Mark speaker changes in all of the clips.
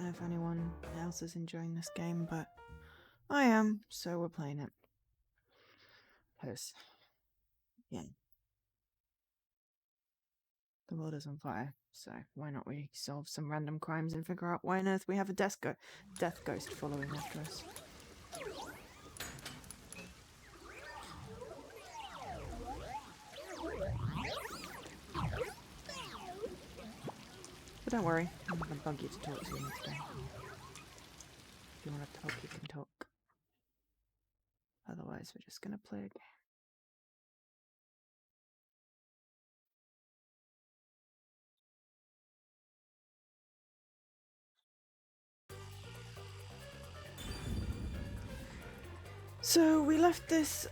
Speaker 1: know if anyone else is enjoying this game, but I am, so we're playing it. Because, yeah. The world is on fire, so why not we solve some random crimes and figure out why on earth we have a death ghost following after us. But don't worry, I'm going to bug you to talk to you next day. If you want to talk, you can talk. Otherwise, we're just going to play a game. So we left this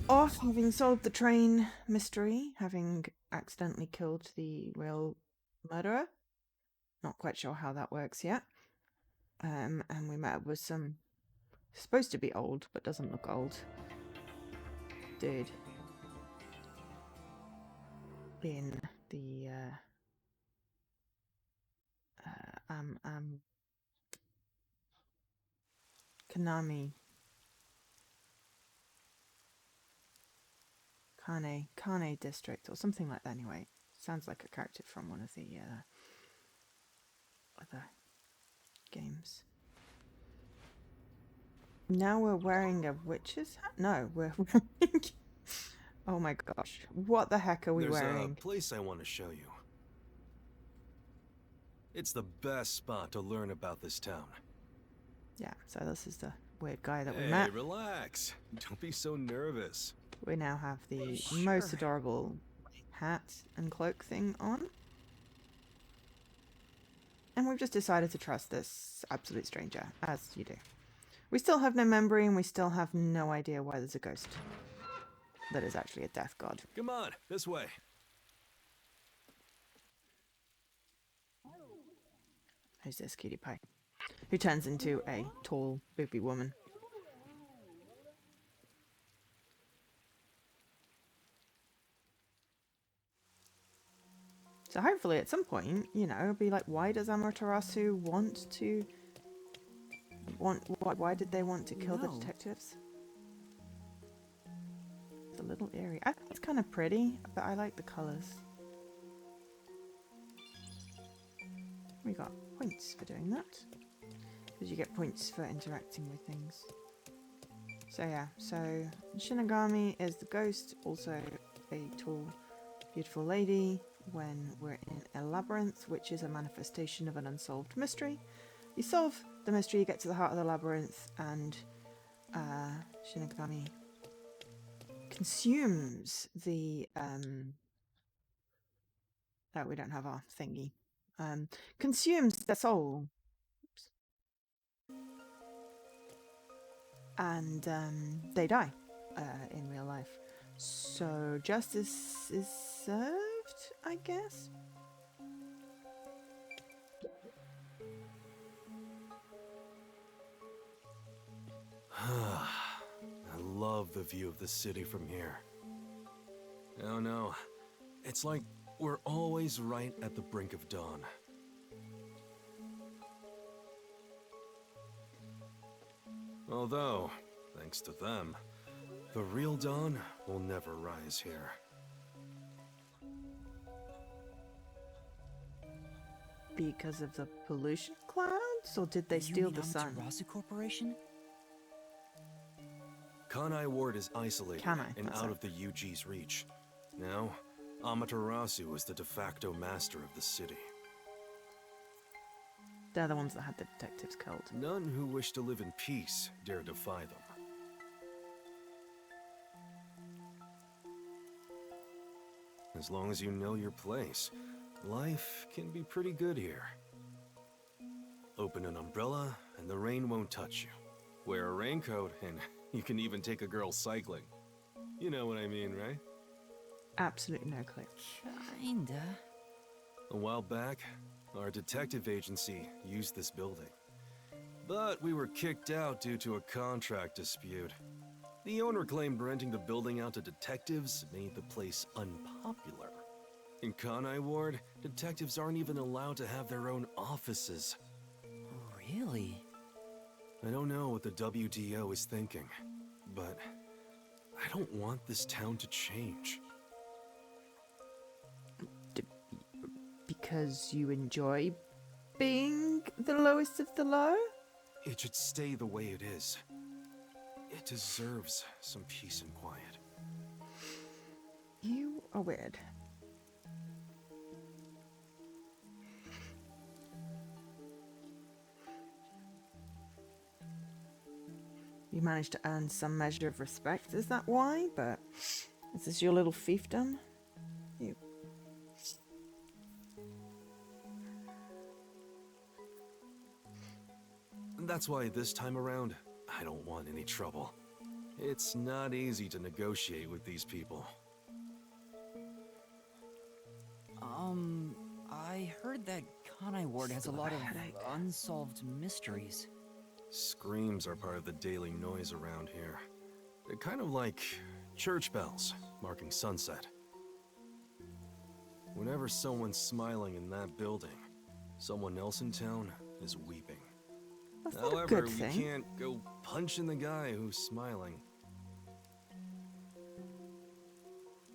Speaker 1: off having solved the train mystery, having accidentally killed the real murderer. Not quite sure how that works yet. And we met up with some supposed to be old, but doesn't look old, dude in the Kane district or something like that. Anyway, sounds like a character from one of the other games. Now we're wearing a witch's hat? No, we're wearing... Oh my gosh. What the heck are we wearing?
Speaker 2: There's a place I want to show you. It's the best spot to learn about this town.
Speaker 1: Yeah, so this is the weird guy that we met.
Speaker 2: Hey, relax. Don't be so nervous.
Speaker 1: We now have the most adorable hat and cloak thing on. And we've just decided to trust this absolute stranger, as you do. We still have no memory, and we still have no idea why there's a ghost that is actually a death god.
Speaker 2: Come on, this way.
Speaker 1: Who's this cutie pie? Who turns into a tall, boopy woman. So hopefully at some point, you know, it'll be like, why does Amaterasu why did they want to kill the detectives? It's a little eerie. I think it's kind of pretty, but I like the colours. We got points for doing that. Because you get points for interacting with things. So yeah, so Shinigami is the ghost, also a tall, beautiful lady when we're in a labyrinth, which is a manifestation of an unsolved mystery. You solve the mystery, you get to the heart of the labyrinth, and Shinigami consumes the... Oh, we don't have our thingy. Consumes their soul. Oops. And they die in real life. So justice is served, I guess?
Speaker 2: I love the view of the city from here. Oh no, it's like we're always right at the brink of dawn. Although, thanks to them, the real dawn will never rise here.
Speaker 1: Because of the pollution clouds, or did they steal the sun?
Speaker 3: Amaterasu Corporation?
Speaker 2: Kanai Ward is isolated and out of the UG's reach. Now, Amaterasu is the de facto master of the city.
Speaker 1: They're the ones that had the detectives killed.
Speaker 2: None who wish to live in peace dare defy them. As long as you know your place, life can be pretty good here. Open an umbrella and the rain won't touch you. Wear a raincoat and you can even take a girl cycling. You know what I mean, right?
Speaker 1: Absolutely no clue.
Speaker 3: Kinda.
Speaker 2: A while back, our detective agency used this building. But we were kicked out due to a contract dispute. The owner claimed renting the building out to detectives made the place unpopular. In Kanai Ward, detectives aren't even allowed to have their own offices.
Speaker 3: Really?
Speaker 2: I don't know what the WDO is thinking, but I don't want this town to change.
Speaker 1: Because you enjoy being the lowest of the low?
Speaker 2: It should stay the way it is. It deserves some peace and quiet.
Speaker 1: You are weird. You managed to earn some measure of respect, is that why? But is this your little fiefdom? You.
Speaker 2: That's why this time around, I don't want any trouble. It's not easy to negotiate with these people.
Speaker 3: I heard that Kanai Ward has a lot of
Speaker 1: Headache.
Speaker 3: unsolved mysteries.
Speaker 2: Screams are part of the daily noise around here. They're kind of like church bells marking sunset. Whenever someone's smiling in that building, someone else in town is weeping.
Speaker 1: That's not a
Speaker 2: However,
Speaker 1: good
Speaker 2: we
Speaker 1: thing.
Speaker 2: can't go punching the guy who's smiling.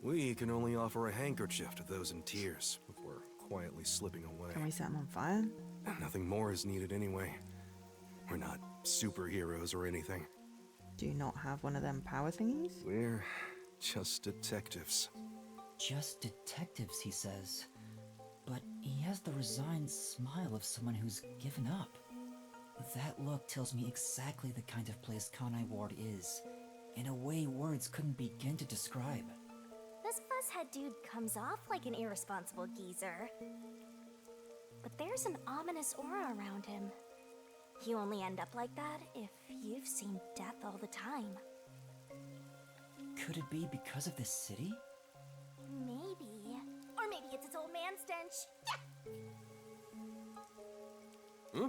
Speaker 2: We can only offer a handkerchief to those in tears before quietly slipping away.
Speaker 1: Can we set him on fire?
Speaker 2: Nothing more is needed anyway. We're not superheroes or anything.
Speaker 1: Do you not have one of them power thingies?
Speaker 2: We're just detectives.
Speaker 3: Just detectives, he says. But he has the resigned smile of someone who's given up. That look tells me exactly the kind of place Kanai Ward is, in a way words couldn't begin to describe.
Speaker 4: This fuzzhead dude comes off like an irresponsible geezer. But there's an ominous aura around him. You only end up like that if you've seen death all the time.
Speaker 3: Could it be because of this city?
Speaker 4: Maybe. Or maybe it's its old man stench. Yeah!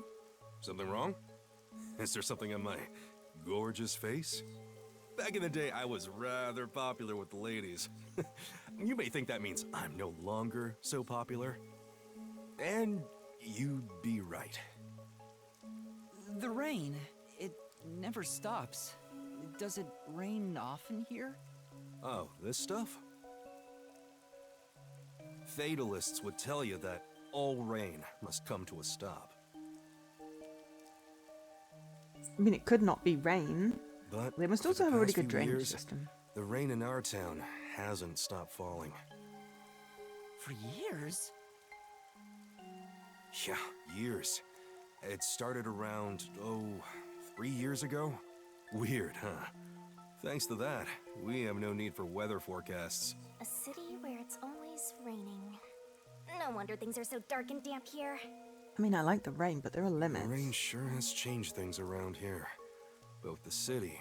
Speaker 2: Something wrong? Is there something on my gorgeous face? Back in the day, I was rather popular with the ladies. You may think that means I'm no longer so popular. And you'd be right.
Speaker 3: The rain. It never stops. Does it rain often here?
Speaker 2: Oh, this stuff? Fatalists would tell you that all rain must come to a stop.
Speaker 1: I mean, it could not be rain.
Speaker 2: But
Speaker 1: They must
Speaker 2: for
Speaker 1: also
Speaker 2: the
Speaker 1: have a really
Speaker 2: past
Speaker 1: good
Speaker 2: few
Speaker 1: drainage
Speaker 2: years,
Speaker 1: system.
Speaker 2: the rain in our town hasn't stopped falling.
Speaker 3: For years?
Speaker 2: Yeah, years. It started around, 3 years ago? Weird, huh? Thanks to that, we have no need for weather forecasts.
Speaker 4: A city where it's always raining. No wonder things are so dark and damp here.
Speaker 1: I mean, I like the rain, but there are limits.
Speaker 2: The rain sure has changed things around here. Both the city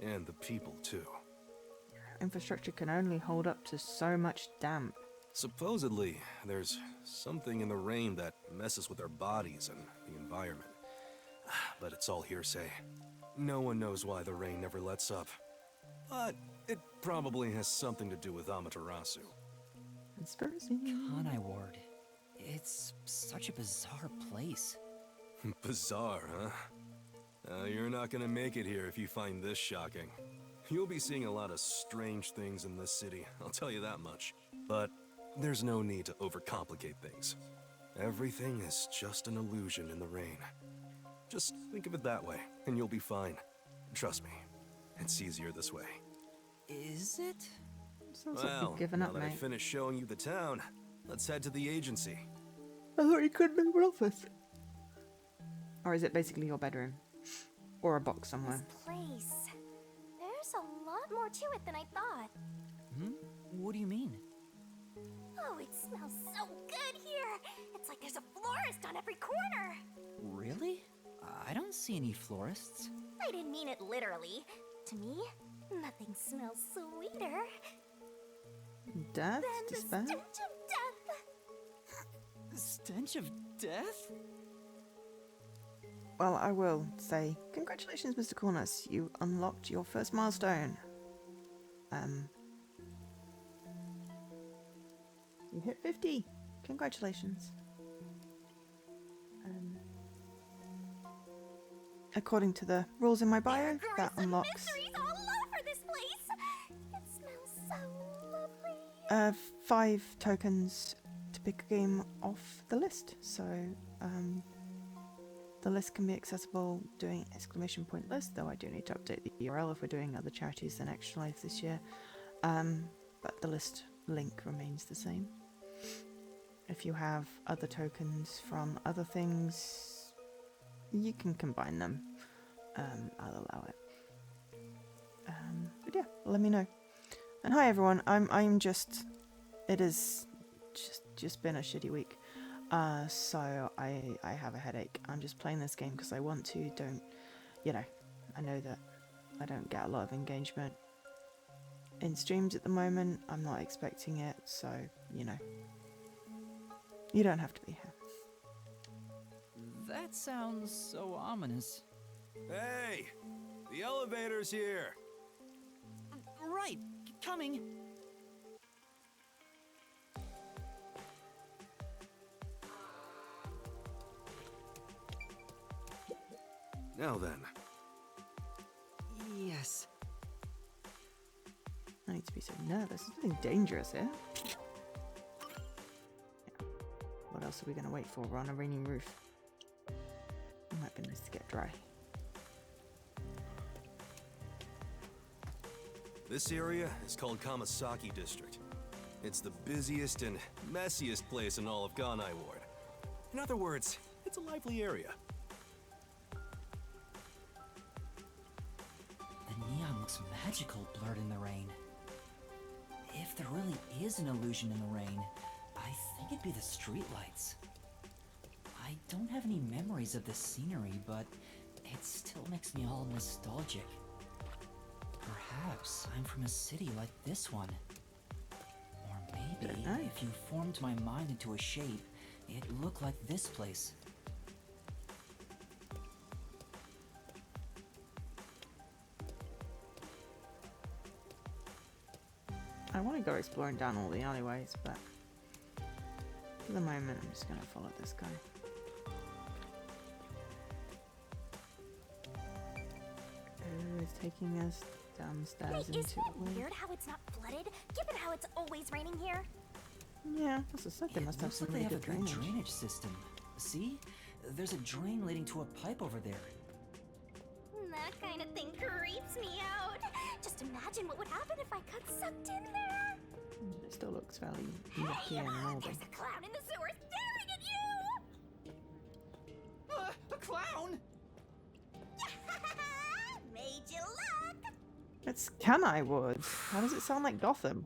Speaker 2: and the people, too.
Speaker 1: Infrastructure can only hold up to so much damp.
Speaker 2: Supposedly, there's something in the rain that messes with our bodies and the environment. But it's all hearsay. No one knows why the rain never lets up. But it probably has something to do with Amaterasu.
Speaker 1: Conspiracy.
Speaker 3: Kanai Ward. It's such a bizarre place.
Speaker 2: Bizarre, huh? You're not gonna make it here if you find this shocking. You'll be seeing a lot of strange things in this city, I'll tell you that much. But there's no need to overcomplicate things. Everything is just an illusion in the rain. Just think of it that way, and you'll be fine. Trust me, it's easier this way.
Speaker 3: Is it?
Speaker 1: Sounds like
Speaker 2: Well,
Speaker 1: you've given
Speaker 2: now
Speaker 1: up,
Speaker 2: that I
Speaker 1: mate.
Speaker 2: finished showing you the town, let's head to the agency.
Speaker 1: I thought you couldn't leave your office. Or is it basically your bedroom? Or a box somewhere?
Speaker 4: This place. There's a lot more to it than I thought.
Speaker 3: What do you mean?
Speaker 4: Oh, it smells so good here. It's like there's a florist on every corner.
Speaker 3: Really? I don't see any florists.
Speaker 4: I didn't mean it literally. To me, nothing smells sweeter
Speaker 1: Death?
Speaker 4: than the
Speaker 1: Despair?
Speaker 4: stench of death.
Speaker 3: The stench of death?
Speaker 1: Well, I will say, congratulations, Mr. Cornus. You unlocked your first milestone. You hit 50. Congratulations. According to the rules in my bio, that unlocks
Speaker 4: Mysteries all over this place. It smells so lovely.
Speaker 1: 5 tokens to pick a game off the list. So the list can be accessible doing !list, though I do need to update the URL if we're doing other charities than Extra Life this year. But the list link remains the same. If you have other tokens from other things, you can combine them. I'll allow it. But yeah, let me know. And hi everyone. It has just been a shitty week. So I have a headache. I'm just playing this game because I want to. I know that I don't get a lot of engagement in streams at the moment. I'm not expecting it, so you don't have to be here.
Speaker 3: That sounds so ominous.
Speaker 2: Hey! The elevator's here!
Speaker 3: Right, coming.
Speaker 2: Now then.
Speaker 3: Yes.
Speaker 1: I need to be so nervous. There's nothing dangerous here. Yeah. What else are we going to wait for? We're on a raining roof. It might be nice to get dry.
Speaker 2: This area is called Kamasaki District. It's the busiest and messiest place in all of Ganai Ward. In other words, it's a lively area.
Speaker 3: The neon looks magical blurred in the rain. If there really is an illusion in the rain, I think it'd be the streetlights. I don't have any memories of this scenery, but it still makes me all nostalgic. Perhaps I'm from a city like this one. Or maybe if you formed my mind into a shape, it'd look like this place.
Speaker 1: I want to go exploring down all the alleyways, but for the moment I'm just going to follow this guy. Oh, it's taking us downstairs
Speaker 4: Wait,
Speaker 1: into
Speaker 4: isn't it
Speaker 1: the way.
Speaker 4: weird how it's not flooded, given how it's always raining here?
Speaker 1: Yeah, as I said, they must have
Speaker 3: Looks
Speaker 1: some
Speaker 3: like they
Speaker 1: really
Speaker 3: have
Speaker 1: good
Speaker 3: a good
Speaker 1: drainage.
Speaker 3: drainage system. See? There's a drain leading to a pipe over there.
Speaker 4: That kind of thing creeps me out. Just imagine what would happen if I got sucked in there.
Speaker 1: It still looks fairly mucky and moldy.
Speaker 4: There's a clown in the sewer staring at you!
Speaker 3: A clown?
Speaker 4: Made you look!
Speaker 1: It's Kanai Woods. How does it sound like Gotham?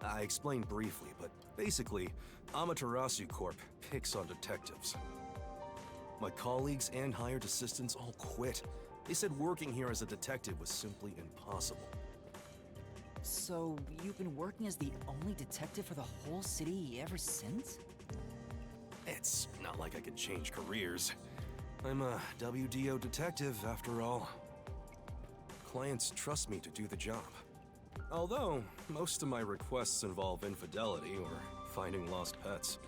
Speaker 2: I explained briefly, but basically, Amaterasu Corp picks on detectives. My colleagues and hired assistants all quit. They said working here as a detective was simply impossible.
Speaker 3: So, you've been working as the only detective for the whole city ever since?
Speaker 2: It's not like I can change careers. I'm a WDO detective, after all. Clients trust me to do the job. Although, most of my requests involve infidelity or finding lost pets.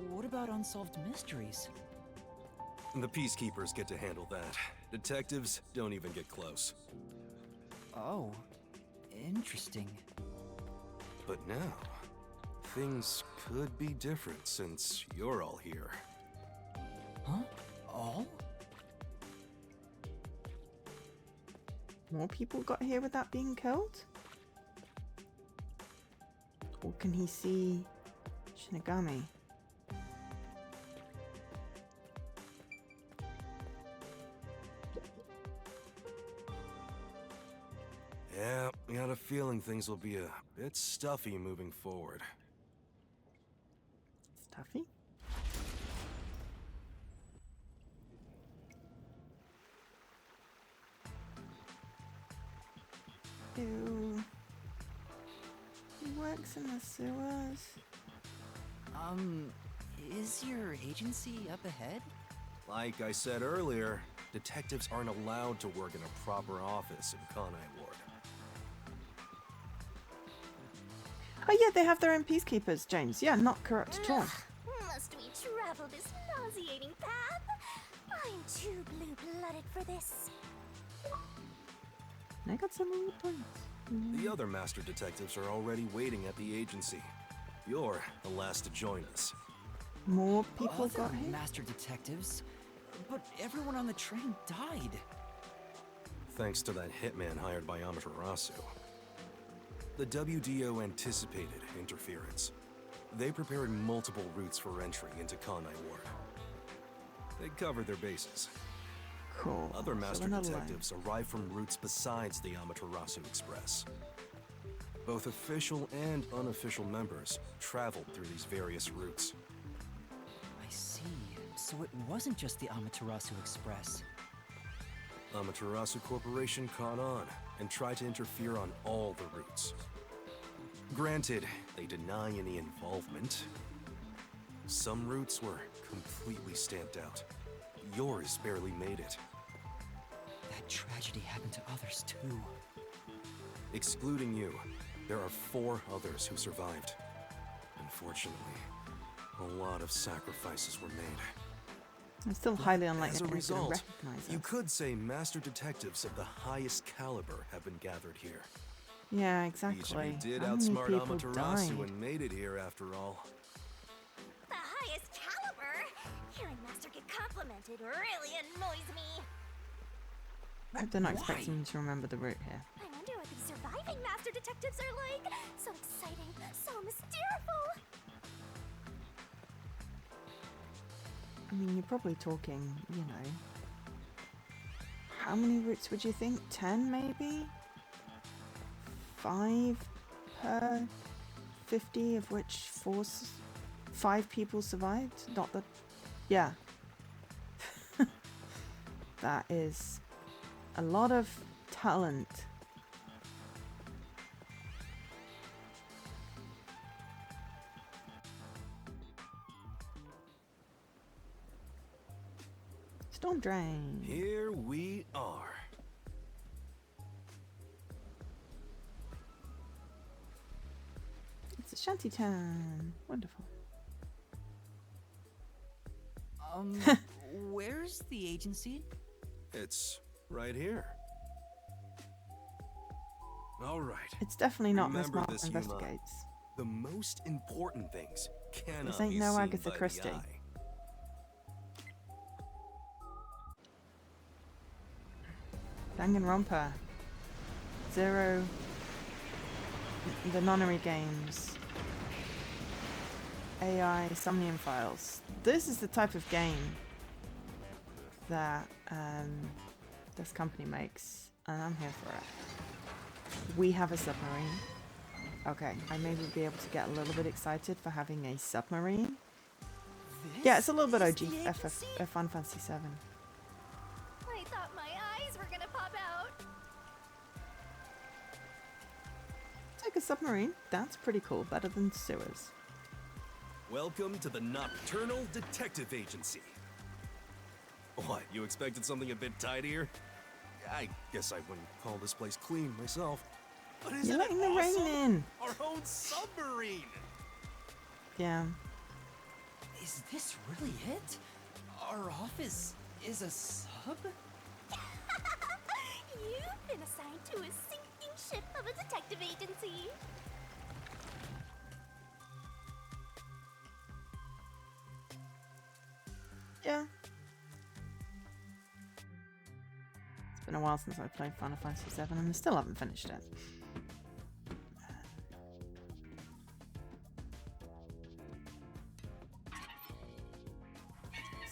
Speaker 3: What about unsolved mysteries?
Speaker 2: The peacekeepers get to handle that. Detectives don't even get close.
Speaker 3: Oh, interesting.
Speaker 2: But now, things could be different since you're all here.
Speaker 3: Huh? All?
Speaker 1: More people got here without being killed? Or can he see Shinigami?
Speaker 2: Yeah, I got a feeling things will be a bit stuffy moving forward.
Speaker 1: Stuffy? Ew. He works in the sewers.
Speaker 3: Is your agency up ahead?
Speaker 2: Like I said earlier, detectives aren't allowed to work in a proper office in Kanai Ward.
Speaker 1: Oh yeah, they have their own peacekeepers, James. Yeah, not corrupt at all.
Speaker 4: Ugh, must we travel this nauseating path? I'm too blue-blooded for this.
Speaker 1: I got some little points.
Speaker 2: The other master detectives are already waiting at the agency. You're the last to join us.
Speaker 1: More people
Speaker 3: Other
Speaker 1: got here.
Speaker 3: master detectives, but everyone on the train died.
Speaker 2: Thanks to that hitman hired by Amaterasu. The WDO anticipated interference. They prepared multiple routes for entry into Kanai Ward. They covered their bases.
Speaker 1: Cool.
Speaker 2: Other
Speaker 1: So
Speaker 2: master
Speaker 1: we're not alone.
Speaker 2: detectives arrived from routes besides the Amaterasu Express. Both official and unofficial members traveled through these various routes.
Speaker 3: I see. So it wasn't just the Amaterasu Express.
Speaker 2: Amaterasu Corporation caught on and tried to interfere on all the routes. Granted, they deny any involvement. Some routes were completely stamped out. Yours barely made it.
Speaker 3: That tragedy happened to others too.
Speaker 2: Excluding you, there are 4 others who survived. Unfortunately, a lot of sacrifices were made.
Speaker 1: It's still highly unlikely
Speaker 2: As a
Speaker 1: they're going to
Speaker 2: result,
Speaker 1: recognize
Speaker 2: you
Speaker 1: us.
Speaker 2: could say master detectives of the highest caliber have been gathered here.
Speaker 1: Yeah,
Speaker 2: Each of
Speaker 1: exactly.
Speaker 2: you did
Speaker 1: How many
Speaker 2: outsmart
Speaker 1: people
Speaker 2: Amaterasu
Speaker 1: died?
Speaker 2: and made it here after all.
Speaker 4: The highest caliber? Hearing Master get complimented really annoys me.
Speaker 1: I hope they're not
Speaker 3: Why?
Speaker 1: expecting you to remember the route here.
Speaker 4: I wonder what these surviving Master Detectives are like. So exciting, so mysterious.
Speaker 1: I mean, you're probably talking, you know... How many routes would you think? 10 maybe? 5 per 50, of which 5 people survived? Not that... Yeah. That is a lot of talent. Storm Drain.
Speaker 2: Here we are.
Speaker 1: It's a shanty town. Wonderful.
Speaker 3: Where's the agency?
Speaker 2: It's right here. All right.
Speaker 1: It's definitely not Miss
Speaker 2: Remember
Speaker 1: Marple
Speaker 2: this, Yuma.
Speaker 1: Investigates.
Speaker 2: The most important things cannot
Speaker 1: This ain't
Speaker 2: be
Speaker 1: no
Speaker 2: seen
Speaker 1: Agatha
Speaker 2: by the
Speaker 1: Christie.
Speaker 2: eye.
Speaker 1: Danganronpa. Zero. The Nonary Games. AI Somnium Files. This is the type of game that this company makes, and I'm here for it. We have a submarine. Okay, I maybe be able to get a little bit excited for having a submarine. Yeah, it's a little bit
Speaker 3: This
Speaker 1: OG
Speaker 3: is the agency?
Speaker 1: Final Fantasy 7.
Speaker 4: I thought my eyes were gonna pop out.
Speaker 1: Take a submarine. That's pretty cool. Better than sewers.
Speaker 2: Welcome to the Nocturnal Detective Agency. What, you expected something a bit tidier? I guess I wouldn't call this place clean myself. But isn't
Speaker 1: You're letting
Speaker 2: it
Speaker 1: the
Speaker 2: awesome?
Speaker 1: rain in.
Speaker 2: Our own submarine!
Speaker 1: Yeah.
Speaker 3: Is this really it? Our office is a sub?
Speaker 4: You've been assigned to a sinking ship of a detective agency.
Speaker 1: Yeah. It's been a while since I played Final Fantasy 7 and I still haven't finished it.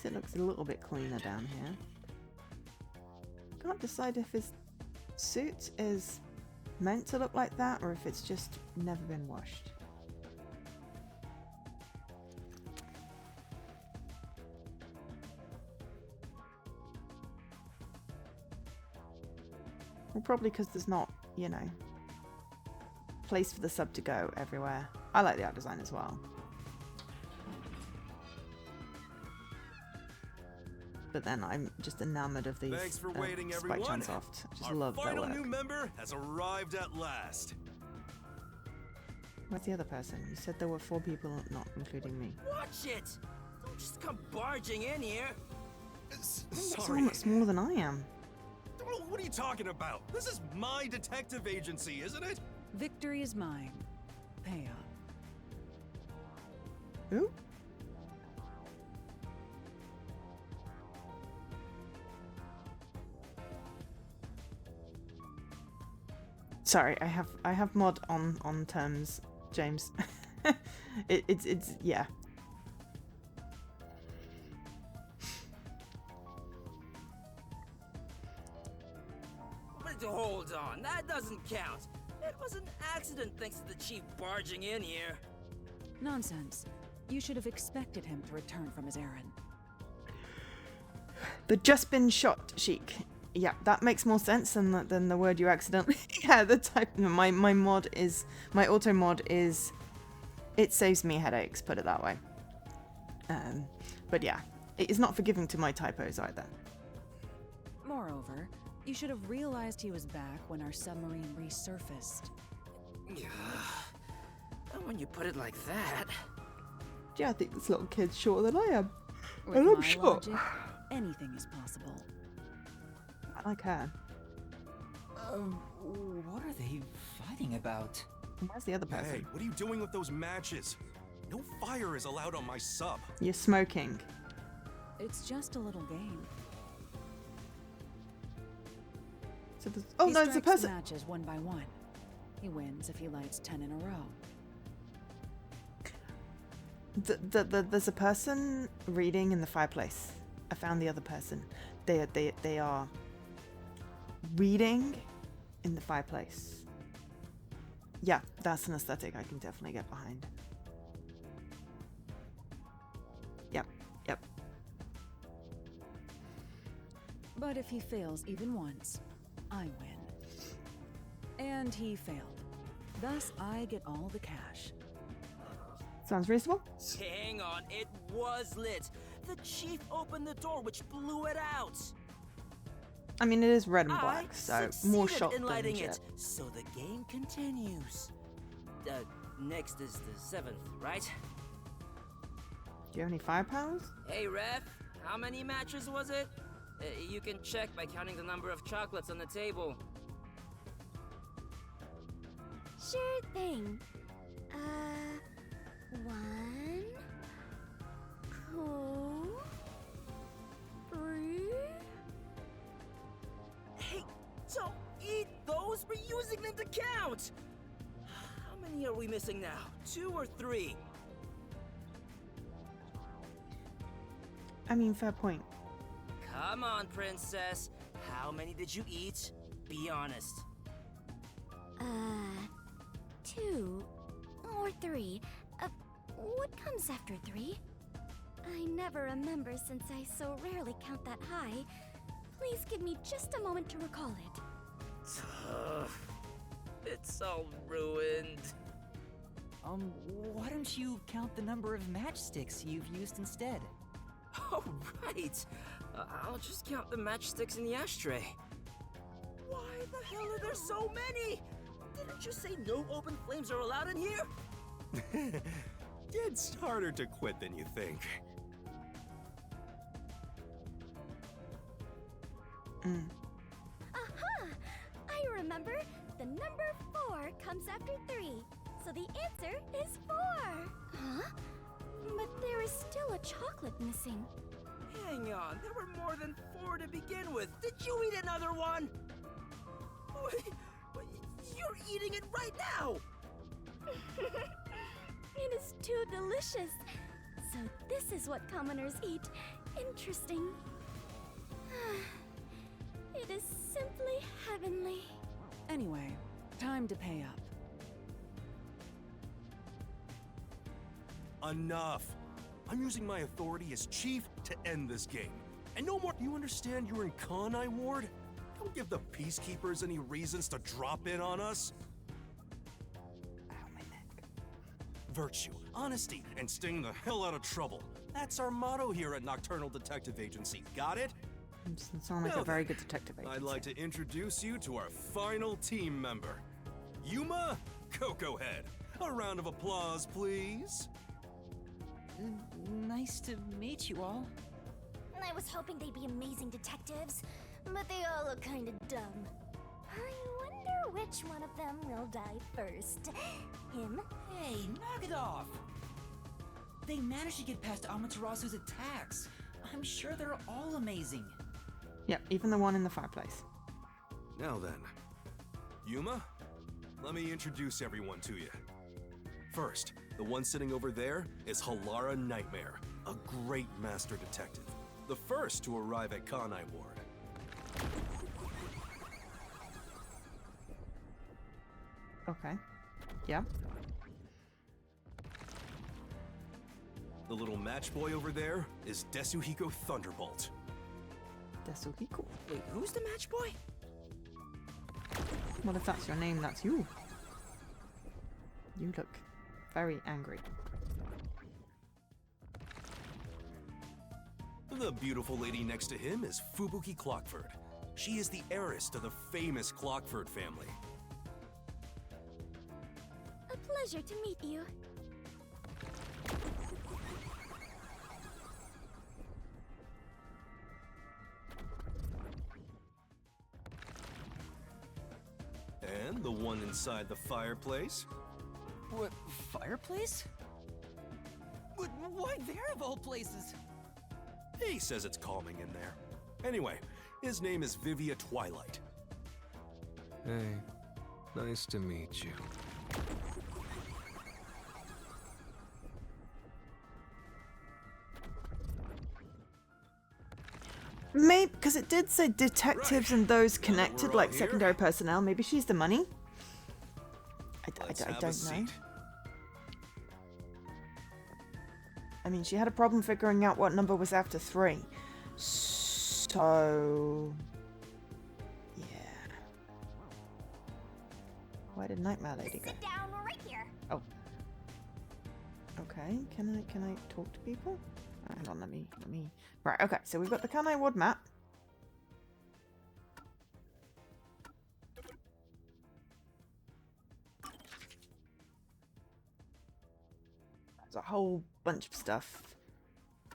Speaker 1: So it looks a little bit cleaner down here. Can't decide if his suit is meant to look like that or if it's just never been washed. Well, probably because there's not, you know, place for the sub to go everywhere. I like the art design as well. but then I'm just enamored of these
Speaker 2: Thanks for waiting,
Speaker 1: Spike
Speaker 2: everyone.
Speaker 1: Chunsoft. I just
Speaker 2: Our
Speaker 1: love their
Speaker 2: final
Speaker 1: work.
Speaker 2: new member has arrived at last.
Speaker 1: Where's the other person? You said there were 4 people, not including me.
Speaker 5: Watch it! Don't just come barging in here.
Speaker 1: Someone
Speaker 2: Sorry.
Speaker 1: that's smaller than I am.
Speaker 2: What are you talking about? This is my detective agency, isn't it?
Speaker 6: Victory is mine. Pay up.
Speaker 1: Ooh. Sorry, I have mod on terms, James. it's yeah.
Speaker 5: But hold on, that doesn't count. It was an accident thanks to the chief barging in here.
Speaker 6: Nonsense. You should have expected him to return from his errand.
Speaker 1: The just been shot chic. Yeah, that makes more sense than the word you accidentally. Yeah, the type. My mod is my auto mod is. It saves me headaches. Put it that way. But yeah, it is not forgiving to my typos either.
Speaker 6: Moreover, you should have realized he was back when our submarine resurfaced.
Speaker 5: When you put it like that.
Speaker 1: Yeah, I think this little kid's shorter than I am.
Speaker 6: With
Speaker 1: And I'm
Speaker 6: my
Speaker 1: short.
Speaker 6: logic, anything is possible.
Speaker 1: I like her.
Speaker 3: What are they fighting about?
Speaker 1: Where's the other person?
Speaker 2: Hey, what are you doing with those matches? No fire is allowed on my sub.
Speaker 1: You're smoking.
Speaker 6: It's just a little game.
Speaker 1: So there's, oh
Speaker 6: He
Speaker 1: no, there's a
Speaker 6: strikes the
Speaker 1: person.
Speaker 6: matches one by one. He wins if he lights 10 in a row.
Speaker 1: There's a person reading in the fireplace. I found the other person. They are reading in the fireplace. Yeah, that's an aesthetic I can definitely get behind. Yep.
Speaker 6: But if he fails even once, I win. And he failed. Thus, I get all the cash.
Speaker 1: Sounds reasonable.
Speaker 5: Hang on, it was lit. The chief opened the door, which blew it out.
Speaker 1: I mean, it is red and
Speaker 5: I
Speaker 1: black, so more
Speaker 5: succeeded
Speaker 1: shot
Speaker 5: in
Speaker 1: than
Speaker 5: lighting
Speaker 1: shit.
Speaker 5: it, so the game continues. Next is the 7th, right?
Speaker 1: Do you have any firepowers?
Speaker 5: Hey, Ref, how many matches was it? You can check by counting the number of chocolates on the table.
Speaker 4: Sure thing. 1, 2, 3.
Speaker 5: Hey, don't eat those! We're using them to count! How many are we missing now? 2 or 3?
Speaker 1: I mean, fair point.
Speaker 5: Come on, princess. How many did you eat? Be honest.
Speaker 4: 2 or 3. What comes after 3? I never remember since I so rarely count that high. Please give me just a moment to recall it.
Speaker 5: It's all ruined.
Speaker 3: Why don't you count the number of matchsticks you've used instead?
Speaker 5: Oh, right. I'll just count the matchsticks in the ashtray. Why the hell are there so many? Didn't you say no open flames are allowed in here?
Speaker 2: It's harder to quit than you think.
Speaker 4: Aha! I remember. The number 4 comes after 3. So the answer is 4. Huh? But there is still a chocolate missing.
Speaker 5: Hang on, there were more than 4 to begin with. Did you eat another one? You're eating it right now!
Speaker 4: It is too delicious. So this is what commoners eat. Interesting. It is simply heavenly.
Speaker 6: Anyway, time to pay up.
Speaker 2: Enough. I'm using my authority as chief to end this game. And no more. You understand you're in Kanai Ward? Don't give the peacekeepers any reasons to drop in on us.
Speaker 1: Ow, my neck.
Speaker 2: Virtue, honesty, and staying the hell out of trouble. That's our motto here at Nocturnal Detective Agency. Got it?
Speaker 1: Doesn't sound like
Speaker 2: Well
Speaker 1: a very
Speaker 2: then,
Speaker 1: good detective agency.
Speaker 2: I'd like to introduce you to our final team member, Yuma Coco Head. A round of applause, please.
Speaker 3: Nice to meet you all.
Speaker 4: I was hoping they'd be amazing detectives, but they all look kind of dumb. I wonder which one of them will die first. Him?
Speaker 3: Hey, knock it off! They managed to get past Amaterasu's attacks. I'm sure they're all amazing.
Speaker 1: Yep, even the one in the fireplace.
Speaker 2: Now then, Yuma, let me introduce everyone to you. First, the one sitting over there is Halara Nightmare, a great master detective. The first to arrive at Kanai Ward.
Speaker 1: Okay. Yeah.
Speaker 2: The little match boy over there is Desuhiko Thunderbolt.
Speaker 1: Desuhiko.
Speaker 5: Wait, who's the match boy?
Speaker 1: Well, if that's your name, that's you. You look very angry.
Speaker 2: The beautiful lady next to him is Fubuki Clockford. She is the heiress to the famous Clockford family.
Speaker 4: A pleasure to meet you.
Speaker 2: And the one inside the fireplace?
Speaker 3: What, fireplace? But why there of all places?
Speaker 2: He says it's calming in there. Anyway, his name is Vivia Twilight. Hey, nice to meet you.
Speaker 1: Maybe because it did say detectives
Speaker 2: Right.
Speaker 1: and those
Speaker 2: Now that
Speaker 1: connected,
Speaker 2: we're
Speaker 1: like
Speaker 2: all here,
Speaker 1: secondary personnel. Maybe she's the money.
Speaker 2: Let's
Speaker 1: I
Speaker 2: have a
Speaker 1: don't know.
Speaker 2: seat.
Speaker 1: I mean, she had a problem figuring out what number was after 3. So... yeah. Where did Nightmare Lady go?
Speaker 4: Sit down right here.
Speaker 1: Oh. Okay, can I talk to people? Hang on, let me... Right, okay, so we've got the Kanai Ward map. There's a whole bunch of stuff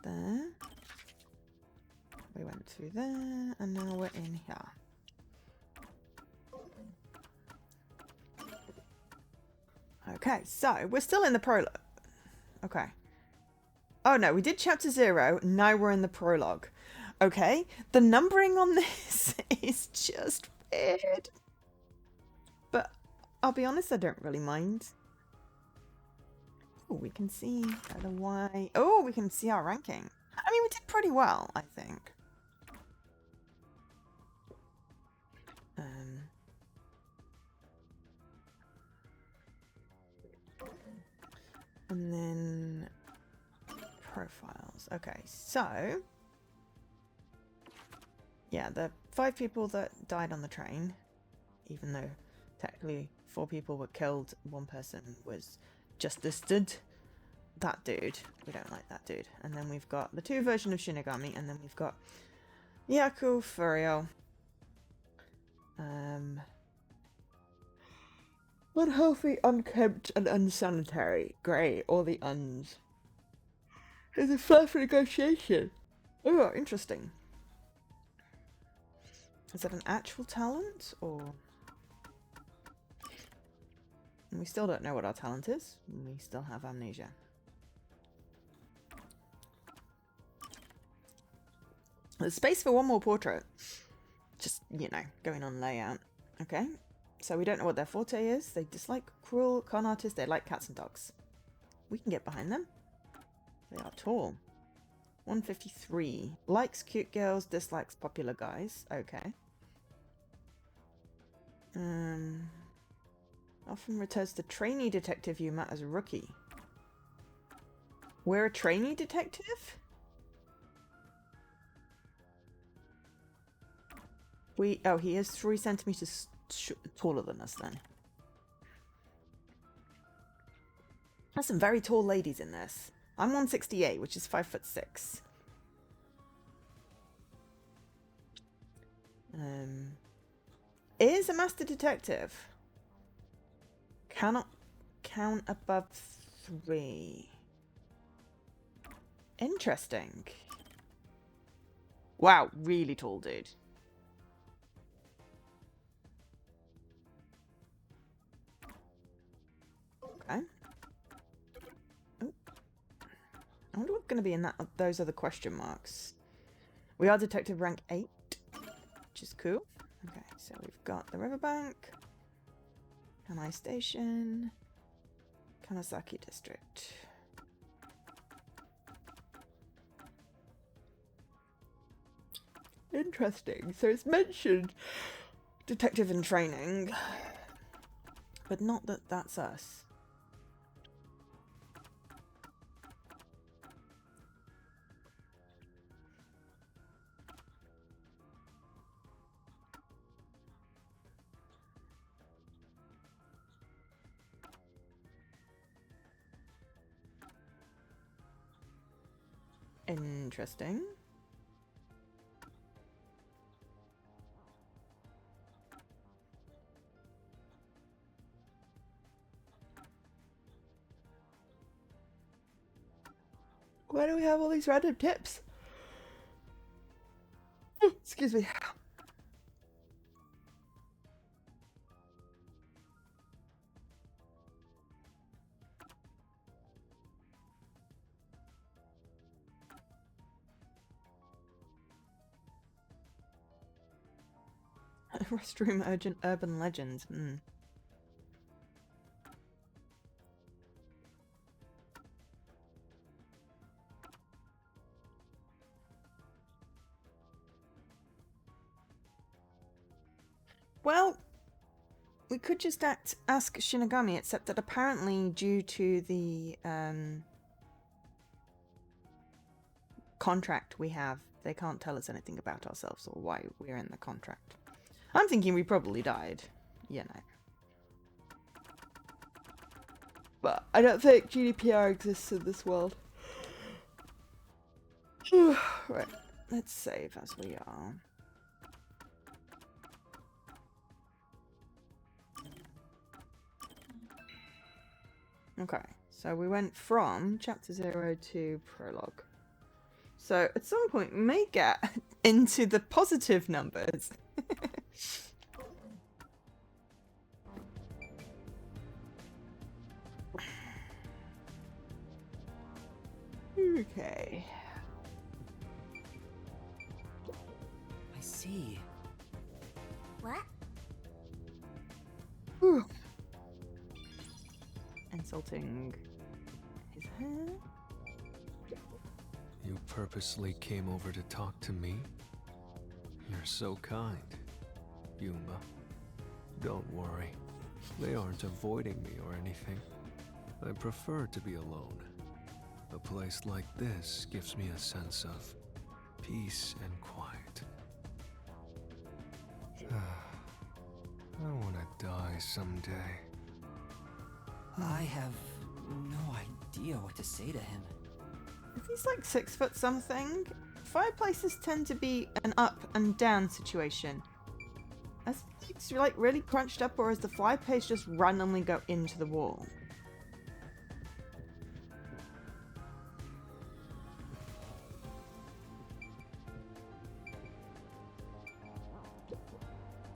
Speaker 1: there. We went through there, and now we're in here. Okay, so we're still in the prologue. Okay. Oh no, we did chapter 0, now we're in the prologue. Okay, the numbering on this is just weird. But I'll be honest, I don't really mind. Oh, we can see the Y. Oh, we can see our ranking. I mean, we did pretty well, I think. And then profiles. Okay, so yeah, the 5 people that died on the train, even though technically 4 people were killed, 1 person was just listed. That dude, we don't like that dude. And then we've got the 2 version of Shinigami, and then we've got Yaku, Furio, unhealthy, unkempt, and unsanitary. Great, all the uns. It's a flag for negotiation. Oh, interesting. Is that an actual talent, or... We still don't know what our talent is. We still have amnesia. There's space for one more portrait. Just, you know, going on layout. Okay. So we don't know what their forte is. They dislike cruel con artists. They like cats and dogs. We can get behind them. They are tall. 153. Likes cute girls, dislikes popular guys. Okay. Often returns to trainee detective Yuma as a rookie. We're a trainee detective? Oh, he is 3 centimeters taller than us then. There's some very tall ladies in this. I'm 168, which is 5'6". Is a master detective. Cannot count above 3. Interesting. Wow, really tall dude. Okay. Oh. I wonder what's going to be in those other question marks. We are detective rank 8, which is cool. Okay, so we've got the riverbank, Kanai Station, Kanasaki District. Interesting. So it's mentioned detective in training, but not that that's us. Interesting. Why do we have all these random tips? Excuse me. Restroom urban legends. Well, we could just ask Shinigami, except that apparently due to the contract we have, they can't tell us anything about ourselves or why we're in the contract. I'm thinking we probably died, you know. But I don't think GDPR exists in this world. Right, let's save as we are. Okay, so we went from chapter 0 to prologue. So at some point we may get into the positive numbers. Okay.
Speaker 3: I see.
Speaker 4: What?
Speaker 1: Whew. Insulting his hair.
Speaker 7: You purposely came over to talk to me? You're so kind, Yuma. Don't worry. They aren't avoiding me or anything. I prefer to be alone. A place like this gives me a sense of peace and quiet. I want to die someday.
Speaker 3: I have no idea what to say to him.
Speaker 1: If he's like 6 foot something, fireplaces tend to be an up and down situation. As it's like really crunched up, or as the fireplace just randomly go into the wall.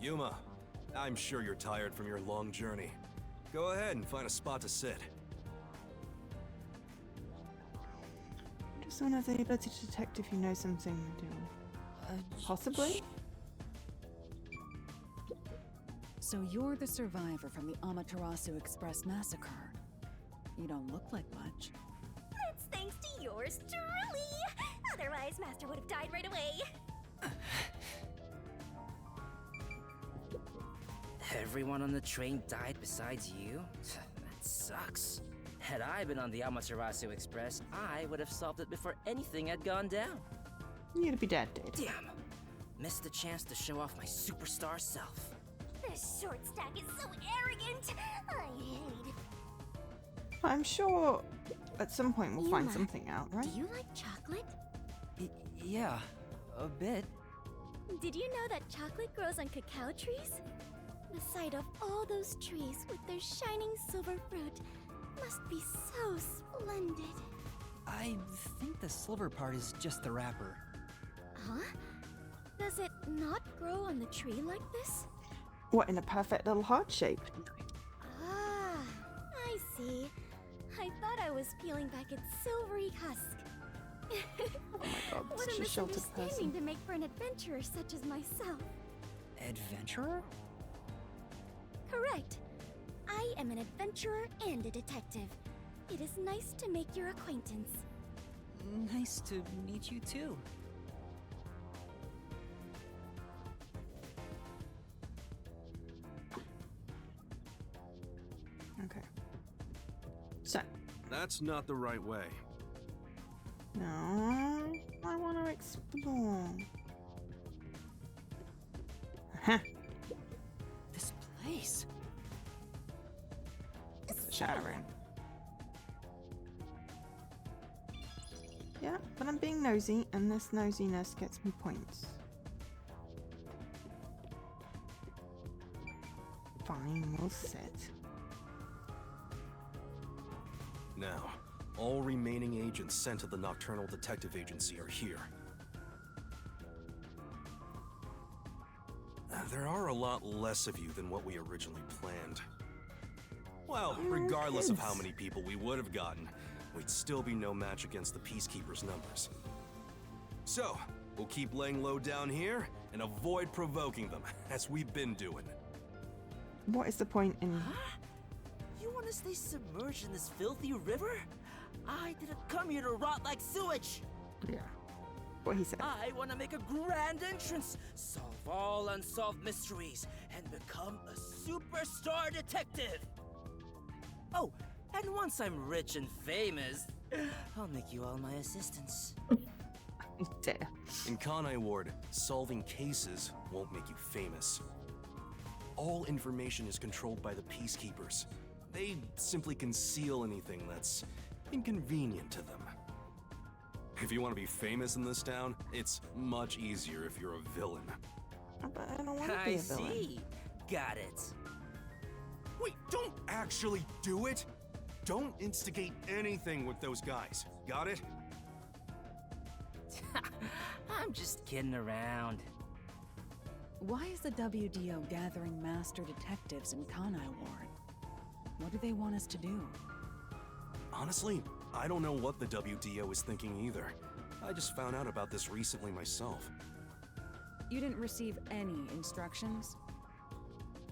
Speaker 2: Yuma, I'm sure you're tired from your long journey. Go ahead and find a spot to sit.
Speaker 1: Just someone has the ability to detect if you know something you're doing. Possibly?
Speaker 6: So you're the survivor from the Amaterasu Express massacre. You don't look like much.
Speaker 4: That's thanks to yours truly. Otherwise, Master would have died right away.
Speaker 5: Everyone on the train died besides you? That sucks. Had I been on the Amaterasu Express, I would have solved it before anything had gone down.
Speaker 1: You'd be dead, dude.
Speaker 5: Damn! Missed the chance to show off my superstar self.
Speaker 4: This short stack is so arrogant. I hate it.
Speaker 1: I'm sure At some point we'll find
Speaker 4: Yuma,
Speaker 1: something out, right?
Speaker 4: Do you like chocolate?
Speaker 3: Yeah, a bit.
Speaker 4: Did you know that chocolate grows on cacao trees? The sight of all those trees with their shining silver fruit must be so splendid.
Speaker 3: I think the silver part is just the wrapper.
Speaker 4: Huh? Does it not grow on the tree like this?
Speaker 1: What, in a perfect little heart shape?
Speaker 4: Ah, I see. I thought I was peeling back its silvery husk.
Speaker 1: Oh my god,
Speaker 4: What
Speaker 1: such
Speaker 4: a
Speaker 1: a sheltered
Speaker 4: misunderstanding
Speaker 1: person.
Speaker 4: to make for an adventurer such as myself.
Speaker 3: Adventurer?
Speaker 4: Correct. I am an adventurer and a detective. It is nice to make your acquaintance.
Speaker 3: Nice to meet you too.
Speaker 1: Okay. So,
Speaker 2: That's not the right way.
Speaker 1: no, I want to explore. Huh,
Speaker 3: This place.
Speaker 1: it's a shadow room. Yeah, but I'm being nosy, and this nosiness gets me points. Fine, we'll sit.
Speaker 2: Now, all remaining agents sent to the Nocturnal Detective Agency are here. There are a lot less of you than what we originally planned. Well, regardless of how
Speaker 1: kids.
Speaker 2: many people we would have gotten, we'd still be no match against the Peacekeepers' numbers. So, we'll keep laying low down here and avoid provoking them, as we've been doing.
Speaker 1: What is the point in...
Speaker 5: You want to stay submerged in this filthy river? I didn't come here to rot like sewage.
Speaker 1: Yeah. What he said.
Speaker 5: I want to make a grand entrance, solve all unsolved mysteries, and become a superstar detective. Oh, and once I'm rich and famous, I'll make you all my assistants.
Speaker 1: Dear.
Speaker 2: In Kanai Ward, solving cases won't make you famous. All information is controlled by the Peacekeepers. They simply conceal anything that's inconvenient to them. If you want to be famous in this town, it's much easier if you're a villain.
Speaker 1: But I don't want to be
Speaker 5: I
Speaker 1: a villain.
Speaker 5: see. Got it.
Speaker 2: Wait, don't actually do it! Don't instigate anything with those guys. Got it?
Speaker 5: I'm just kidding around.
Speaker 6: Why is the WDO gathering master detectives in Kanai Ward? What do they want us to do?
Speaker 2: Honestly, I don't know what the WDO is thinking either. I just found out about this recently myself.
Speaker 6: You didn't receive any instructions?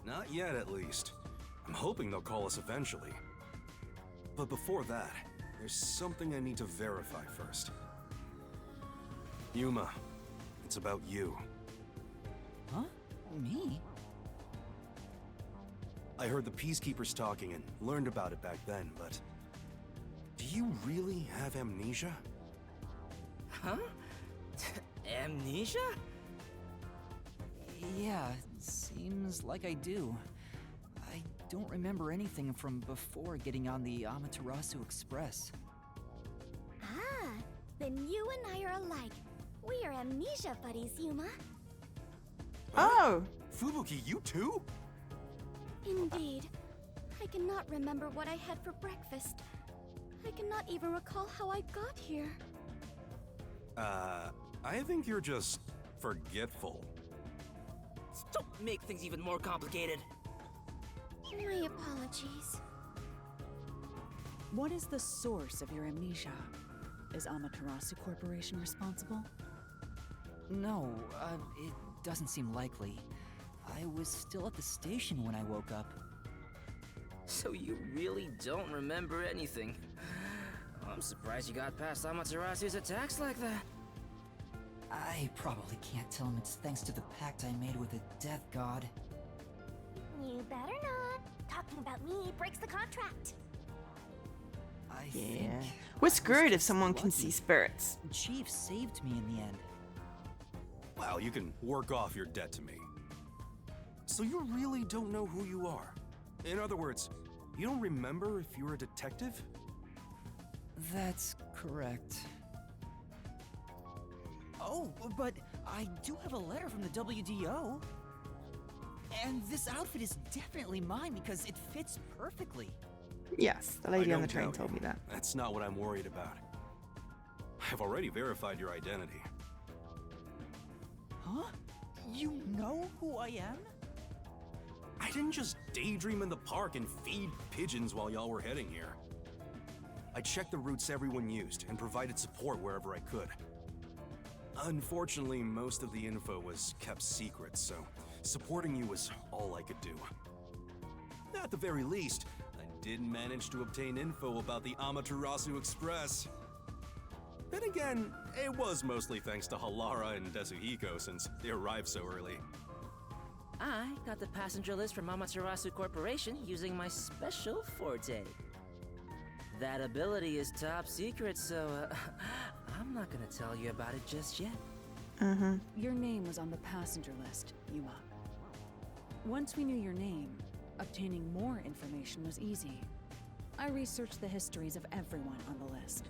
Speaker 2: Not yet, at least. I'm hoping they'll call us eventually. But before that, there's something I need to verify first. Yuma, it's about you.
Speaker 3: Huh? Me?
Speaker 2: I heard the Peacekeepers talking and learned about it back then, but... do you really have amnesia?
Speaker 5: Huh? Amnesia?
Speaker 3: Yeah, seems like I do. I don't remember anything from before getting on the Amaterasu Express.
Speaker 4: Ah, then you and I are alike. We are amnesia buddies, Yuma.
Speaker 1: Oh!
Speaker 2: Fubuki, you too?
Speaker 4: Indeed. I cannot remember what I had for breakfast. I cannot even recall how I got here.
Speaker 2: I think you're just forgetful.
Speaker 5: Don't make things even more complicated.
Speaker 4: My apologies.
Speaker 6: What is the source of your amnesia? Is Amaterasu Corporation responsible?
Speaker 3: No, it doesn't seem likely. I was still at the station when I woke up.
Speaker 5: So you really don't remember anything. I'm surprised you got past Amaterasu's attacks like that.
Speaker 3: I probably can't tell him it's thanks to the pact I made with the Death God.
Speaker 4: You better not. Talking about me breaks the contract.
Speaker 3: I
Speaker 1: Yeah.
Speaker 3: think
Speaker 1: We're
Speaker 3: I was
Speaker 1: screwed if
Speaker 3: just
Speaker 1: someone can
Speaker 3: lucky.
Speaker 1: see spirits.
Speaker 3: Chief saved me in the end.
Speaker 2: Well, you can work off your debt to me. So you really don't know who you are? In other words, you don't remember if you're a detective?
Speaker 3: That's correct. Oh, but I do have a letter from the WDO. And this outfit is definitely mine because it fits perfectly.
Speaker 1: Yes, the
Speaker 2: I
Speaker 1: lady on the
Speaker 2: don't
Speaker 1: train
Speaker 2: doubt
Speaker 1: told
Speaker 2: you.
Speaker 1: me that.
Speaker 2: That's not what I'm worried about. I've already verified your identity.
Speaker 3: Huh? You know who I am?
Speaker 2: I didn't just daydream in the park and feed pigeons while y'all were heading here. I checked the routes everyone used and provided support wherever I could. Unfortunately, most of the info was kept secret, so supporting you was all I could do. At the very least, I did manage to obtain info about the Amaterasu Express. Then again, it was mostly thanks to Halara and Desuhiko since they arrived so early.
Speaker 5: I got the passenger list from Amaterasu Corporation using my special forte. That ability is top secret, so I'm not gonna tell you about it just yet.
Speaker 6: Your name was on the passenger list, Yuma. Once we knew your name, obtaining more information was easy. I researched the histories of everyone on the list.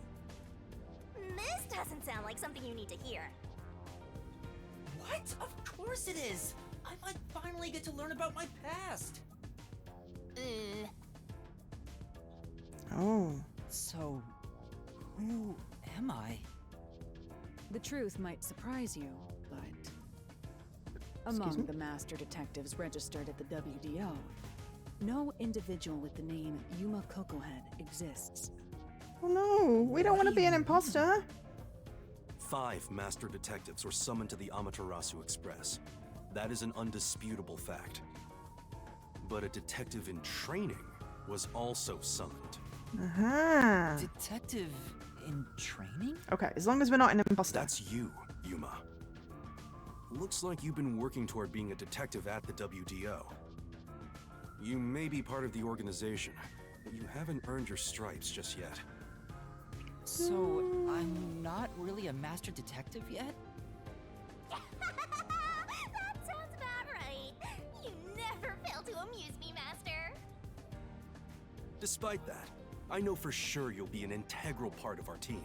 Speaker 4: This doesn't sound like something you need to hear.
Speaker 3: What? Of course it is! I might finally get to learn about my past!
Speaker 1: Oh.
Speaker 3: So, who am I?
Speaker 6: The truth might surprise you, but
Speaker 1: Excuse
Speaker 6: among
Speaker 1: me?
Speaker 6: the master detectives registered at the WDO, no individual with the name Yuma Kokohead exists.
Speaker 1: Oh no, we don't want to be an imposter.
Speaker 2: 5 master detectives were summoned to the Amaterasu Express. That is an undisputable fact. But a detective in training was also summoned.
Speaker 3: Detective in training?
Speaker 1: Okay, as long as we're not an imposter.
Speaker 2: That's you, Yuma. Looks like you've been working toward being a detective at the WDO. You may be part of the organization, but you haven't earned your stripes just yet.
Speaker 3: So, I'm not really a master detective yet?
Speaker 4: That sounds about right. You never fail to amuse me, Master.
Speaker 2: Despite that, I know for sure you'll be an integral part of our team.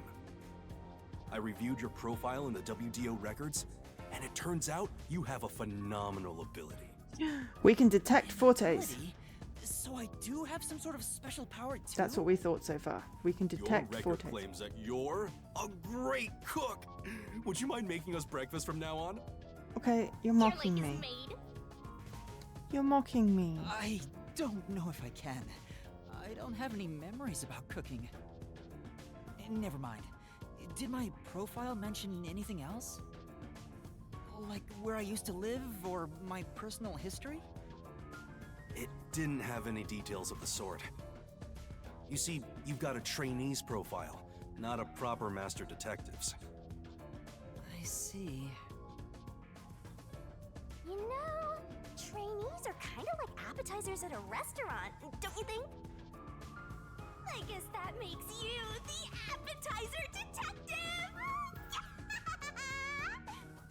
Speaker 2: I reviewed your profile in the WDO records, and it turns out you have a phenomenal ability.
Speaker 1: We can detect fortes.
Speaker 3: Ability? So I do have some sort of special power too?
Speaker 1: That's what we thought so far. We can
Speaker 2: Your
Speaker 1: detect
Speaker 2: record
Speaker 1: fortes.
Speaker 2: claims that you're a great cook. Would you mind making us breakfast from now on?
Speaker 1: Okay, you're
Speaker 4: Your
Speaker 1: mocking
Speaker 4: latest
Speaker 1: me.
Speaker 4: maid.
Speaker 1: You're mocking me.
Speaker 3: I don't know if I can. I don't have any memories about cooking. Never mind. Did my profile mention anything else? Like where I used to live or my personal history?
Speaker 2: It didn't have any details of the sort. You see, you've got a trainee's profile, not a proper master detective's.
Speaker 3: I see.
Speaker 4: You know, trainees are kind of like appetizers at a restaurant, don't you think? I guess that makes you the appetizer detective!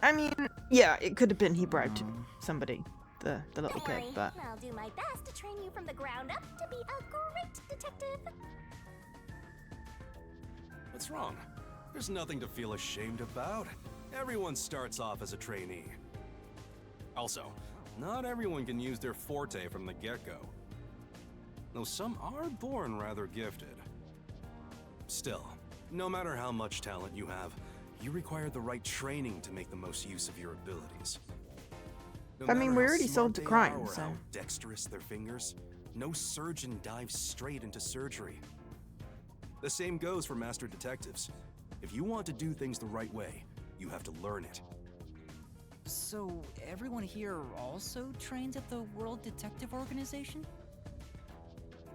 Speaker 1: I mean, yeah, it could have been he bribed somebody, the little
Speaker 4: Don't
Speaker 1: kid,
Speaker 4: worry,
Speaker 1: but
Speaker 4: I'll do my best to train you from the ground up to be a great detective.
Speaker 2: What's wrong? There's nothing to feel ashamed about. Everyone starts off as a trainee. Also, not everyone can use their forte from the get-go. Though some are born rather gifted. Still, no matter how much talent you have, you require the right training to make the most use of your abilities. No
Speaker 1: I mean,
Speaker 2: matter
Speaker 1: we
Speaker 2: how
Speaker 1: already
Speaker 2: smart
Speaker 1: solved the
Speaker 2: they
Speaker 1: crime,
Speaker 2: are or
Speaker 1: so-
Speaker 2: how dexterous their fingers, no surgeon dives straight into surgery. The same goes for master detectives. If you want to do things the right way, you have to learn it.
Speaker 3: So everyone here also trains at the World Detective Organization?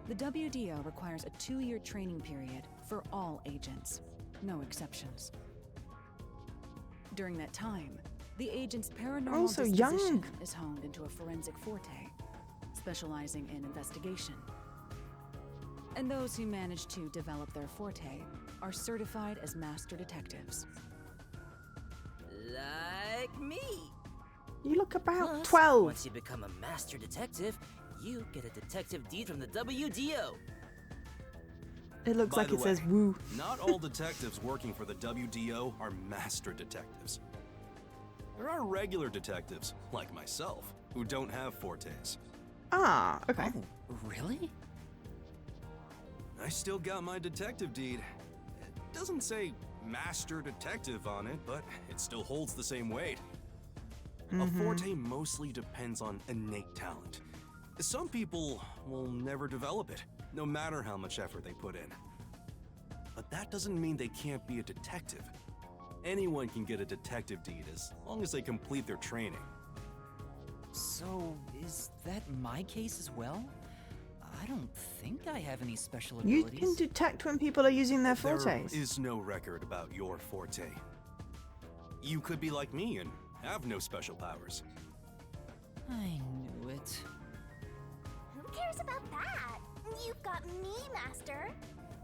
Speaker 6: The WDO requires a 2-year training period for all agents, no exceptions. During that time, the agent's paranormal
Speaker 1: Also
Speaker 6: disposition
Speaker 1: young.
Speaker 6: is honed into a forensic forte, specializing in investigation. And those who manage to develop their forte are certified as master detectives.
Speaker 5: Like me.
Speaker 1: you look about
Speaker 5: Plus,
Speaker 1: 12.
Speaker 5: Once you become a master detective, you get a detective deed from the WDO.
Speaker 1: It looks
Speaker 2: By
Speaker 1: like
Speaker 2: the
Speaker 1: it says
Speaker 2: way,
Speaker 1: woo.
Speaker 2: Not all detectives working for the WDO are master detectives. There are regular detectives, like myself, who don't have fortes.
Speaker 1: Ah, okay.
Speaker 3: Oh, really?
Speaker 2: I still got my detective deed. It doesn't say master detective on it, but it still holds the same weight. A forte mostly depends on innate talent. Some people will never develop it, no matter how much effort they put in. But that doesn't mean they can't be a detective. Anyone can get a detective deed as long as they complete their training.
Speaker 3: So, is that my case as well? I don't think I have any special
Speaker 1: You
Speaker 3: abilities.
Speaker 1: can detect when people are using their
Speaker 2: There
Speaker 1: fortes.
Speaker 2: is no record about your forte. You could be like me and have no special powers.
Speaker 3: I knew it.
Speaker 4: Who cares about that? You've got me, Master.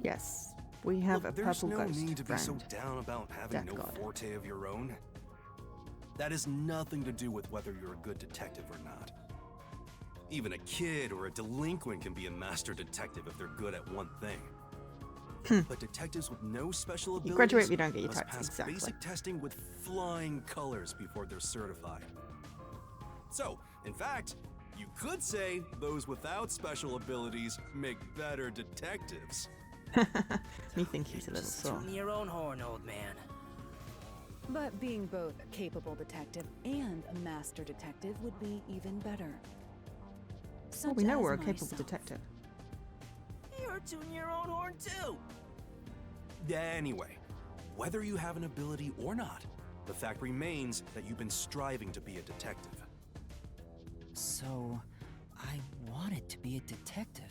Speaker 1: Yes, we have
Speaker 2: Look,
Speaker 1: a
Speaker 2: there's
Speaker 1: purple
Speaker 2: no
Speaker 1: ghost
Speaker 2: need to be so
Speaker 1: friend.
Speaker 2: down about having
Speaker 1: Death
Speaker 2: no
Speaker 1: God.
Speaker 2: forte of your own. That has nothing to do with whether you're a good detective or not. Even a kid or a delinquent can be a master detective if they're good at one thing. But detectives with no special abilities
Speaker 1: You graduate if you don't get your
Speaker 2: must
Speaker 1: types,
Speaker 2: pass
Speaker 1: exactly.
Speaker 2: basic testing with flying colors before they're certified. So, in fact, you could say those without special abilities make better detectives.
Speaker 1: Me think he's a little
Speaker 5: Just
Speaker 1: sore.
Speaker 5: tune your own horn, old man.
Speaker 6: But being both a capable detective and a master detective would be even better.
Speaker 1: Well, we
Speaker 6: Such
Speaker 1: know
Speaker 6: as
Speaker 1: we're a capable
Speaker 6: myself.
Speaker 1: detective.
Speaker 5: You're tuning your own horn too.
Speaker 2: Anyway, whether you have an ability or not, the fact remains that you've been striving to be a detective.
Speaker 3: So, I wanted to be a detective.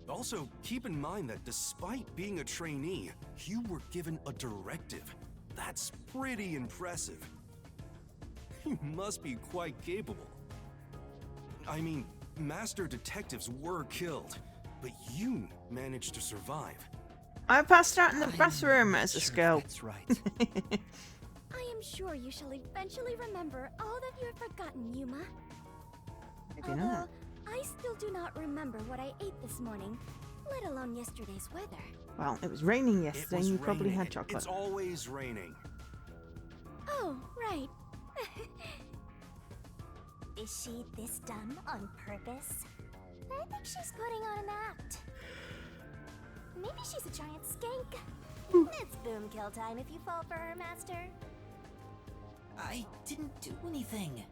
Speaker 2: Also, keep in mind that despite being a trainee, you were given a directive. That's pretty impressive. You must be quite capable. I mean, master detectives were killed, but you managed to survive.
Speaker 1: I passed out in the
Speaker 3: I'm
Speaker 1: bathroom
Speaker 3: not
Speaker 1: as a
Speaker 3: sure if
Speaker 1: skill.
Speaker 3: That's right.
Speaker 4: I am sure you shall eventually remember all that you have forgotten, Yuma.
Speaker 1: Maybe
Speaker 4: Although,
Speaker 1: not.
Speaker 4: I still do not remember what I ate this morning, let alone yesterday's weather.
Speaker 1: Well, it was raining
Speaker 2: It
Speaker 1: yesterday
Speaker 2: was
Speaker 1: and you probably
Speaker 2: raining.
Speaker 1: had chocolate.
Speaker 2: It's always raining.
Speaker 4: Oh, right. Is she this dumb on purpose? I think she's putting on an act. Maybe she's a giant skank. It's boom kill time if you fall for her, Master.
Speaker 3: I didn't do anything.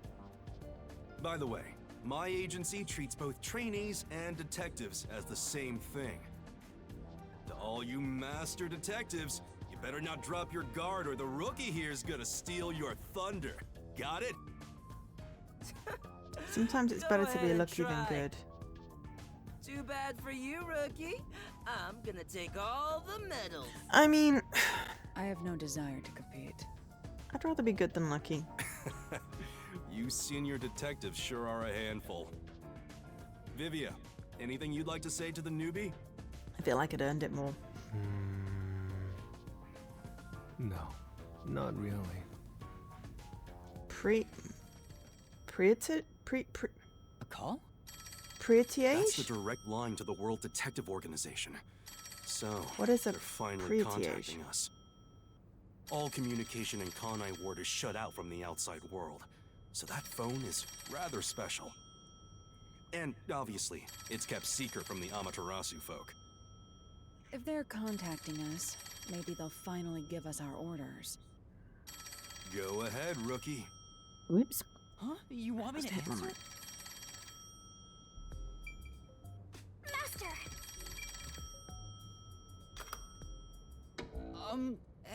Speaker 2: By the way, my agency treats both trainees and detectives as the same thing. To all you master detectives, you better not drop your guard or the rookie here's gonna steal your thunder. Got it?
Speaker 1: Sometimes it's
Speaker 5: Go
Speaker 1: better to be
Speaker 5: ahead and
Speaker 1: lucky than
Speaker 5: try.
Speaker 1: good.
Speaker 5: Too bad for you, rookie. I'm gonna take all the medals.
Speaker 1: I mean,
Speaker 6: I have no desire to compete.
Speaker 1: I'd rather be good than lucky.
Speaker 2: You senior detectives sure are a handful. Vivia, anything you'd like to say to the newbie?
Speaker 1: I feel like I'd earned it more.
Speaker 7: No, not really.
Speaker 3: A call?
Speaker 2: That's the
Speaker 1: Preatiage?
Speaker 2: direct line to the World Detective Organization. So,
Speaker 1: What is a
Speaker 2: they're finally
Speaker 1: preatiage?
Speaker 2: contacting us. All communication in Kanai Ward is shut out from the outside world, so that phone is rather special. And obviously, it's kept secret from the Amaterasu folk.
Speaker 6: If they're contacting us, maybe they'll finally give us our orders.
Speaker 2: Go ahead, rookie.
Speaker 1: Whoops.
Speaker 3: Huh? You want me to
Speaker 1: Just hit
Speaker 3: answer?
Speaker 1: one.
Speaker 4: Master!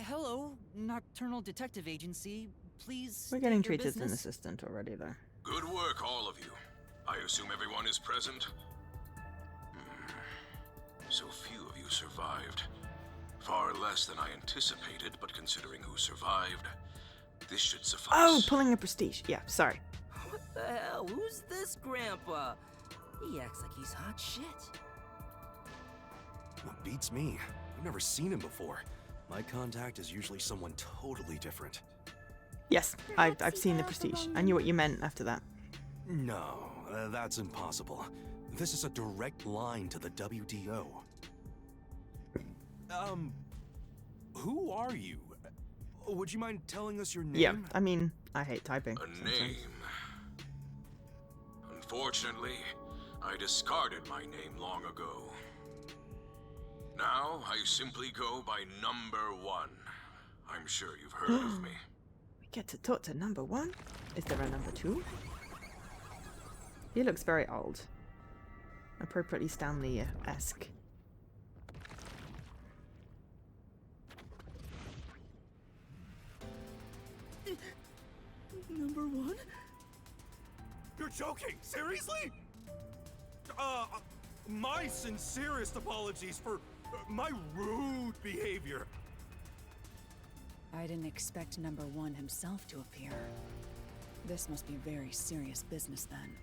Speaker 3: Hello, Nocturnal Detective Agency. Please.
Speaker 1: We're getting
Speaker 3: state your
Speaker 1: treated as an
Speaker 3: business.
Speaker 1: assistant already, though.
Speaker 8: Good work, all of you. I assume everyone is present? So few of you survived. Far less than I anticipated, but considering who survived, this should suffice.
Speaker 1: Oh, pulling a prestige. Yeah, sorry.
Speaker 5: What the hell? Who's this grandpa? He acts like he's hot shit.
Speaker 2: What beats me? I've never seen him before. My contact is usually someone totally different.
Speaker 1: Yes,
Speaker 4: Perhaps
Speaker 1: I've
Speaker 4: he
Speaker 1: seen the
Speaker 4: dialed the
Speaker 1: prestige.
Speaker 4: wrong
Speaker 1: I knew what you meant after that.
Speaker 2: No, that's impossible. This is a direct line to the WDO. Who are you? Would you mind telling us your name?
Speaker 1: Yeah, I mean, I hate typing.
Speaker 8: A
Speaker 1: sometimes.
Speaker 8: name. Unfortunately, I discarded my name long ago. Now, I simply go by number 1. I'm sure you've heard of me.
Speaker 1: We get to talk to number 1? Is there a number 2? He looks very old. Appropriately Stanley-esque.
Speaker 5: Number 1?
Speaker 2: You're joking? Seriously? My sincerest apologies for my rude behavior.
Speaker 6: I didn't expect number 1 himself to appear. This must be very serious business then.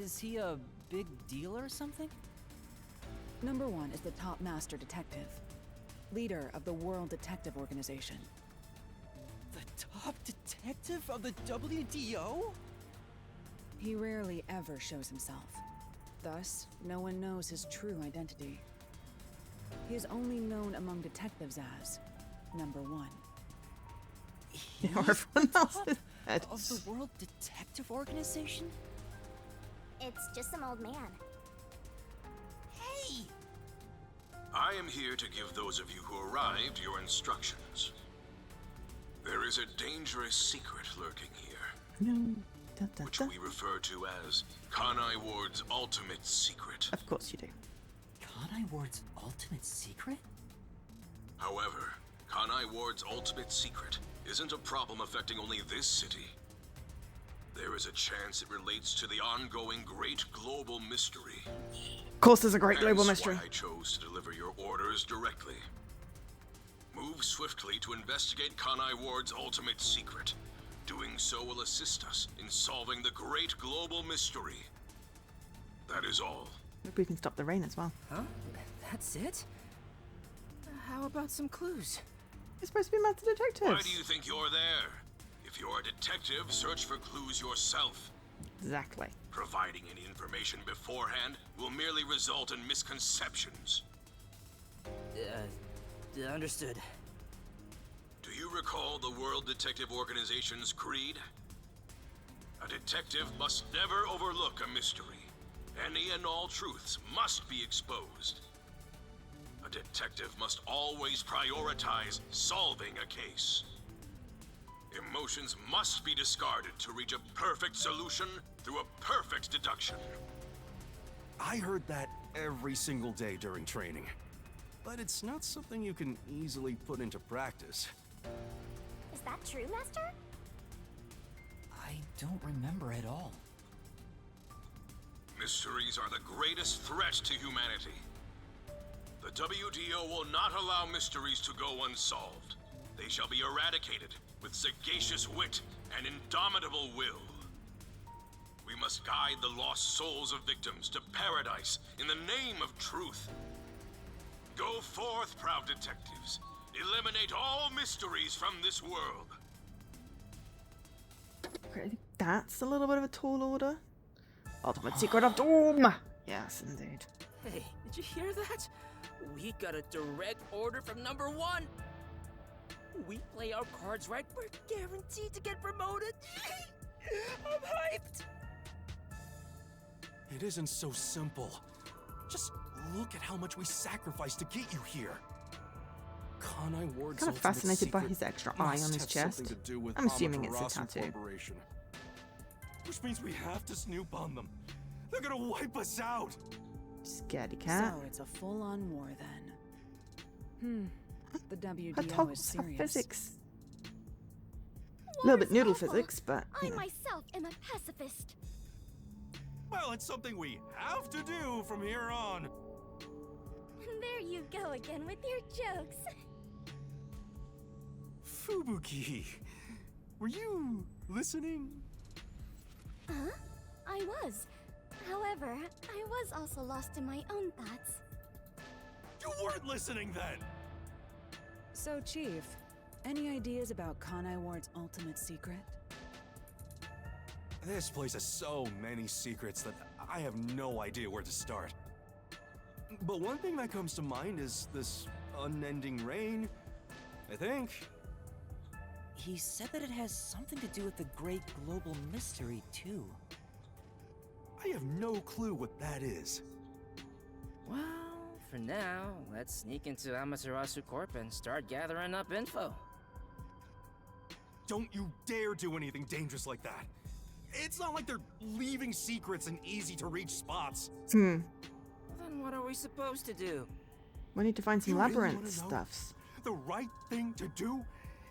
Speaker 3: Is he a big deal or something?
Speaker 6: Number 1 is the top master detective, leader of the World Detective Organization.
Speaker 3: The top detective of the WDO?
Speaker 6: He rarely ever shows himself. Thus, no one knows his true identity. He is only known among detectives as number 1.
Speaker 1: You know, everyone else is dead.
Speaker 3: Of the World Detective Organization?
Speaker 4: It's just some old man.
Speaker 3: Hey!
Speaker 8: I am here to give those of you who arrived your instructions. There is a dangerous secret lurking here,
Speaker 1: No. Da, da,
Speaker 8: which
Speaker 1: da.
Speaker 8: we refer to as Kanai Ward's ultimate secret.
Speaker 1: Of course you do.
Speaker 3: Kanai Ward's ultimate secret?
Speaker 8: However, Kanai Ward's ultimate secret isn't a problem affecting only this city. There is a chance it relates to the ongoing great global mystery.
Speaker 1: Of course there's a great global
Speaker 8: Hence
Speaker 1: mystery.
Speaker 8: why I chose to deliver your orders directly. Move swiftly to investigate Kanai Ward's ultimate secret. Doing so will assist us in solving the great global mystery. That is all.
Speaker 1: Maybe we can stop the rain as well.
Speaker 5: Huh? That's it? How about some clues?
Speaker 1: You're supposed to be master detectives.
Speaker 8: Why do you think you're there? If you're a detective, search for clues yourself.
Speaker 1: Exactly.
Speaker 8: Providing any information beforehand will merely result in misconceptions.
Speaker 5: Understood.
Speaker 8: Do you recall the World Detective Organization's creed? A detective must never overlook a mystery. Any and all truths must be exposed. A detective must always prioritize solving a case. Emotions must be discarded to reach a perfect solution through a perfect deduction.
Speaker 2: I heard that every single day during training. But it's not something you can easily put into practice.
Speaker 4: Is that true, Master?
Speaker 3: I don't remember at all.
Speaker 8: Mysteries are the greatest threat to humanity. The WDO will not allow mysteries to go unsolved. They shall be eradicated with sagacious wit and indomitable will. We must guide the lost souls of victims to paradise in the name of truth. Go forth, proud detectives. Eliminate all mysteries from this world.
Speaker 1: Okay, I think that's a little bit of a tall order. Ultimate secret of doom! Yes, indeed.
Speaker 5: Hey, did you hear that? We got a direct order from number 1. We play our cards right, we're guaranteed to get promoted. I'm hyped.
Speaker 2: It isn't so simple. Just look at how much we sacrificed to get you here. Kanai Ward's
Speaker 1: Kind of
Speaker 2: ultimate
Speaker 1: fascinated by
Speaker 2: secret
Speaker 1: his extra eye
Speaker 2: must
Speaker 1: on his
Speaker 2: have
Speaker 1: chest.
Speaker 2: something to do with
Speaker 1: I'm assuming it's a
Speaker 2: Amaterasu
Speaker 1: tattoo.
Speaker 2: Corporation. Which means we have to snoop on them. They're gonna wipe us out.
Speaker 1: Scaredy cat.
Speaker 6: So it's a full-on war then. The
Speaker 1: Her
Speaker 6: WDO is
Speaker 1: toggles have
Speaker 6: serious.
Speaker 1: physics. A little bit
Speaker 4: War's
Speaker 1: noodle
Speaker 4: awful.
Speaker 1: physics, but
Speaker 4: I
Speaker 1: you know.
Speaker 4: myself am a pacifist.
Speaker 2: Well, it's something we have to do from here on.
Speaker 4: There you go again with your jokes.
Speaker 2: Fubuki, were you listening?
Speaker 4: Huh? I was. However, I was also lost in my own thoughts.
Speaker 2: You weren't listening then!
Speaker 6: So, Chief, any ideas about Kanai Ward's ultimate secret?
Speaker 2: This place has so many secrets that I have no idea where to start. But one thing that comes to mind is this unending rain, I think.
Speaker 3: He said that it has something to do with the great global mystery, too.
Speaker 2: I have no clue what that is.
Speaker 5: Well, for now, let's sneak into Amaterasu Corp and start gathering up info.
Speaker 2: Don't you dare do anything dangerous like that. It's not like they're leaving secrets in easy-to-reach spots.
Speaker 5: Then what are we supposed to do?
Speaker 1: We need to find some
Speaker 2: You really
Speaker 1: labyrinth
Speaker 2: wanna know?
Speaker 1: stuffs.
Speaker 2: The right thing to do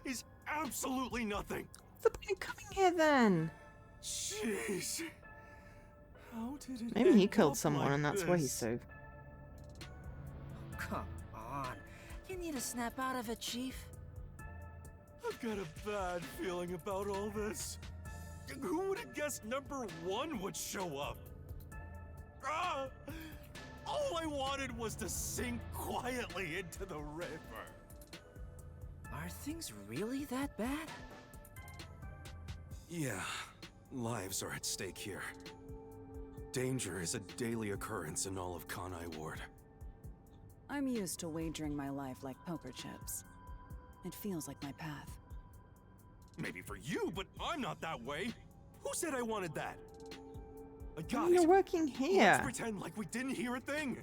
Speaker 2: is absolutely nothing.
Speaker 1: What's the point of coming here then?
Speaker 2: Jeez. How did it
Speaker 1: Maybe he
Speaker 2: end
Speaker 1: killed
Speaker 2: up
Speaker 1: someone
Speaker 2: like
Speaker 1: and that's why he's
Speaker 2: this?
Speaker 1: so...
Speaker 5: Come on. You need to snap out of it, Chief.
Speaker 2: I've got a bad feeling about all this. Who would have guessed number 1 would show up? Ah! All I wanted was to sink quietly into the river.
Speaker 5: Are things really that bad?
Speaker 2: Yeah, lives are at stake here. Danger is a daily occurrence in all of Kanai Ward.
Speaker 6: I'm used to wagering my life like poker chips. It feels like my path.
Speaker 2: Maybe for you, but I'm not that way. Who said I wanted that? I
Speaker 1: Oh,
Speaker 2: got
Speaker 1: you're
Speaker 2: it.
Speaker 1: working
Speaker 2: Let's
Speaker 1: here.
Speaker 2: pretend like we didn't hear a thing.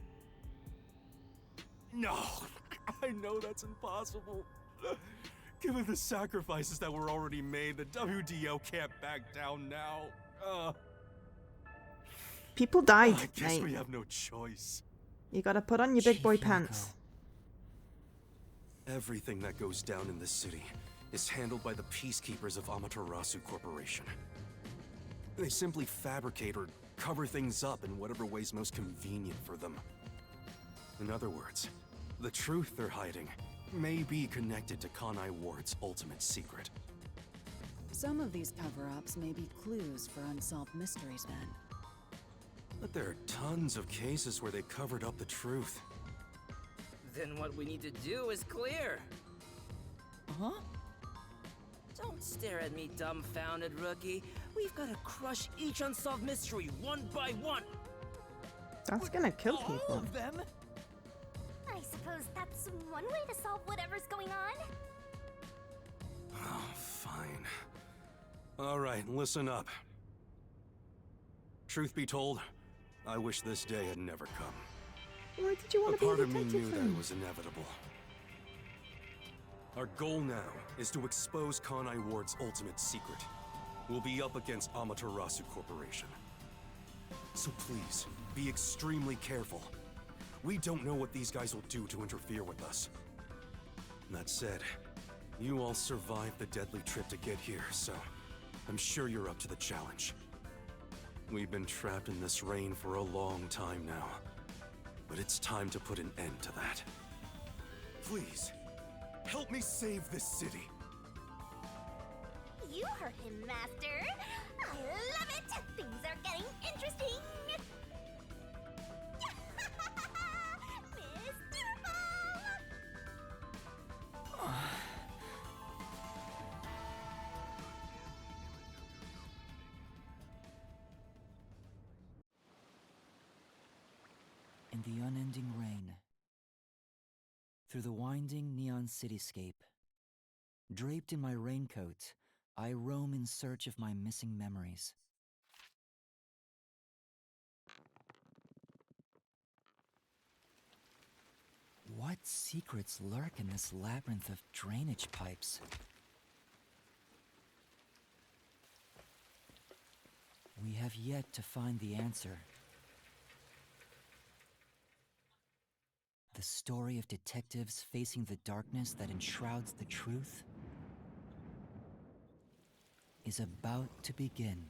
Speaker 2: No, I know that's impossible. Given the sacrifices that were already made, the WDO can't back down now.
Speaker 1: People died,
Speaker 2: I guess
Speaker 1: mate.
Speaker 2: we have no choice.
Speaker 1: You gotta put on your big
Speaker 3: Chief
Speaker 1: boy
Speaker 3: Yako.
Speaker 1: pants.
Speaker 2: Everything that goes down in this city is handled by the peacekeepers of Amaterasu Corporation. They simply fabricate or cover things up in whatever way's most convenient for them. In other words, the truth they're hiding may be connected to Kanai Ward's ultimate secret.
Speaker 6: Some of these cover-ups may be clues for unsolved mysteries, then.
Speaker 2: But there are tons of cases where they covered up the truth.
Speaker 5: Then what we need to do is clear.
Speaker 3: Huh?
Speaker 5: Don't stare at me, dumbfounded rookie. We've got to crush each unsolved mystery one by one.
Speaker 1: That's gonna kill
Speaker 3: All
Speaker 1: people.
Speaker 3: of them?
Speaker 4: I suppose that's one way to solve whatever's going on.
Speaker 2: Oh, fine. All right, listen up. Truth be told, I wish this day had never come.
Speaker 1: Why did you
Speaker 2: A
Speaker 1: want to be a
Speaker 2: part of me
Speaker 1: detective
Speaker 2: knew that
Speaker 1: then?
Speaker 2: it was inevitable. Our goal now is to expose Kanai Ward's ultimate secret. We'll be up against Amaterasu Corporation. So please, be extremely careful. We don't know what these guys will do to interfere with us. That said, you all survived the deadly trip to get here, so I'm sure you're up to the challenge. We've been trapped in this rain for a long time now, but it's time to put an end to that. Please, help me save this city.
Speaker 4: You heard him, Master. I love it. Things are getting interesting. Mr. Ball!
Speaker 3: In the unending rain, through the winding neon cityscape, draped in my raincoat, I roam in search of my missing memories. What secrets lurk in this labyrinth of drainage pipes? We have yet to find the answer. The story of detectives facing the darkness that enshrouds the truth is about to begin.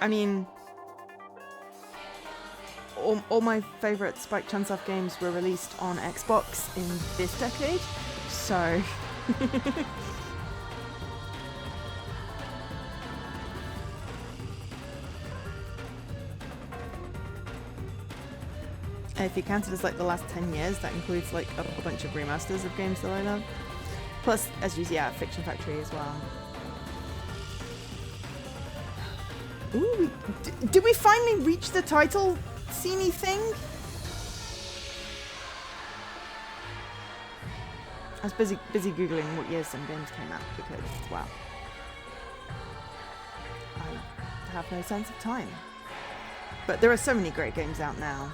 Speaker 1: I mean, all my favorite Spike Chunsoft games were released on Xbox in this decade, so If you count it as like the last 10 years, that includes like a whole bunch of remasters of games that I love. Plus, as you see, yeah, Fiction Factory as well. Ooh, did we finally reach the title sceney thing? I was busy googling what years some games came out because, wow, I have no sense of time. But there are so many great games out now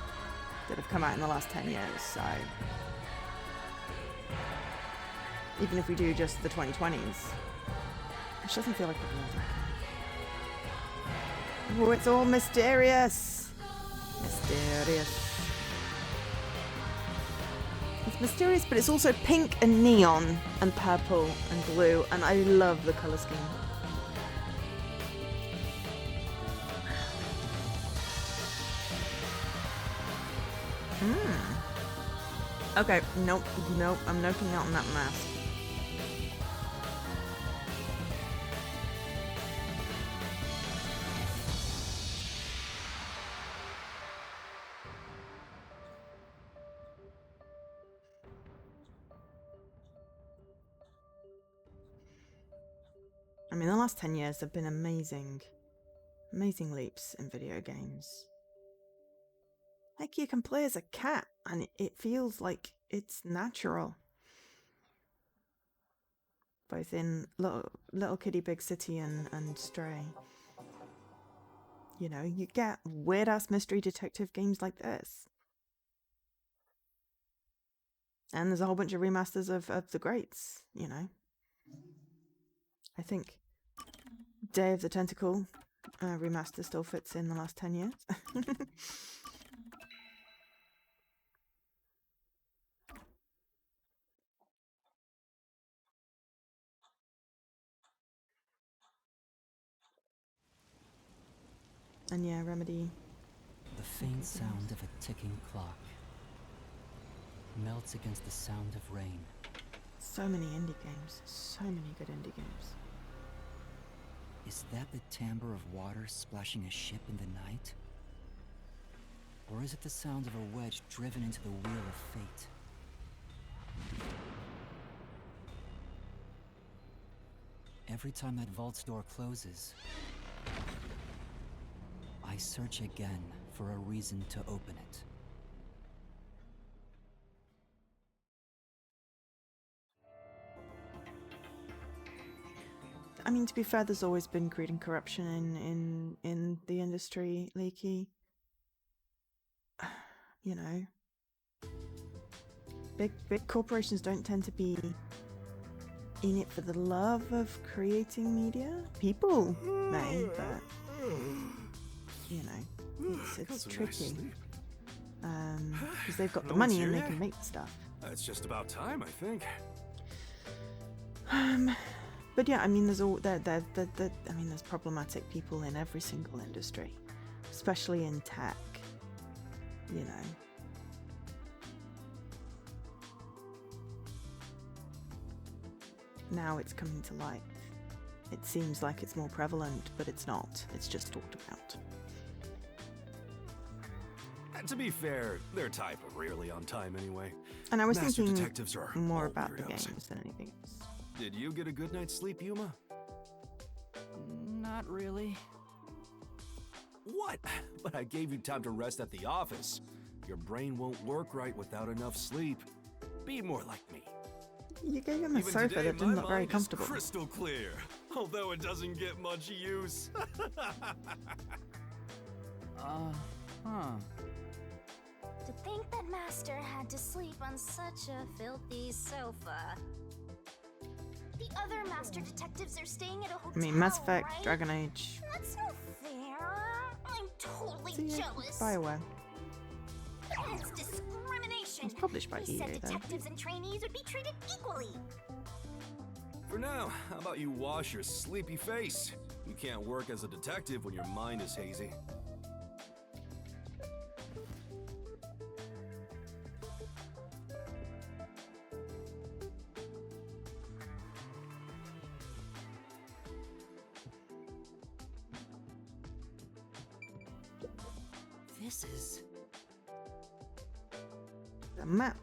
Speaker 1: that have come out in the last 10 years, so even if we do just the 2020s, which doesn't feel like a real decade. Oh, it's all mysterious. Mysterious. It's mysterious, but it's also pink and neon and purple and blue, and I love the colour scheme. Okay, nope, I'm noting out on that mask. I mean, the last 10 years have been amazing. Amazing leaps in video games. Heck, you can play as a cat, and it feels like it's natural. Both in Little Kitty Big City and Stray. You know, you get weird-ass mystery detective games like this. And there's a whole bunch of remasters of the greats, you know. I think Day of the Tentacle remaster still fits in the last 10 years. And yeah, Remedy.
Speaker 3: The faint sound of a ticking clock melts against the sound of rain.
Speaker 1: So many indie games. So many good indie games.
Speaker 3: Is that the timbre of water splashing a ship in the night? Or is it the sound of a wedge driven into the wheel of fate? Every time that vault's door closes, I search again for a reason to open it.
Speaker 1: I mean, to be fair, there's always been greed and corruption in the industry, Leaky. You know, big corporations don't tend to be in it for the love of creating media. People may, but you know, it's tricky. Because they've got the money and they can make stuff.
Speaker 2: It's just about time, I think.
Speaker 1: But yeah, I mean, there's there's problematic people in every single industry, especially in tech. You know. Now it's coming to light. It seems like it's more prevalent, but it's not. It's just talked about.
Speaker 2: And to be fair, their type are rarely on time anyway.
Speaker 1: And I was
Speaker 2: Master
Speaker 1: thinking
Speaker 2: detectives are
Speaker 1: more
Speaker 2: all
Speaker 1: about the
Speaker 2: weirdos.
Speaker 1: games than anything else.
Speaker 2: Did you get a good night's sleep, Yuma?
Speaker 5: Not really.
Speaker 2: What? But I gave you time to rest at the office. Your brain won't work right without enough sleep. Be more like me.
Speaker 1: You gave him a
Speaker 2: Even
Speaker 1: sofa
Speaker 2: today,
Speaker 1: that didn't
Speaker 2: my
Speaker 1: look very
Speaker 2: mind is
Speaker 1: comfortable.
Speaker 2: crystal clear, although it doesn't get much use.
Speaker 5: Huh.
Speaker 4: To think that Master had to sleep on such a filthy sofa. The other Master Detectives are staying at a hotel,
Speaker 1: I mean, Mass Effect,
Speaker 4: right?
Speaker 1: Dragon Age,
Speaker 4: That's not fair. I'm totally jealous.
Speaker 1: BioWare.
Speaker 4: That's discrimination.
Speaker 1: It's published by
Speaker 4: He
Speaker 1: EA,
Speaker 4: said
Speaker 1: though.
Speaker 4: detectives and trainees would be treated equally.
Speaker 2: For now, how about you wash your sleepy face? You can't work as a detective when your mind is hazy.
Speaker 3: This is
Speaker 1: A map.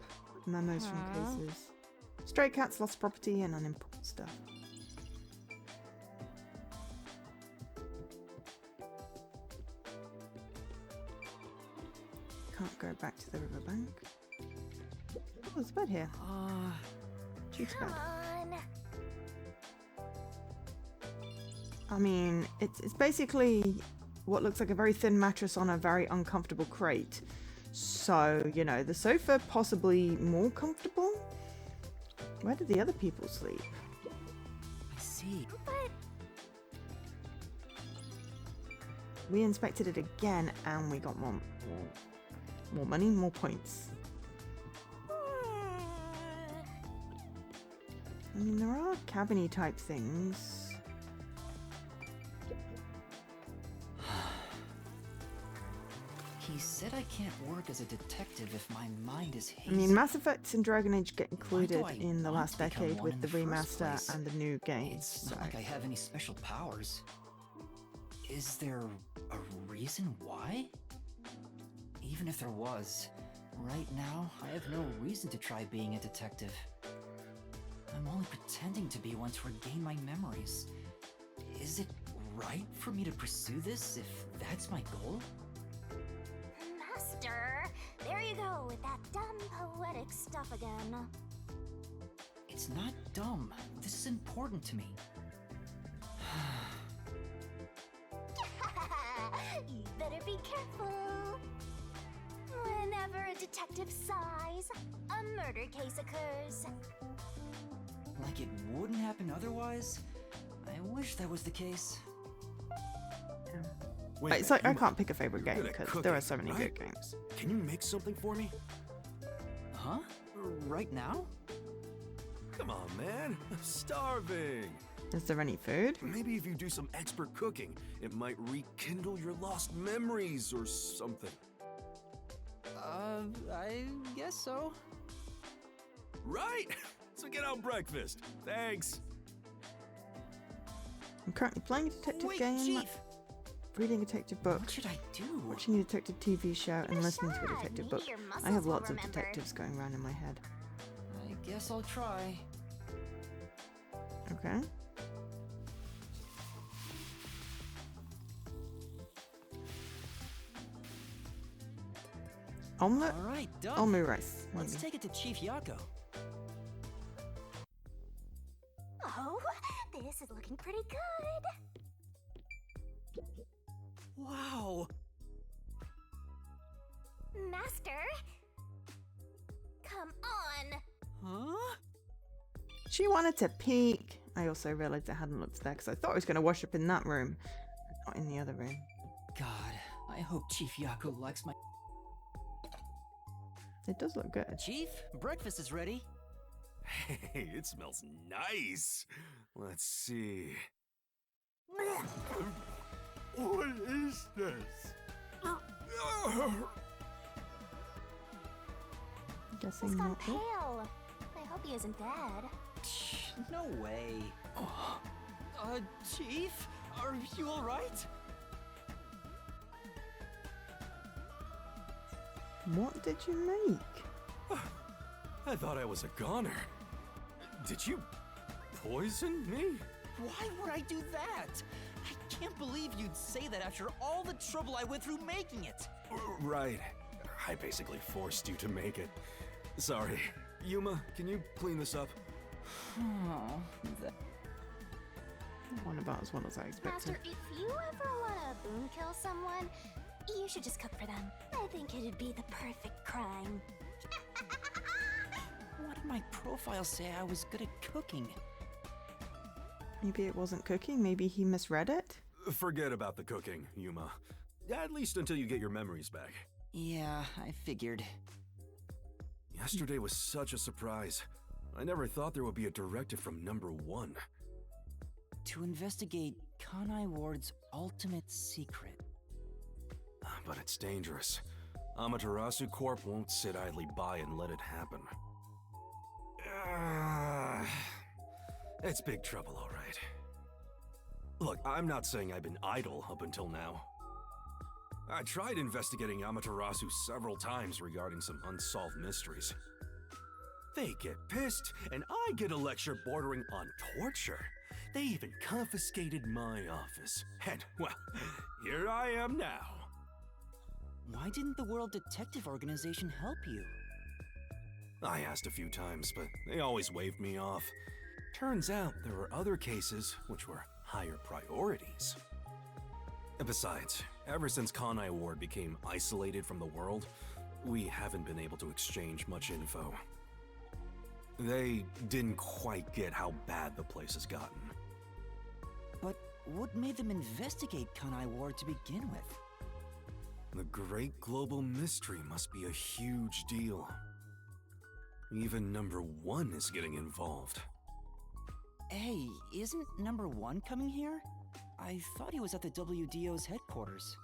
Speaker 1: Memos from cases. Stray cats, lost property, and unimportant stuff. Can't go back to the riverbank. Oh, there's a bed here. Chief's bed.
Speaker 4: Come on.
Speaker 1: I mean, it's basically what looks like a very thin mattress on a very uncomfortable crate. So, you know, the sofa possibly more comfortable? Where did the other people sleep?
Speaker 3: I see.
Speaker 4: But
Speaker 1: We inspected it again and we got more money, more points. I mean, there are cabiny type things.
Speaker 3: He said I can't work as a detective if my mind is
Speaker 1: I
Speaker 3: hazy.
Speaker 1: mean, Mass Effect and Dragon Age get included
Speaker 3: I
Speaker 1: in the
Speaker 3: want
Speaker 1: last
Speaker 3: to become
Speaker 1: decade
Speaker 3: one
Speaker 1: with
Speaker 3: in
Speaker 1: the
Speaker 3: the first
Speaker 1: remaster
Speaker 3: place?
Speaker 1: and the new games.
Speaker 3: It's
Speaker 1: So.
Speaker 3: not like I have any special powers. Is there a reason why? Even if there was, right now I have no reason to try being a detective. I'm only pretending to be one to regain my memories. Is it right for me to pursue this if that's my goal?
Speaker 4: Master, there you go with that dumb poetic stuff again.
Speaker 3: It's not dumb. This is important to me.
Speaker 4: You better be careful. Whenever a detective sighs, a murder case occurs.
Speaker 3: Like it wouldn't happen otherwise? I wish that was the case.
Speaker 2: Wait,
Speaker 1: It's like I
Speaker 2: Yuma,
Speaker 1: can't pick a favorite
Speaker 2: you're
Speaker 1: game
Speaker 2: good at
Speaker 1: because there are
Speaker 2: cooking,
Speaker 1: so many
Speaker 2: right?
Speaker 1: good games.
Speaker 2: Can you make something for me?
Speaker 3: Huh? Right now?
Speaker 2: Come on, man. I'm starving.
Speaker 1: Is there any food?
Speaker 2: Maybe if you do some expert cooking, it might rekindle your lost memories or something.
Speaker 3: I guess so.
Speaker 2: Right? So get out breakfast. Thanks.
Speaker 1: I'm currently playing a detective
Speaker 3: Wait,
Speaker 1: game,
Speaker 3: Chief!
Speaker 1: reading a detective book,
Speaker 3: What should I do?
Speaker 1: watching a detective TV show, and listening to a
Speaker 4: shot.
Speaker 1: detective
Speaker 4: Maybe
Speaker 1: book.
Speaker 4: your
Speaker 1: I
Speaker 4: muscles
Speaker 1: have
Speaker 4: will
Speaker 1: lots of
Speaker 4: remember.
Speaker 1: detectives going around in my head.
Speaker 3: I guess I'll try.
Speaker 1: Okay. Omelette?
Speaker 3: All right, done.
Speaker 1: Omu rice.
Speaker 3: Let's
Speaker 1: maybe.
Speaker 3: take it to Chief Yako.
Speaker 4: Oh, this is looking pretty good.
Speaker 3: Wow!
Speaker 4: Master, come on.
Speaker 3: Huh?
Speaker 1: She wanted to peek. I also realized I hadn't looked there because I thought I was going to wash up in that room, not in the other room.
Speaker 3: God, I hope Chief Yako likes my...
Speaker 1: It does look good.
Speaker 3: Chief, breakfast is ready.
Speaker 2: Hey, it smells nice. Let's see. What is this?
Speaker 1: Guessing
Speaker 4: He's gone
Speaker 1: not good.
Speaker 4: pale. I hope he isn't dead.
Speaker 3: No way. Chief? Are you alright?
Speaker 1: What did you make?
Speaker 2: I thought I was a goner. Did you poison me?
Speaker 3: Why would I do that? I can't believe you'd say that after all the trouble I went through making it.
Speaker 2: Right. I basically forced you to make it. Sorry. Yuma, can you clean this up?
Speaker 3: Oh, that...
Speaker 1: One about as well as I expected.
Speaker 4: Master, if you ever want to boom kill someone, you should just cook for them. I think it'd be the perfect crime.
Speaker 3: What did my profile say I was good at cooking?
Speaker 1: Maybe it wasn't cooking. Maybe he misread it.
Speaker 2: Forget about the cooking, Yuma. At least until you get your memories back.
Speaker 3: Yeah, I figured.
Speaker 2: Yesterday was such a surprise. I never thought there would be a directive from number 1.
Speaker 3: To investigate Kanai Ward's ultimate secret.
Speaker 2: But it's dangerous. Amaterasu Corp won't sit idly by and let it happen. It's big trouble, all right. Look, I'm not saying I've been idle up until now. I tried investigating Amaterasu several times regarding some unsolved mysteries. They get pissed, and I get a lecture bordering on torture. They even confiscated my office. And, well, here I am now.
Speaker 3: Why didn't the World Detective Organization help you?
Speaker 2: I asked a few times, but they always waved me off. Turns out there were other cases which were higher priorities. And besides, ever since Kanai Ward became isolated from the world, we haven't been able to exchange much info. They didn't quite get how bad the place has gotten.
Speaker 3: But what made them investigate Kanai Ward to begin with?
Speaker 2: The great global mystery must be a huge deal. Even number 1 is getting involved.
Speaker 3: Hey, isn't number 1 coming here? I thought he was at the WDO's headquarters.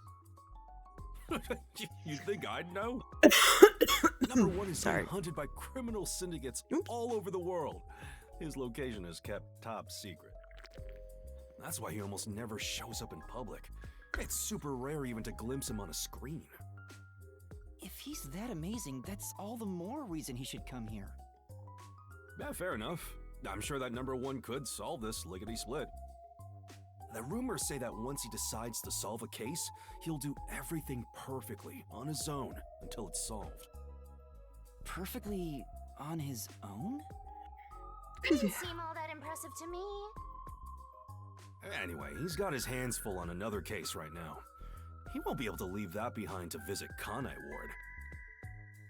Speaker 2: You think I'd know? Number 1 is being hunted by criminal syndicates all over the world. His location is kept top secret. That's why he almost never shows up in public. It's super rare even to glimpse him on a screen.
Speaker 3: If he's that amazing, that's all the more reason he should come here.
Speaker 2: Yeah, fair enough. I'm sure that number 1 could solve this lickety-split. The rumors say that once he decides to solve a case, he'll do everything perfectly on his own until it's solved.
Speaker 3: Perfectly on his own?
Speaker 4: Didn't seem all that impressive to me.
Speaker 2: Anyway, he's got his hands full on another case right now. He won't be able to leave that behind to visit Kanai Ward.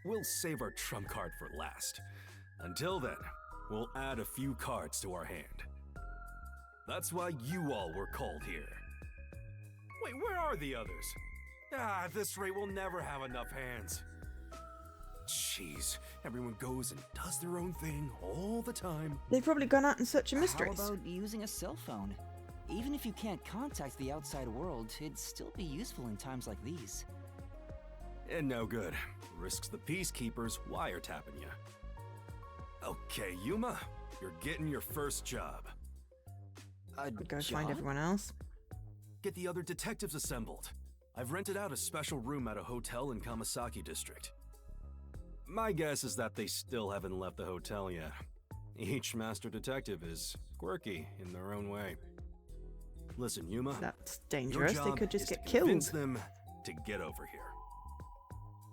Speaker 2: We'll save our trump card for last. Until then, we'll add a few cards to our hand. That's why you all were called here. Wait, where are the others? At this rate, we'll never have enough hands. Jeez, everyone goes and does their own thing all the time.
Speaker 1: They've probably gone out in search of mysteries.
Speaker 3: How about using a cell phone? Even if you can't contact the outside world, it'd still be useful in times like these.
Speaker 2: And no good. Risks the peacekeepers wiretapping you. Okay, Yuma, you're getting your first job.
Speaker 1: Go find everyone else.
Speaker 2: Get the other detectives assembled. I've rented out a special room at a hotel in Kamasaki district. My guess is that they still haven't left the hotel yet. Each master detective is quirky in their own way. Listen, Yuma.
Speaker 1: That's dangerous.
Speaker 2: Your
Speaker 1: They
Speaker 2: job
Speaker 1: could just
Speaker 2: is
Speaker 1: get
Speaker 2: to
Speaker 1: killed.
Speaker 2: convince them to get over here.